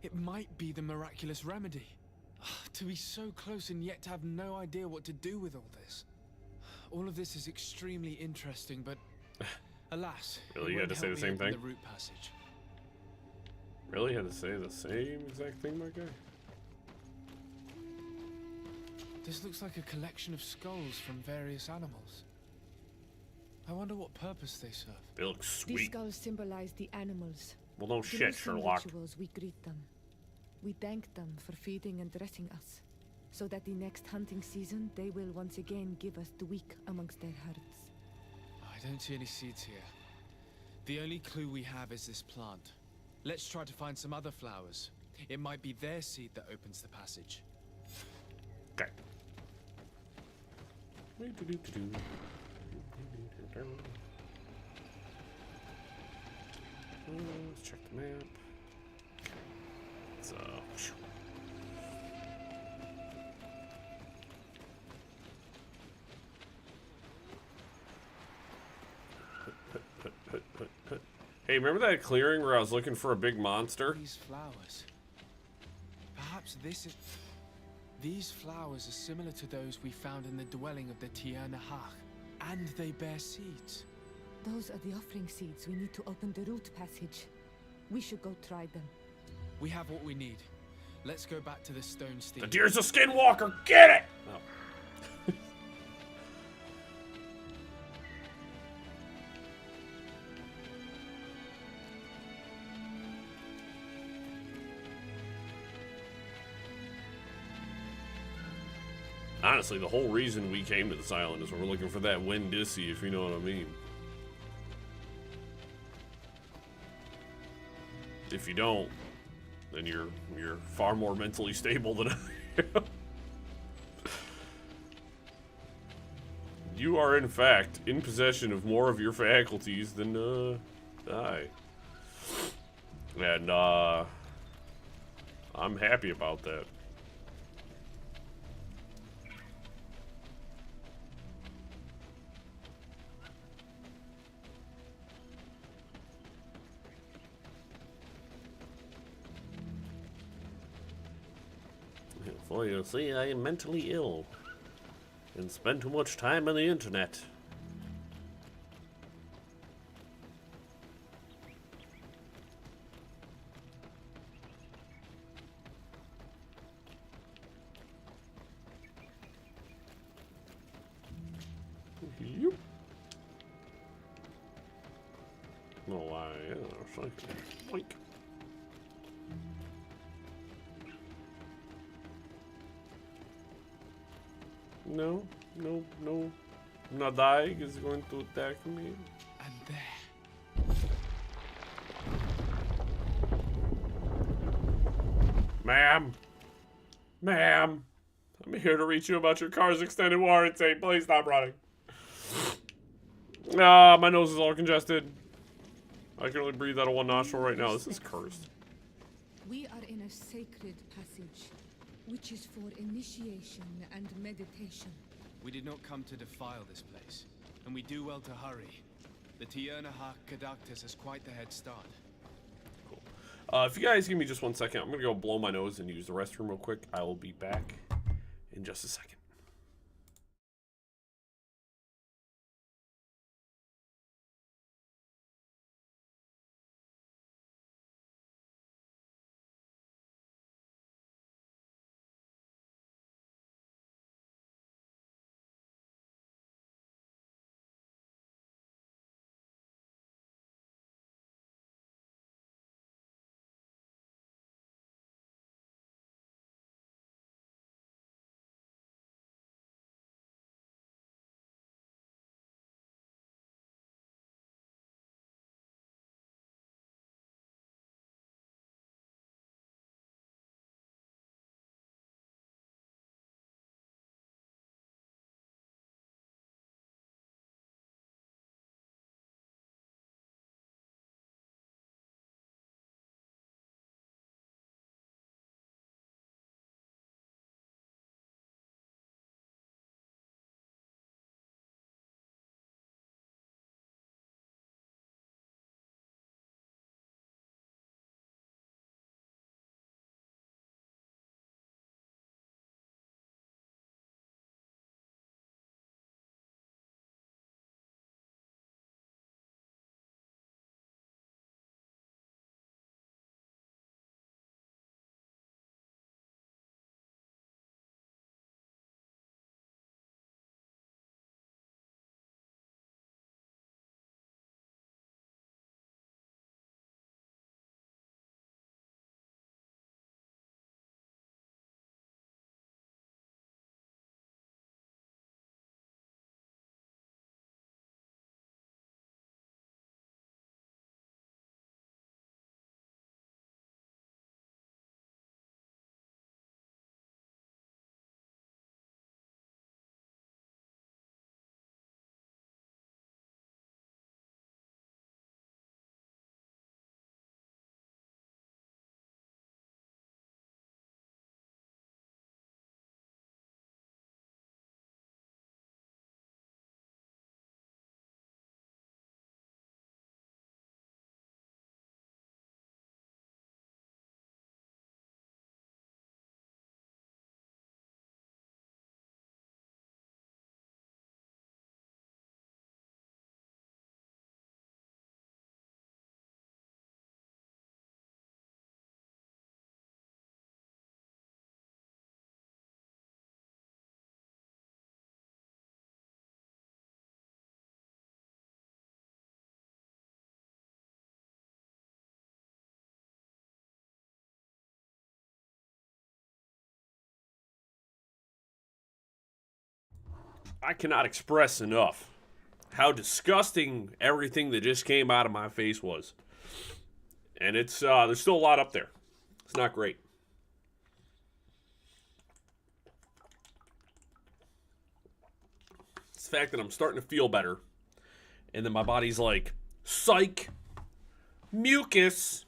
It might be the miraculous remedy. To be so close and yet to have no idea what to do with all this. All of this is extremely interesting, but alas, really, you had to say the same thing? The root passage. Really, you had to say the same exact thing, my guy? This looks like a collection of skulls from various animals. I wonder what purpose they serve. They look sweet. These skulls symbolize the animals. Well, no shit, Sherlock. Rituals, we greet them. We thank them for feeding and dressing us, so that the next hunting season they will once again give us the weak amongst their herds. I don't see any seeds here. The only clue we have is this plant. Let's try to find some other flowers. It might be their seed that opens the passage. Okay. Let's check the map. So, hey, remember that clearing where I was looking for a big monster? These flowers. Perhaps this is... These flowers are similar to those we found in the dwelling of the Tierna Hach, and they bear seeds. Those are the offering seeds we need to open the root passage. We should go try them. We have what we need. Let's go back to the stone steed. The deer's a skinwalker! Get it! Oh. Honestly, the whole reason we came to this island is we're looking for that Wendisi, if you know what I mean. If you don't, then you're far more mentally stable than I am. You are, in fact, in possession of more of your faculties than I. And I'm happy about that. For you see, I am mentally ill and spend too much time on the internet. Yep. No lie, yeah, it's like boink. No, no, no. Nadai is going to attack me. And there. Ma'am. Ma'am. I'm here to reach you about your car's extended warranty. Please stop running. Ah, my nose is all congested. I can only breathe out of one nostril right now. This is cursed. We are in a sacred passage, which is for initiation and meditation. We did not come to defile this place, and we do well to hurry. The Tierna Hach Kadactus has quite the head start. Cool. If you guys give me just 1 second, I'm gonna go blow my nose and use the restroom real quick. I will be back in just a second. I cannot express enough how disgusting everything that just came out of my face was. And it's, there's still a lot up there. It's not great. It's the fact that I'm starting to feel better. And then my body's like, psych, mucus.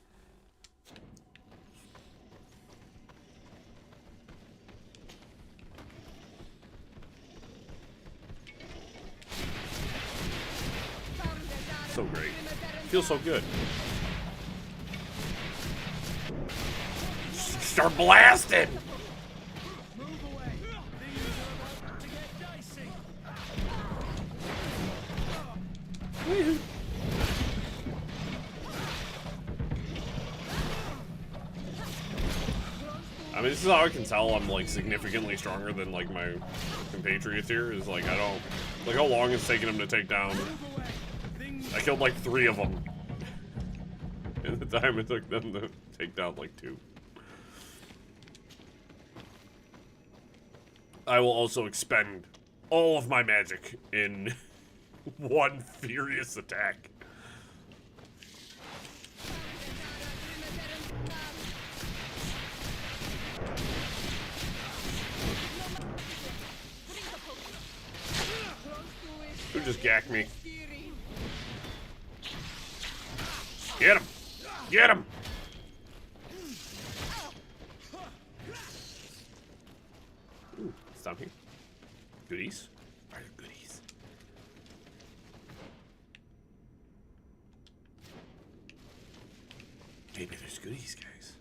So great. Feels so good. Start blasting! I mean, this is how I can tell I'm, like, significantly stronger than, like, my compatriots here. Is, like, I don't... Like, how long it's taking them to take down... I killed, like, 3 of them. In the time it took them to take down, like, 2. I will also expend all of my magic in one furious attack. Who just gacked me? Get him! Get him! Ooh, it's down here. Goodies? Where are the goodies? Maybe there's goodies, guys.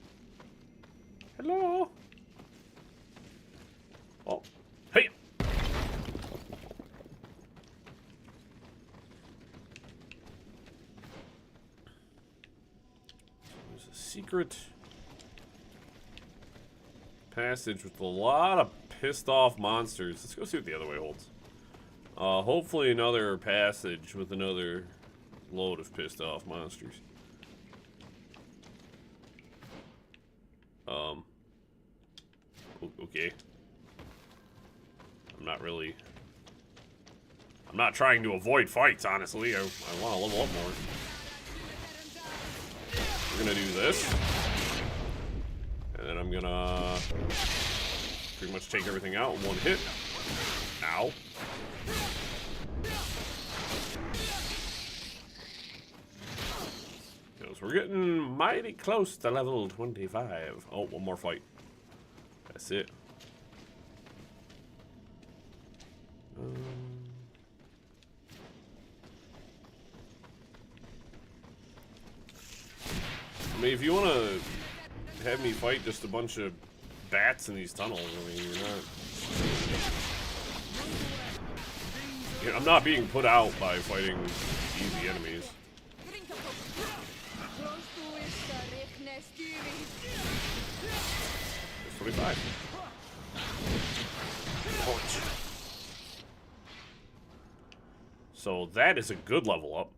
Hello? Oh. Hey! There's a secret passage with a lot of pissed off monsters. Let's go see what the other way holds. Hopefully another passage with another load of pissed off monsters. Okay. I'm not trying to avoid fights, honestly. I want to level up more. We're gonna do this. And then I'm gonna pretty much take everything out in one hit. Ow. Because we're getting mighty close to level 25. Oh, one more fight. That's it. I mean, if you want to have me fight just a bunch of bats in these tunnels, I mean, I'm not being put out by fighting easy enemies. It's 25. Punch. So that is a good level up.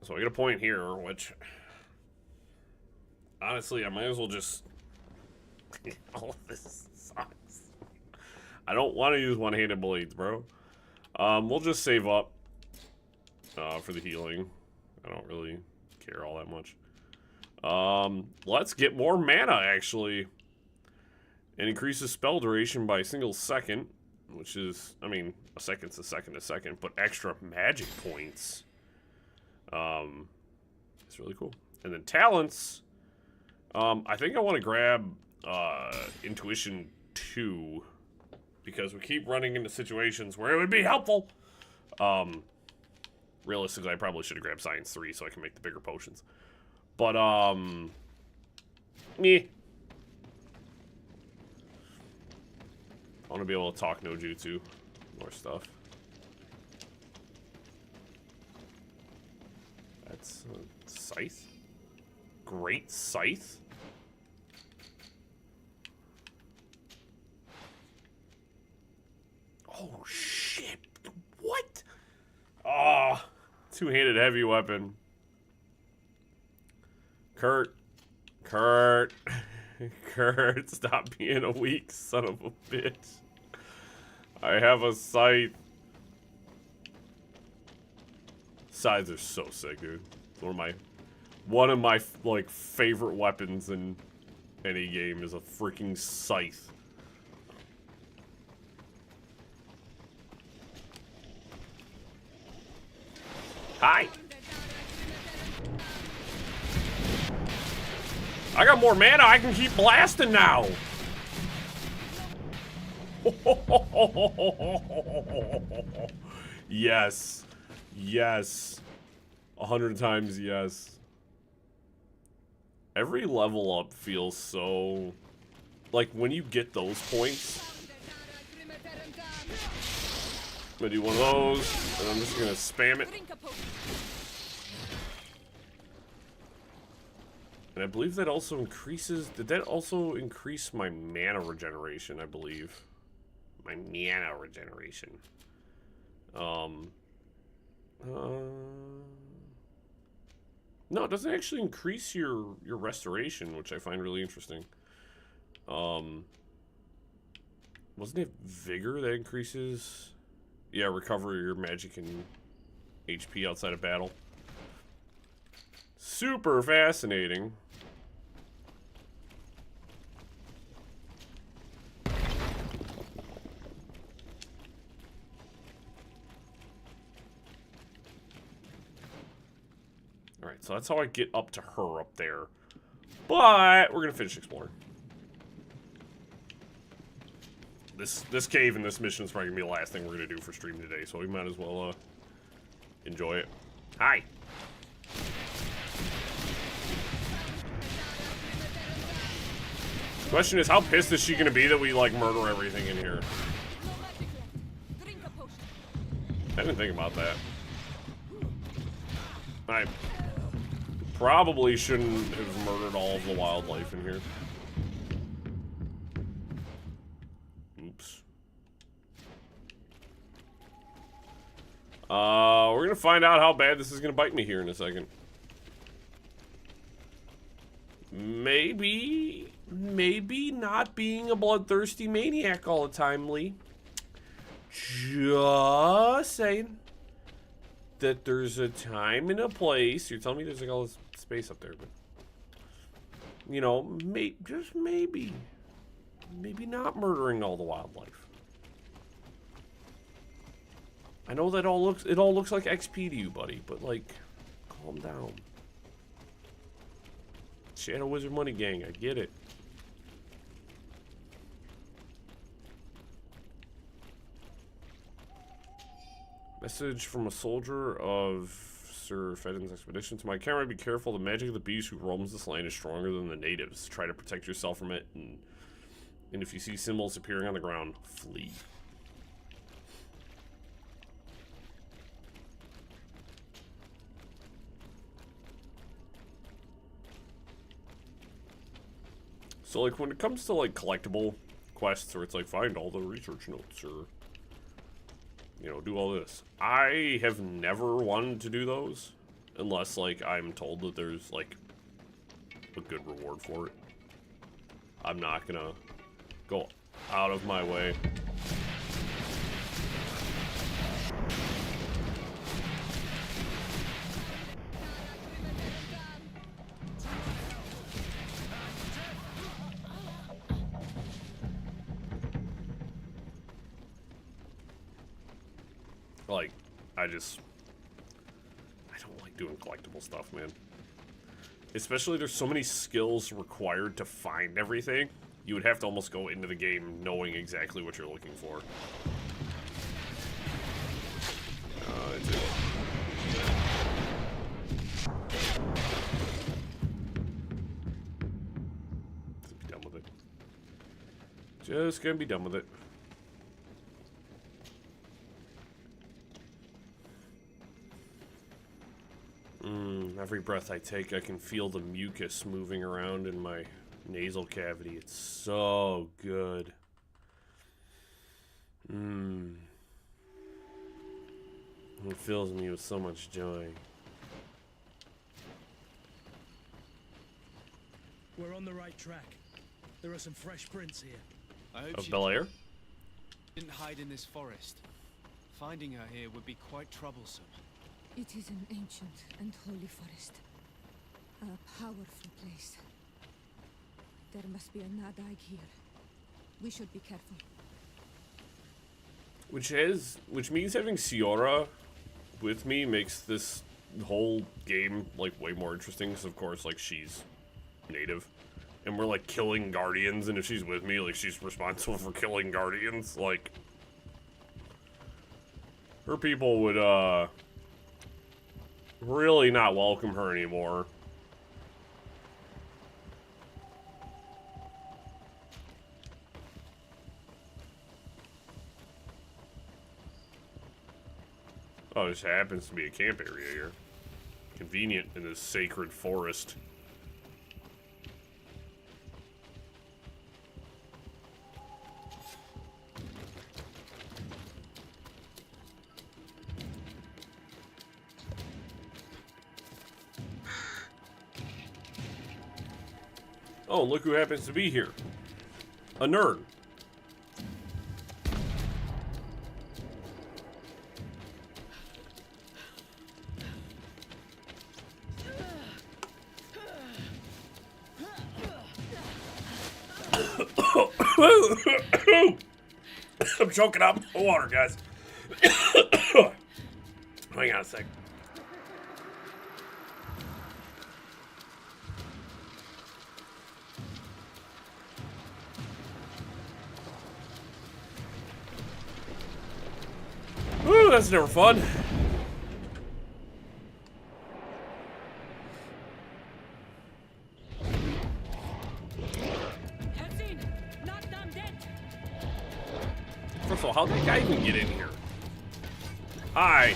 So I get a point here, which... Honestly, I might as well just... All of this sucks. I don't want to use one-handed blades, bro. We'll just save up for the healing. I don't really care all that much. Let's get more mana, actually. It increases spell duration by a single second, which is, I mean, a second's a second, but extra magic points. It's really cool. And then talents... I think I want to grab Intuition 2 because we keep running into situations where it would be helpful. Realistically, I probably should have grabbed Science 3 so I can make the bigger potions. But, meh. I want to be able to talk no jutsu. More stuff. That's Scythe? Great Scythe? Oh, shit. What? Ah, two-handed heavy weapon. Kurt, stop being a weak son of a bitch. I have a scythe. Scythes are so sick, dude. One of my like favorite weapons in any game is a freaking scythe. Hi. I got more mana. I can keep blasting now. Yes. Yes. 100 times yes. Every level up feels so... Like, when you get those points... I'm gonna do one of those, and I'm just gonna spam it. And I believe that also increases... Did that also increase my mana regeneration, I believe? My mana regeneration. No, it doesn't actually increase your restoration, which I find really interesting. Wasn't it Vigor that increases? Yeah, recover your magic and HP outside of battle. Super fascinating. Alright, so that's how I get up to her up there. But we're gonna finish exploring. This cave and this mission is probably gonna be the last thing we're gonna do for stream today, so we might as well enjoy it. Hi. Question is, how pissed is she gonna be that we like murder everything in here? I didn't think about that. I probably shouldn't have murdered all of the wildlife in here. Oops. We're gonna find out how bad this is gonna bite me here in a second. Maybe not being a bloodthirsty maniac all the time, Lee. Just saying that there's a time and a place. You're telling me there's like all this space up there, but you know, just maybe not murdering all the wildlife. I know that it all looks like XP to you, buddy, but like, calm down. Shadow Wizard Money Gang, I get it. Message from a soldier of Sir Fedon's expedition. To my camera, be careful. The magic of the beast who roams this land is stronger than the natives. Try to protect yourself from it, and if you see symbols appearing on the ground, flee. So, like, when it comes to, like, collectible quests, where it's like, find all the research notes, or you know, do all this. I have never wanted to do those unless, like, I'm told that there's, like, a good reward for it. I'm not gonna go out of my way. Like, I don't like doing collectible stuff, man. Especially there's so many skills required to find everything. You would have to almost go into the game knowing exactly what you're looking for. That's it. Just be done with it. Just gonna be done with it. Every breath I take, I can feel the mucus moving around in my nasal cavity. It's so good. It fills me with so much joy. We're on the right track. There are some fresh prints here. I hope Of Bel Air? Didn't hide in this forest. Finding her here would be quite troublesome. It is an ancient and holy forest. A powerful place. There must be a Nadag here. We should be careful. Which means having Ciora with me makes this whole game like way more interesting, because of course like she's native and we're like killing guardians, and if she's with me, like she's responsible for killing guardians. Like her people would really not welcome her anymore. Oh, this happens to be a camp area here. Convenient in this sacred forest. Oh, look who happens to be here. A nerd. I'm choking up water, guys. Hang on a sec. Ooh, that's never fun. First of all, how did that guy even get in here? Hi.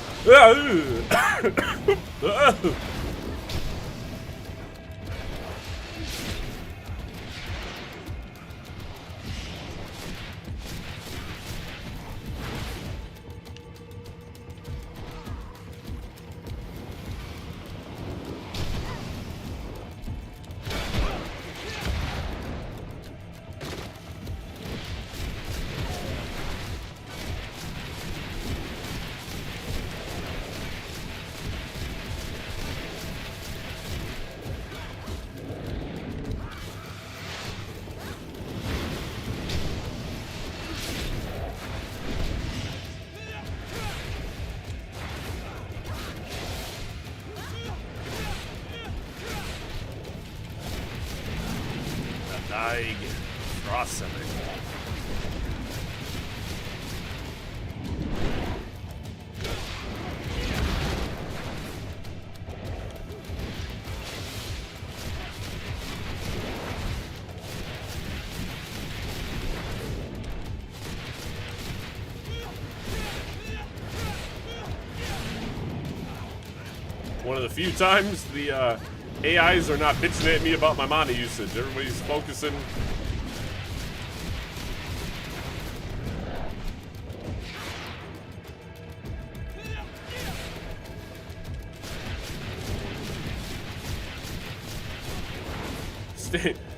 One of the few times the AIs are not bitching at me about my mana usage. Everybody's focusing.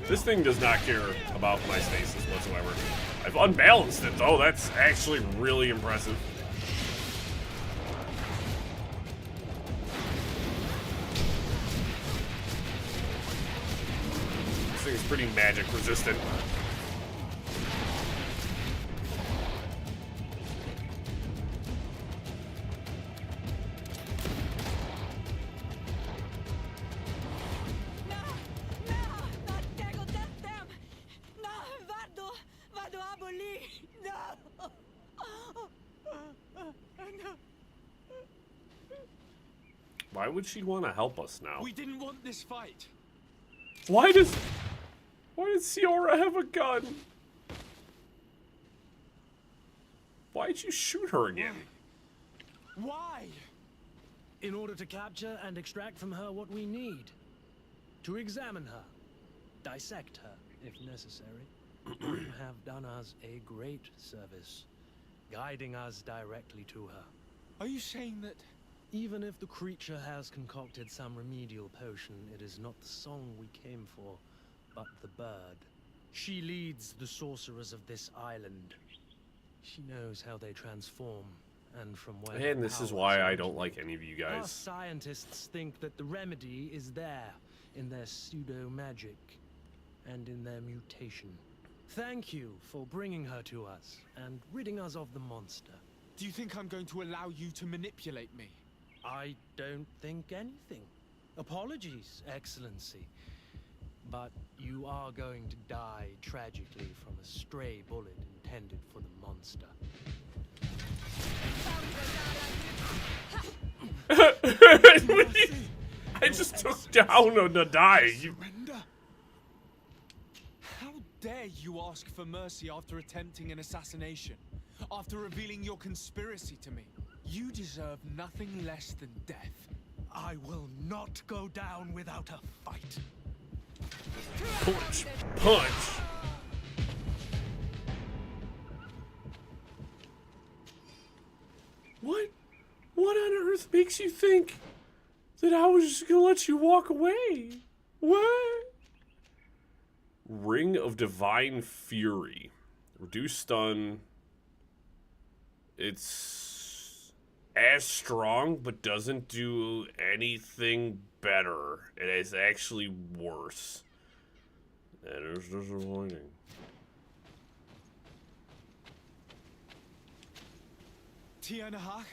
This thing does not care about my stasis whatsoever. I've unbalanced it though. That's actually really impressive. This thing is pretty magic resistant. Why would she want to help us now? We didn't want this fight. Why did Ciora have a gun? Why'd you shoot her again? Why? In order to capture and extract from her what we need. To examine her. Dissect her, if necessary. You have done us a great service. Guiding us directly to her. Are you saying that... Even if the creature has concocted some remedial potion, it is not the song we came for, but the bird. She leads the sorcerers of this island. She knows how they transform and from where. And this is why I don't like any of you Our guys. scientists think that the remedy is there, in their pseudo-magic, and in their mutation. Thank you for bringing her to us, and ridding us of the monster. Do you think I'm going to allow you to manipulate me? I don't think anything. Apologies, Excellency. But you are going to die tragically from a stray bullet intended for the monster. I just took down on the die. Surrender? How dare you ask for mercy after attempting an assassination? After revealing your conspiracy to me? You deserve nothing less than death. I will not go down without a fight. Punch! Punch! What? What on earth makes you think that I was just gonna let you walk away? What? Ring of Divine Fury. Reduce stun. It's as strong, but doesn't do anything better. It is actually worse. That is disappointing. Tiana Hawk?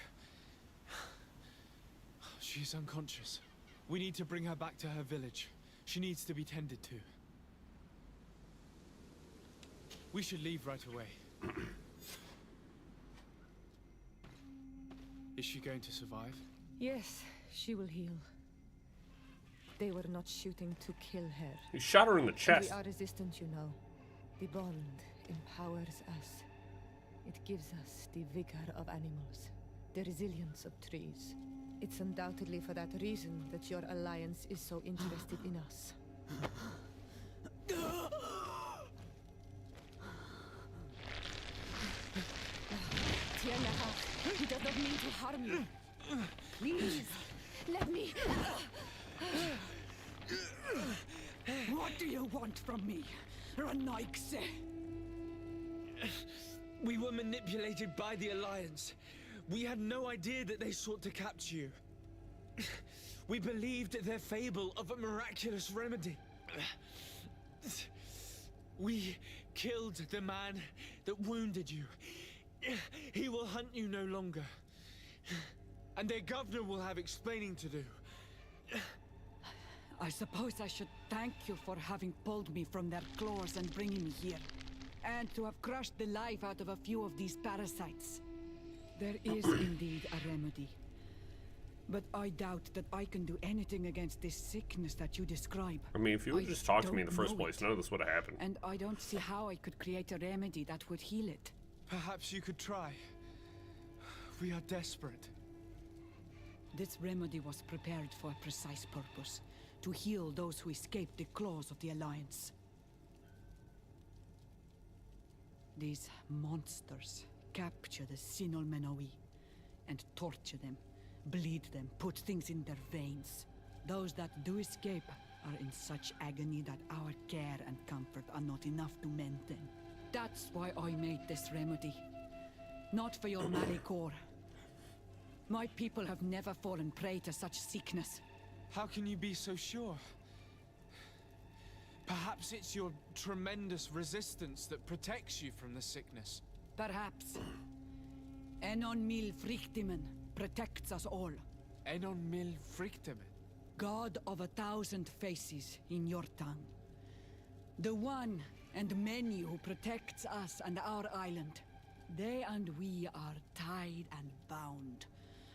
She's unconscious. We need to bring her back to her village. She needs to be tended to. We should leave right away. Is she going to survive? Yes, she will heal. They were not shooting to kill her. You shot her in the chest. We are resistant, you know. The bond empowers us. It gives us the vigor of animals, the resilience of trees. It's undoubtedly for that reason that your alliance is so interested in us. Tiana, he does not mean to harm you. Please, let me. What do you want from me, Ranaikse? We were manipulated by the Alliance. We had no idea that they sought to capture you. We believed their fable of a miraculous remedy. We killed the man that wounded you. He will hunt you no longer. And their governor will have explaining to do. I suppose I should thank you for having pulled me from their claws and bringing me here. And to have crushed the life out of a few of these parasites. There is indeed a remedy. But I doubt that I can do anything against this sickness that you describe. I mean, if you would just talk to me in the first place, none of this would have happened. And I don't see how I could create a remedy that would heal it. Perhaps you could try. We are desperate. This remedy was prepared for a precise purpose. To heal those who escaped the claws of the Alliance. These monsters capture the Sinol Menoi and torture them, bleed them, put things in their veins. Those that do escape are in such agony that our care and comfort are not enough to mend them. That's why I made this remedy. Not for your Malikor. My people have never fallen prey to such sickness. How can you be so sure? Perhaps it's your tremendous resistance that protects you from the sickness. Perhaps. Enon Mil Frictimen protects us all. Enon Mil Frictimen? God of 1,000 faces in your tongue. The one and many who protects us and our island. They and we are tied and bound.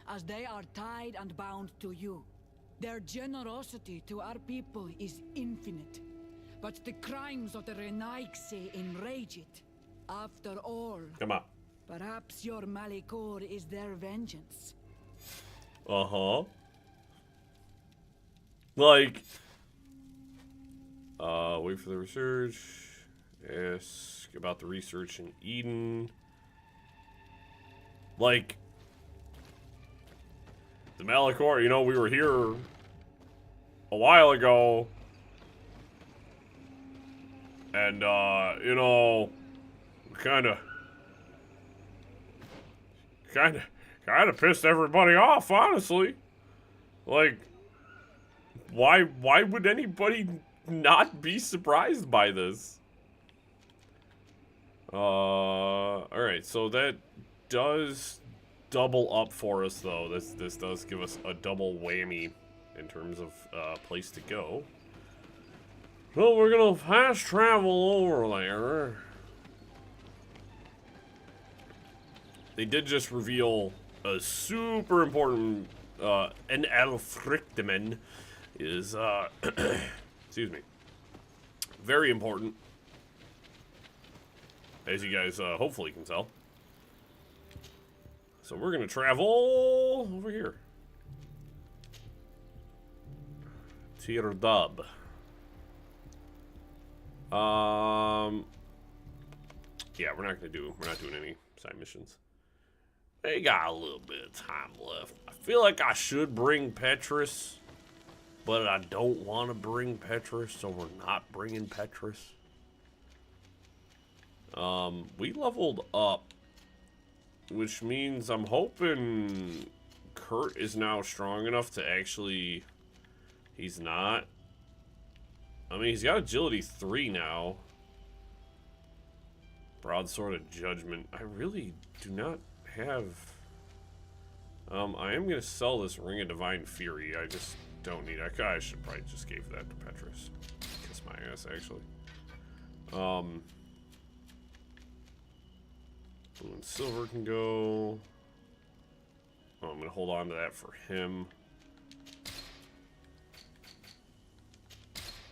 As they are tied and bound to you. Their generosity to our people is infinite. But the crimes of the Renaigse enrage it. After all, come on. Perhaps your Malikor is their vengeance. Uh-huh. Like, wait for the research. Ask about the research in Eden. Like, the Malikor, you know, we were here a while ago. And, you know, kind of kind of pissed everybody off, honestly. Like, why would anybody not be surprised by this? Alright, so that does double up for us, though. This does give us a double whammy in terms of place to go. So we're gonna fast travel over there. They did just reveal a super important, an Elfrichtimen is, excuse me, very important, as you guys hopefully can tell. So we're gonna travel over here. Tier Dub. Yeah, we're not doing any side missions. They got a little bit of time left. I feel like I should bring Petrus, but I don't want to bring Petrus, so we're not bringing Petrus. We leveled up, which means I'm hoping Kurt is now strong enough to actually... He's not. I mean, he's got agility 3 now. Broadsword of Judgment. I really do not have... I am going to sell this Ring of Divine Fury. I just don't need it. I should probably just give that to Petrus. Kiss my ass, actually. Blue and silver can go. Oh, I'm going to hold on to that for him.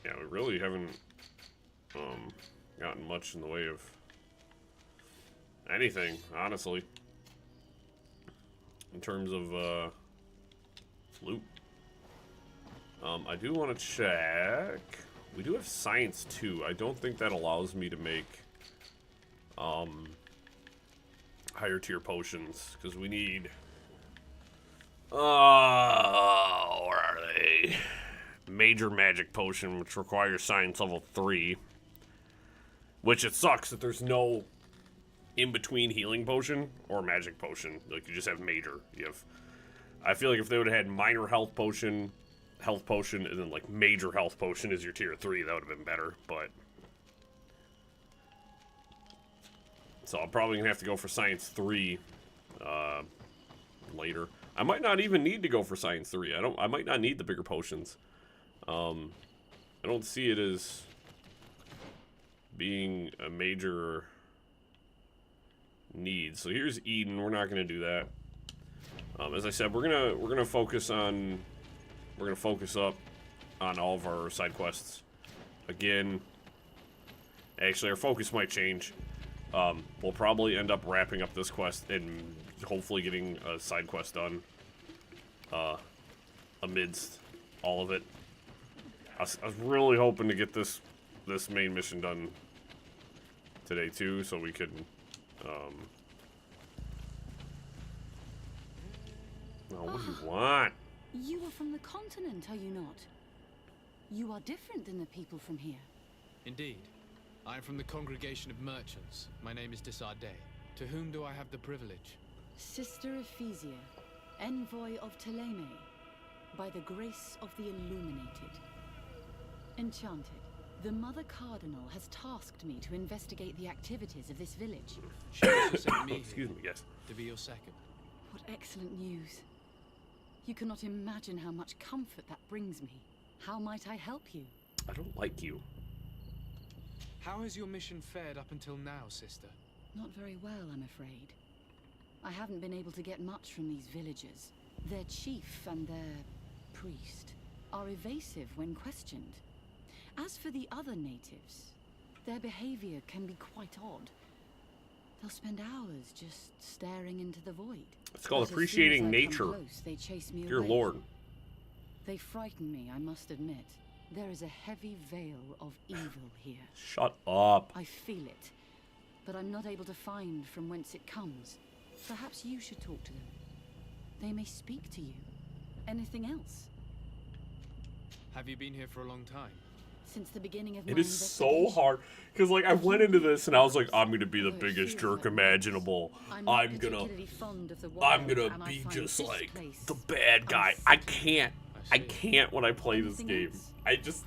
Yeah, we really haven't gotten much in the way of anything, honestly, in terms of loot. I do want to check. We do have science 2. I don't think that allows me to make higher tier potions, because we need where are they? Major magic potion, which requires science level 3, which it sucks that there's no in-between healing potion or magic potion. Like, you just have major. You have, I feel like if they would have had minor health potion, and then like major health potion is your tier 3, that would have been better. But so I'm probably gonna have to go for science 3 later. I might not even need to go for science 3. I might not need the bigger potions. I don't see it as being a major need. So here's Eden. We're not going to do that. As I said, we're gonna focus up on all of our side quests. Again, actually, our focus might change. We'll probably end up wrapping up this quest and hopefully getting a side quest done amidst all of it. I was really hoping to get this main mission done today too, so we could oh, what do you want? You are from the continent, are you not? You are different than the people from here. Indeed. I am from the Congregation of Merchants. My name is Desardet. To whom do I have the privilege? Sister Ephesia, envoy of Ptolemy, by the grace of the Illuminated. Enchanted, the Mother Cardinal has tasked me to investigate the activities of this village. She also sent me excuse me, yes, to be your second. What excellent news. You cannot imagine how much comfort that brings me. How might I help you? I don't like you. How has your mission fared up until now, sister? Not very well, I'm afraid. I haven't been able to get much from these villagers. Their chief and their priest are evasive when questioned. As for the other natives, their behavior can be quite odd. They'll spend hours just staring into the void. It's called appreciating nature. Close, they chase me Dear away. Lord. They frighten me, I must admit. There is a heavy veil of evil here. Shut up. I feel it, but I'm not able to find from whence it comes. Perhaps you should talk to them. They may speak to you. Anything else? Have you been here for a long time? since the beginning of It my is so hard because, like, I went into this and I was like, I'm gonna be the biggest jerk imaginable. I'm gonna be just like the bad guy. I can't when I play this game. I just.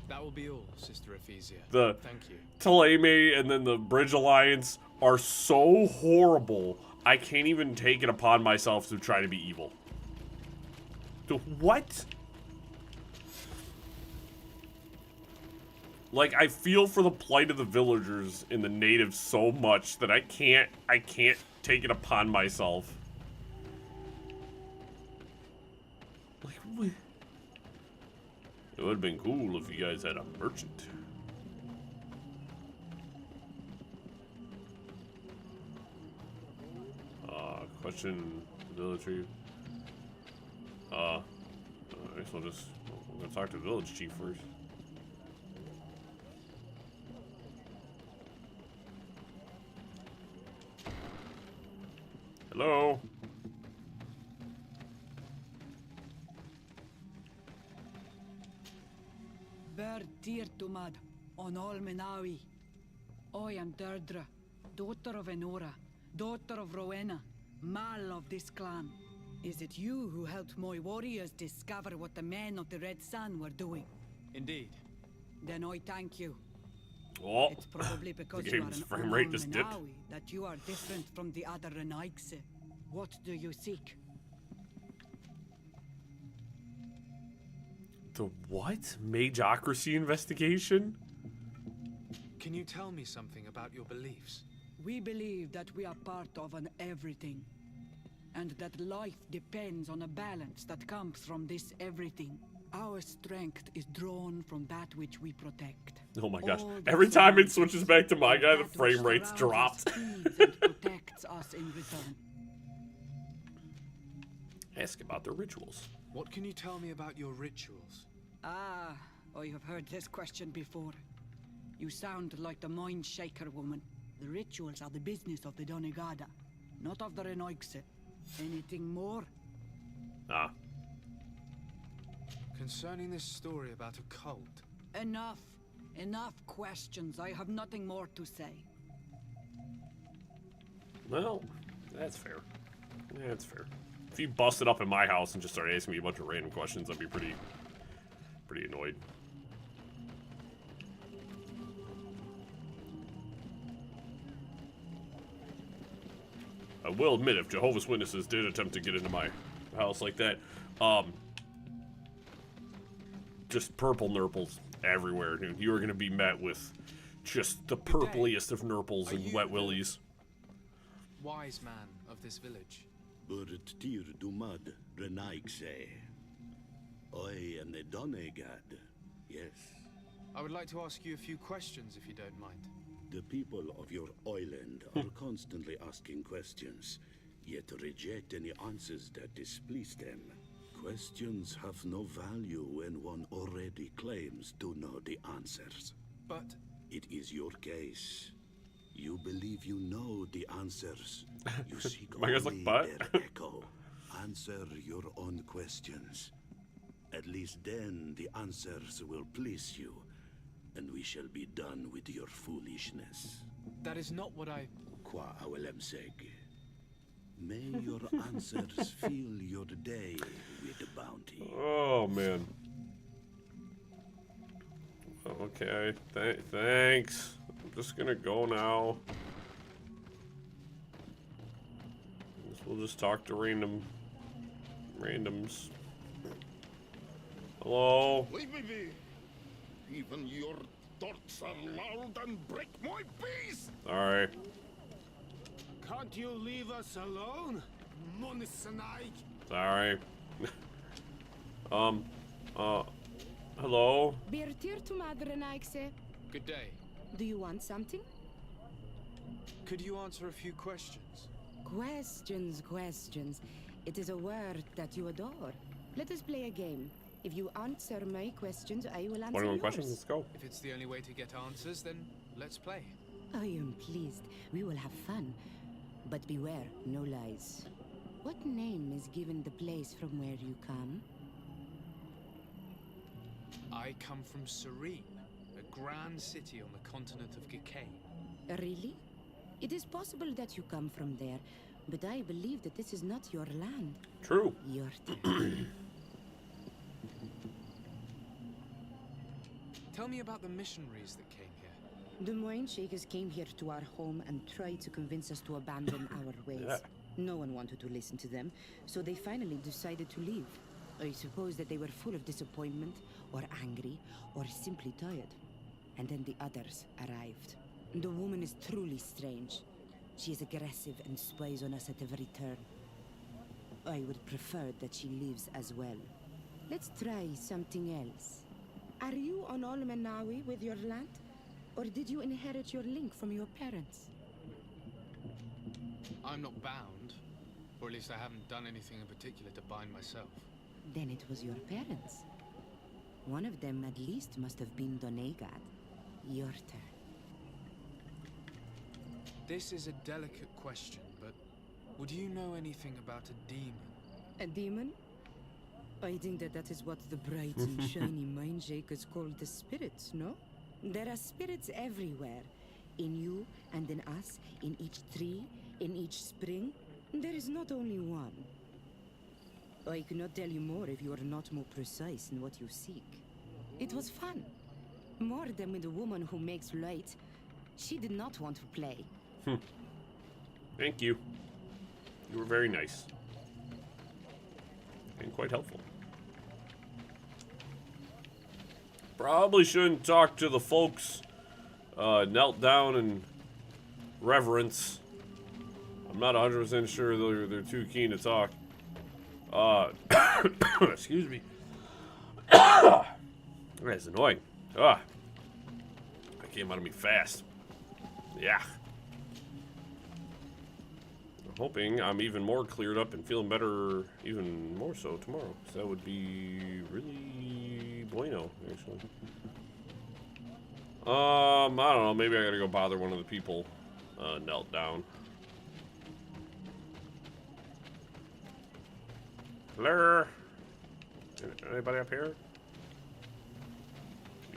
That will be all, Sister Ephesia. Thank you. Ptolemy and then the Bridge Alliance are so horrible. I can't even take it upon myself to try to be evil. What? Like, I feel for the plight of the villagers and the natives so much that I can't take it upon myself. Like, what? It would have been cool if you guys had a merchant. Question military. I guess we're gonna talk to the village chief first. Hello. Bird dear to mad on all Menawi. I am Deirdre, daughter of Enora, daughter of Rowena, Mal of this clan. Is it you who helped my warriors discover what the men of the Red Sun were doing? Indeed. Then I thank you. Oh, it's probably because the you are game's an frame rate just dipped. Menawi that you are different from the other Renaigse. What do you seek? The what? Magocracy investigation? Can you tell me something about your beliefs? We believe that we are part of an everything, and that life depends on a balance that comes from this everything. Our strength is drawn from that which we protect. Oh my gosh. Every time it switches back to my guy, the frame rate's dropped. And protects us in return. Ask about the rituals. What can you tell me about your rituals? Ah, I have heard this question before. You sound like the Mind Shaker woman. The rituals are the business of the Donegada, not of the Renoigse. Anything more? Ah. Concerning this story about a cult. Enough. Enough questions. I have nothing more to say. Well, that's fair. Yeah, that's fair. If you busted up in my house and just started asking me a bunch of random questions, I'd be pretty annoyed. I will admit, if Jehovah's Witnesses did attempt to get into my house like that, just purple nurples everywhere. You are going to be met with just the purpliest of nurples and wet willies. Wise man of this village. Burt tir du mud, Renaigse. I am the Donegad, yes. I would like to ask you a few questions, if you don't mind. The people of your island are constantly asking questions, yet reject any answers that displease them. Questions have no value when one already claims to know the answers. But... It is your case. You believe you know the answers. You seek only their echo. Answer your own questions. At least then the answers will please you, and we shall be done with your foolishness. That is not what I... Qua awelemseg. May your answers fill your day with bounty. Oh, man. Okay, thanks. I'm just gonna go now. We'll just talk to randoms. Hello? Leave me be. Even your thoughts are loud and break my peace. Alright. Can't you leave us alone? Sorry. Hello? Good day. Do you want something? Could you answer a few questions? Questions. It is a word that you adore. Let us play a game. If you answer my questions, I will answer 21 yours. questions, let's go. If it's the only way to get answers, then let's play. I am pleased. We will have fun. But beware, no lies. What name is given the place from where you come? I come from Serene, a grand city on the continent of Gicane. Really? It is possible that you come from there, but I believe that this is not your land. True. Your turn. Tell me about the missionaries that came here. The Moine Shakers came here to our home and tried to convince us to abandon our ways. Yeah. No one wanted to listen to them, so they finally decided to leave. I suppose that they were full of disappointment, or angry, or simply tired. And then the others arrived. The woman is truly strange. She is aggressive and spies on us at every turn. I would prefer that she leaves as well. Let's try something else. Are you on Olmenawi with your land? Or did you inherit your link from your parents? I'm not bound, or at least I haven't done anything in particular to bind myself. Then it was your parents. One of them at least must have been Donegad. Your turn. This is a delicate question, but would you know anything about a demon? A demon? I think that is what the bright and shiny mind shakers call the spirits, no? There are spirits everywhere. In you and in us, in each tree, in each spring. There is not only one. I cannot tell you more if you are not more precise in what you seek. It was fun. More than with the woman who makes light. She did not want to play. Thank you. You were very nice. And quite helpful. Probably shouldn't talk to the folks knelt down in reverence. I'm not 100% sure they're too keen to talk. Excuse me. That's annoying. That came out of me fast. Yeah. I'm hoping I'm even more cleared up and feeling better, even more so tomorrow. So that would be really bueno, actually. I don't know. Maybe I gotta go bother one of the people knelt down. Hello? Anybody up here?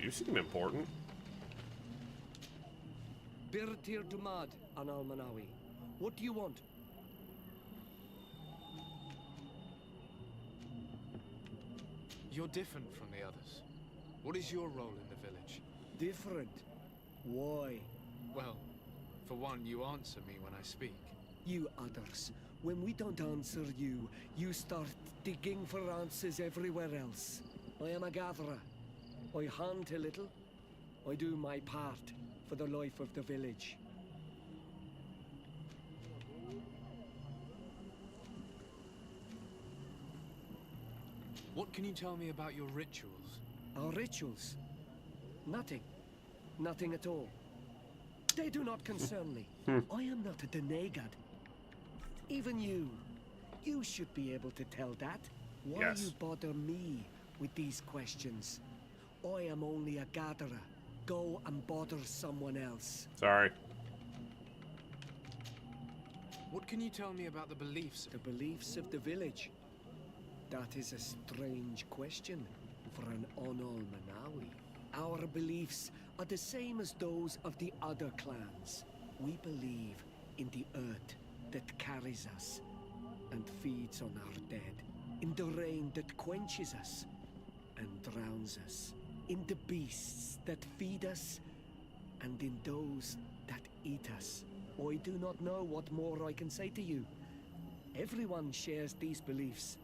You seem important. Birtir Dumad an Almanawi. What do you want? You're different from the others. What is your role in the village? Different? Why? Well, for one, you answer me when I speak. You others, when we don't answer you, you start digging for answers everywhere else. I am a gatherer. I hunt a little. I do my part for the life of the village. What can you tell me about your rituals? Our rituals? Nothing. Nothing at all. They do not concern me. I am not a Donegad. Even you should be able to tell that. Why you bother me with these questions? I am only a gatherer. Go and bother someone else. Sorry. What can you tell me about the beliefs? The beliefs of the village? That is a strange question for an Onol Manawi. Our beliefs are the same as those of the other clans. We believe in the earth that carries us and feeds on our dead, in the rain that quenches us and drowns us, in the beasts that feed us and in those that eat us. I do not know what more I can say to you. Everyone shares these beliefs.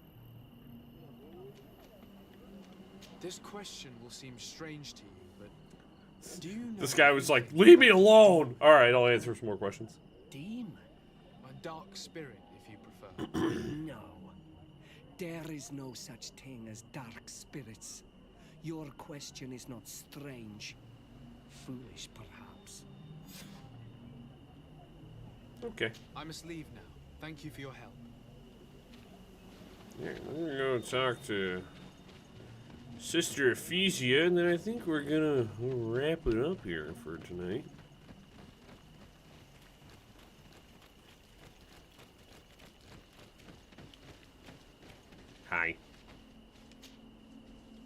This question will seem strange to you, but do you know... This guy was like, leave me alone! Alright, I'll answer some more questions. Demon? A dark spirit, if you prefer. No. There is no such thing as dark spirits. Your question is not strange. Foolish, perhaps. Okay. I must leave now. Thank you for your help. Yeah, I'm gonna go talk to Sister Ephesia, and then I think we're gonna wrap it up here for tonight. Hi.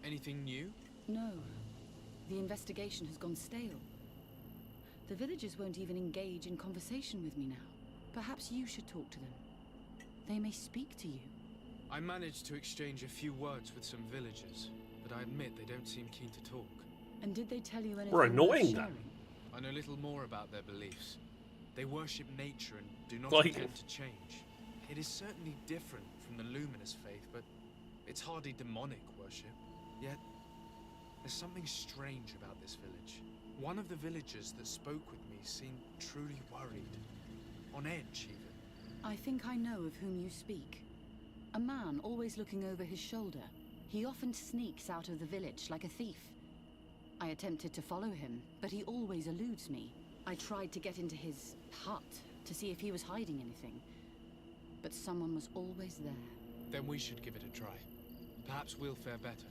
Anything new? No. The investigation has gone stale. The villagers won't even engage in conversation with me now. Perhaps you should talk to them. They may speak to you. I managed to exchange a few words with some villagers, but I admit they don't seem keen to talk. And did they tell you anything? We're annoying worth them. sharing? I know little more about their beliefs. They worship nature and do not Like- intend to change. It is certainly different from the luminous faith, but it's hardly demonic worship. Yet, there's something strange about this village. One of the villagers that spoke with me seemed truly worried. On edge, even. I think I know of whom you speak. A man always looking over his shoulder. He often sneaks out of the village like a thief. I attempted to follow him, but he always eludes me. I tried to get into his hut to see if he was hiding anything, but someone was always there. Then we should give it a try. Perhaps we'll fare better.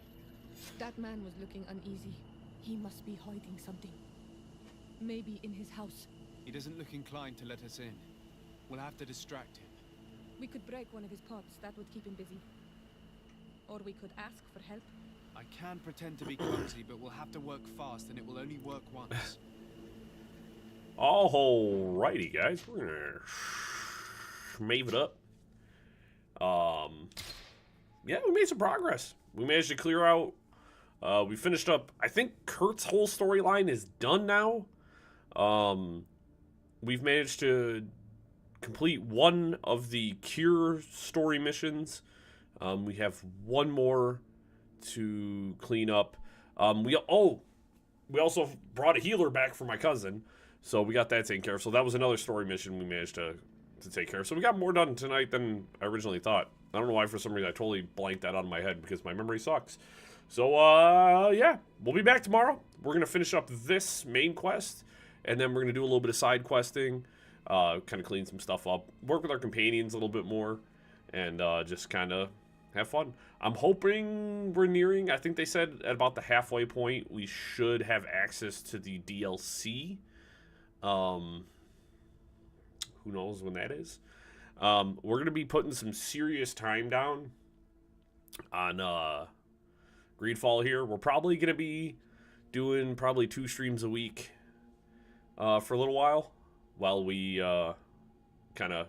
That man was looking uneasy. He must be hiding something. Maybe in his house. He doesn't look inclined to let us in. We'll have to distract him. We could break one of his pots. That would keep him busy. Or we could ask for help. I can pretend to be clumsy, but we'll have to work fast, and it will only work once. Alrighty, guys. We're gonna mave it up. Yeah, we made some progress. We managed to clear out. We finished up. I think Kurt's whole storyline is done now. We've managed to complete one of the cure story missions. We have one more to clean up. We also brought a healer back for my cousin, so we got that taken care of. So that was another story mission we managed to take care of. So we got more done tonight than I originally thought. I don't know why for some reason I totally blanked that out of my head because my memory sucks. So yeah, we'll be back tomorrow. We're gonna finish up this main quest, and then we're gonna do a little bit of side questing, kind of clean some stuff up, work with our companions a little bit more, and just kind of have fun. I'm hoping we're nearing, I think they said at about the halfway point, we should have access to the DLC. Who knows when that is. We're going to be putting some serious time down on GreedFall here. We're probably going to be doing probably 2 streams a week for a little while we kind of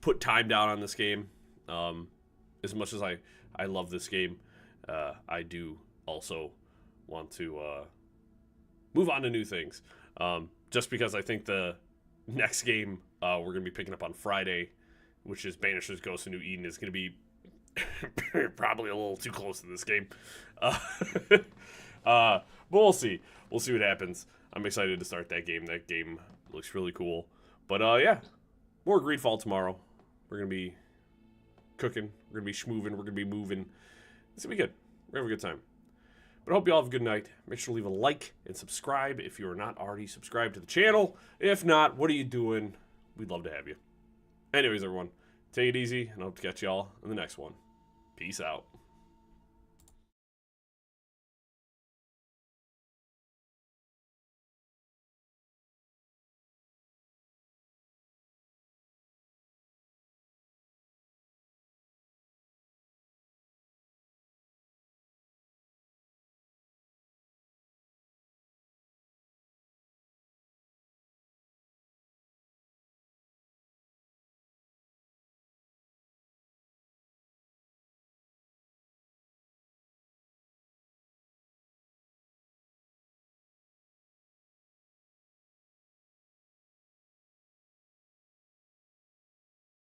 put time down on this game. As much as I love this game, I do also want to move on to new things. Just because I think the next game we're going to be picking up on Friday, which is Banishers Ghost of New Eden, is going to be probably a little too close to this game. But we'll see. We'll see what happens. I'm excited to start that game. That game looks really cool. But yeah, more GreedFall tomorrow. We're going to be cooking. We're going to be schmooving. We're going to be moving. It's going to be good. We're going to have a good time. But I hope you all have a good night. Make sure to leave a like and subscribe if you are not already subscribed to the channel. If not, what are you doing? We'd love to have you. Anyways, everyone, take it easy, and I hope to catch y'all in the next one. Peace out.